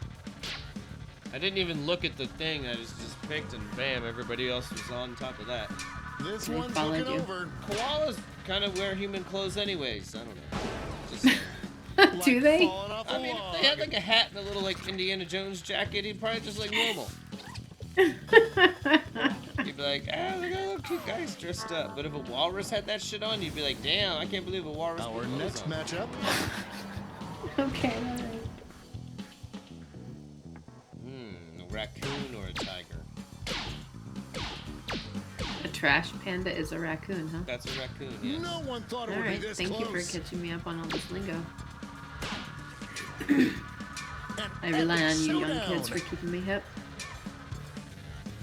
Speaker 1: I didn't even look at the thing. I just picked, and bam, everybody else was on top of that.
Speaker 4: This
Speaker 2: They
Speaker 4: one's
Speaker 2: followed
Speaker 4: looking
Speaker 2: you.
Speaker 4: over.
Speaker 1: Koalas kind of wear human clothes anyways. I don't know. Just saying.
Speaker 2: Do
Speaker 4: Like
Speaker 2: they?
Speaker 4: falling off a
Speaker 1: I mean, if
Speaker 4: log.
Speaker 1: they had like a hat and a little like Indiana Jones jacket, he'd probably just like normal. You'd be like, look at little cute guys dressed up. But if a walrus had that shit on, you'd be like, damn, I can't believe a walrus.
Speaker 4: Our
Speaker 1: put clothes
Speaker 4: next
Speaker 1: on.
Speaker 4: matchup.
Speaker 2: Okay, alright.
Speaker 1: A raccoon or a tiger?
Speaker 2: A trash panda is a raccoon, huh?
Speaker 1: That's a raccoon, yes.
Speaker 4: No one thought it would
Speaker 2: Alright,
Speaker 4: be this
Speaker 2: thank you
Speaker 4: close.
Speaker 2: for catching me up on all this lingo.
Speaker 4: An
Speaker 2: I rely
Speaker 4: epic
Speaker 2: on you young
Speaker 4: showdown.
Speaker 2: kids for keeping me hip.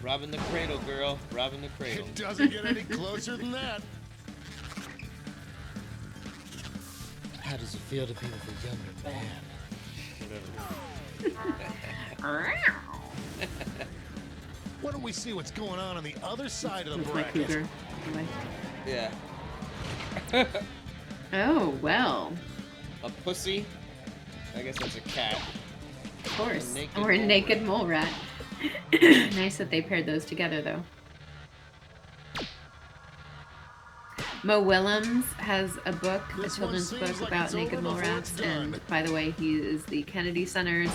Speaker 1: Robbing the cradle, girl. Robbing the cradle.
Speaker 4: It doesn't get any closer than that.
Speaker 1: How does it feel to be with a younger man? Whatever.
Speaker 4: Why don't we see what's going on the other side of the
Speaker 2: With my
Speaker 4: bracket?
Speaker 2: cougar. Anyway.
Speaker 1: Yeah.
Speaker 2: Oh, well.
Speaker 1: A pussy. I guess that's a cat.
Speaker 2: Of course.
Speaker 1: A naked
Speaker 2: Or a
Speaker 1: mole
Speaker 2: naked
Speaker 1: rat.
Speaker 2: mole rat. Nice that they paired those together, though. Mo Willems has a book,
Speaker 4: This
Speaker 2: a
Speaker 4: one
Speaker 2: children's
Speaker 4: seems
Speaker 2: book
Speaker 4: like
Speaker 2: about
Speaker 4: it's
Speaker 2: naked
Speaker 4: over
Speaker 2: mole
Speaker 4: before
Speaker 2: rats.
Speaker 4: it's done.
Speaker 2: And by the way, he is the Kennedy Center's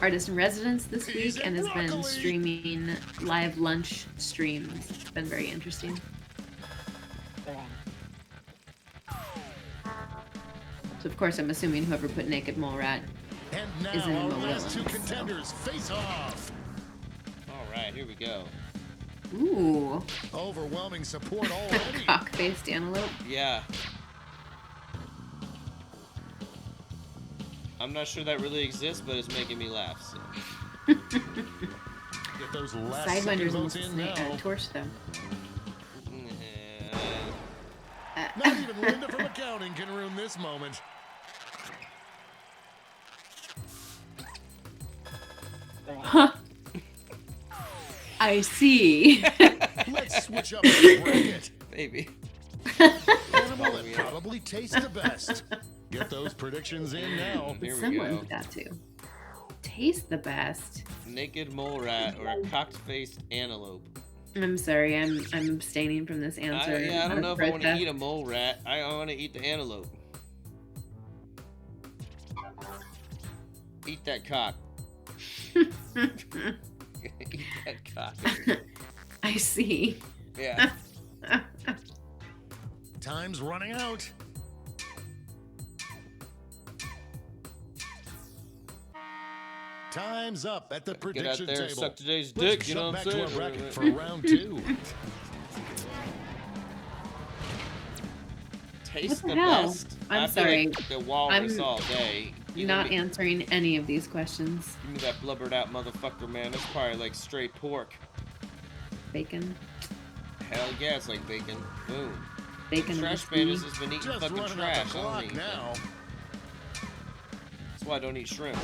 Speaker 2: artist in residence this
Speaker 4: He's
Speaker 2: week
Speaker 4: in
Speaker 2: and has been
Speaker 4: broccoli.
Speaker 2: streaming live lunch streams. It's been very interesting. So of course, I'm assuming whoever put naked mole rat.
Speaker 4: And now
Speaker 2: Isn't
Speaker 4: our
Speaker 2: Mo
Speaker 4: last two
Speaker 2: Willems, so.
Speaker 4: contenders face off.
Speaker 1: All right, here we go.
Speaker 2: Ooh,
Speaker 4: Overwhelming support already.
Speaker 2: cock-faced antelope.
Speaker 1: Yeah. I'm not sure that really exists, but it's making me laugh. So.
Speaker 4: Get those last second
Speaker 2: Sidewinders
Speaker 4: votes
Speaker 2: and
Speaker 4: in now.
Speaker 2: torch them.
Speaker 4: Not even Linda from accounting can ruin this moment.
Speaker 2: Huh. I see.
Speaker 4: Let's switch up the bracket.
Speaker 1: Maybe.
Speaker 4: Animal that probably tastes the best. Get those predictions in now.
Speaker 1: Here we
Speaker 2: Someone's
Speaker 1: go.
Speaker 2: got to. Taste the best.
Speaker 1: Naked mole rat or a cocked-faced antelope.
Speaker 2: I'm sorry, I'm abstaining from this answer.
Speaker 1: I don't know if I want to
Speaker 2: Protest.
Speaker 1: eat a mole rat. I want to eat the antelope. Eat that cock. Eat that cock.
Speaker 2: I see.
Speaker 1: Yeah.
Speaker 4: Time's running out. Time's up at the
Speaker 1: Get out
Speaker 4: prediction
Speaker 1: there and
Speaker 4: table.
Speaker 1: suck today's
Speaker 4: Let's
Speaker 1: dick, you know
Speaker 4: jump
Speaker 1: what
Speaker 4: back
Speaker 1: I'm
Speaker 4: to our
Speaker 1: saying?
Speaker 4: bracket for round two.
Speaker 1: Taste
Speaker 2: What the
Speaker 1: the
Speaker 2: hell?
Speaker 1: best.
Speaker 2: I'm
Speaker 1: I feel
Speaker 2: sorry.
Speaker 1: like the walrus
Speaker 2: I'm
Speaker 1: all day. You
Speaker 2: Not
Speaker 1: give me,
Speaker 2: answering any of these questions.
Speaker 1: give me that blubbered out motherfucker, man. That's probably like straight pork.
Speaker 2: Bacon.
Speaker 1: Hell yeah, it's like bacon. Boom.
Speaker 2: Bacon and
Speaker 1: Trash
Speaker 2: whiskey.
Speaker 1: bandits has been eating
Speaker 4: Just
Speaker 1: fucking
Speaker 4: running
Speaker 1: trash.
Speaker 4: out the
Speaker 1: I don't
Speaker 4: clock
Speaker 1: eat
Speaker 4: now.
Speaker 1: them. That's why I don't eat shrimp.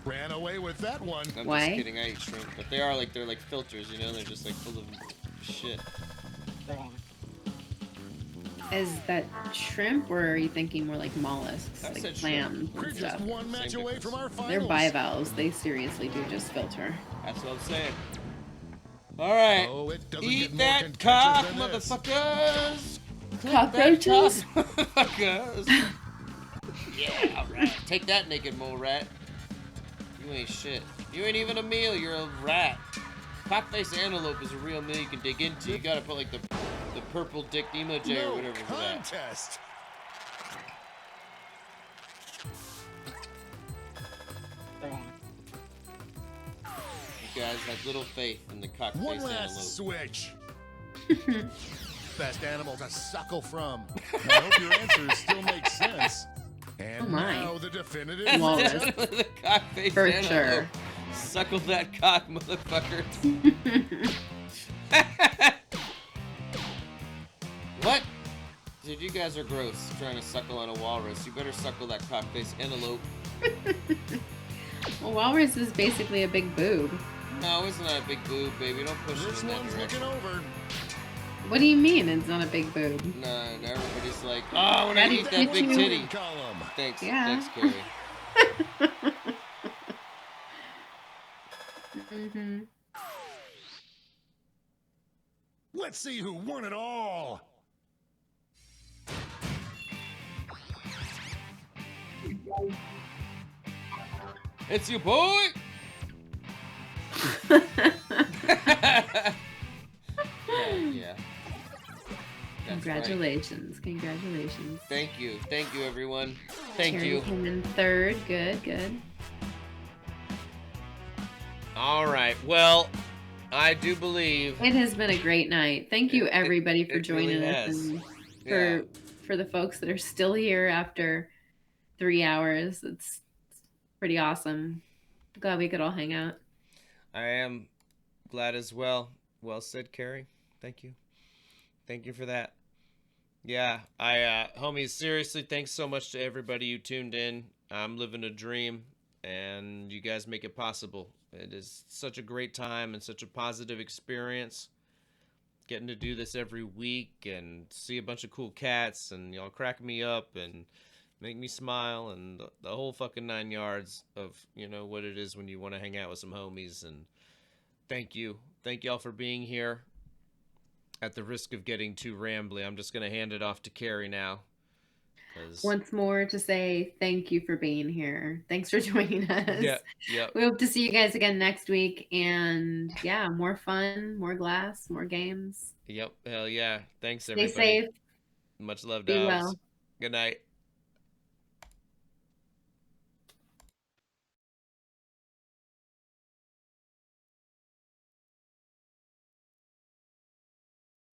Speaker 4: Ran away with that one.
Speaker 1: I'm
Speaker 2: Why?
Speaker 1: just kidding. I eat shrimp, but they're like filters, you know. They're just like full of shit.
Speaker 2: Is that shrimp, or are you thinking more like mollusks,
Speaker 1: I
Speaker 2: like
Speaker 1: said
Speaker 2: clams
Speaker 4: We're
Speaker 2: and
Speaker 4: just
Speaker 2: stuff?
Speaker 4: one match
Speaker 1: Same
Speaker 4: away
Speaker 1: difference.
Speaker 4: from our finals.
Speaker 2: They're bivalves. They seriously do just filter.
Speaker 1: That's what I'm saying. All right.
Speaker 4: Oh, it doesn't
Speaker 1: Eat
Speaker 4: get more
Speaker 1: that
Speaker 4: contentious
Speaker 1: cock,
Speaker 4: than this.
Speaker 1: motherfuckers. Click
Speaker 2: Cockroaches?
Speaker 1: that cock, motherfuckers. Yeah, all right. Take that, naked mole rat. You ain't shit. You ain't even a meal. You're a rat. Cock-faced antelope is a real meal you can dig into. You gotta put like the purple dick emoji or
Speaker 4: No
Speaker 1: whatever for that.
Speaker 4: contest.
Speaker 1: guys. Have little faith in the
Speaker 4: One
Speaker 1: cock-faced
Speaker 4: last
Speaker 1: antelope.
Speaker 4: switch. Best animal to suckle from. I hope your answers still make sense. And
Speaker 2: Oh my.
Speaker 4: now the definitive
Speaker 1: That's
Speaker 2: Walrus.
Speaker 4: answer.
Speaker 1: definitely the cock-faced
Speaker 2: For
Speaker 1: antelope.
Speaker 2: sure.
Speaker 1: Suckle that cock, motherfucker. What? Dude, you guys are gross trying to suckle on a walrus. You better suckle that cock-faced antelope.
Speaker 2: Well, walrus is basically a big boob.
Speaker 1: No, it's not a big boob, baby. Don't push
Speaker 4: This
Speaker 1: it in that
Speaker 4: one's
Speaker 1: direction.
Speaker 4: looking over.
Speaker 2: What do you mean it's not a big boob?
Speaker 1: No, and everybody's like, oh, when I
Speaker 2: Daddy,
Speaker 1: eat that big
Speaker 2: you-
Speaker 1: titty.
Speaker 4: Column.
Speaker 1: Thanks,
Speaker 2: Yeah.
Speaker 1: thanks, Carrie.
Speaker 2: Mm-hmm.
Speaker 4: Let's see who won it all.
Speaker 1: It's your boy! Yeah. That's right.
Speaker 2: Congratulations. Congratulations.
Speaker 1: Thank you, everyone. Thank
Speaker 2: Terry
Speaker 1: you.
Speaker 2: came in third. Good, good.
Speaker 1: All right, well, I do believe.
Speaker 2: It has been a great night. Thank you, everybody, for
Speaker 1: it really
Speaker 2: joining us,
Speaker 1: has.
Speaker 2: and
Speaker 1: Yeah.
Speaker 2: for the folks that are still here after 3 hours. It's pretty awesome. Glad we could all hang out.
Speaker 1: I am glad as well. Well said, Carrie. Thank you. Thank you for that. Yeah, homies, seriously, thanks so much to everybody who tuned in. I'm living a dream, and you guys make it possible. It is such a great time and such a positive experience. Getting to do this every week and see a bunch of cool cats, and y'all crack me up and make me smile, and the whole fucking 9 yards of, you know, what it is when you want to hang out with some homies. And thank you. Thank y'all for being here. At the risk of getting too rambly, I'm just going to hand it off to Carrie now.
Speaker 2: Once more to say thank you for being here. Thanks for joining us.
Speaker 1: Yeah.
Speaker 2: We hope to see you guys again next week. And yeah, more fun, more glass, more games.
Speaker 1: Yep. Hell yeah. Thanks,
Speaker 2: Stay
Speaker 1: everybody.
Speaker 2: safe.
Speaker 1: Much love,
Speaker 2: Be
Speaker 1: dogs.
Speaker 2: well.
Speaker 1: Good night.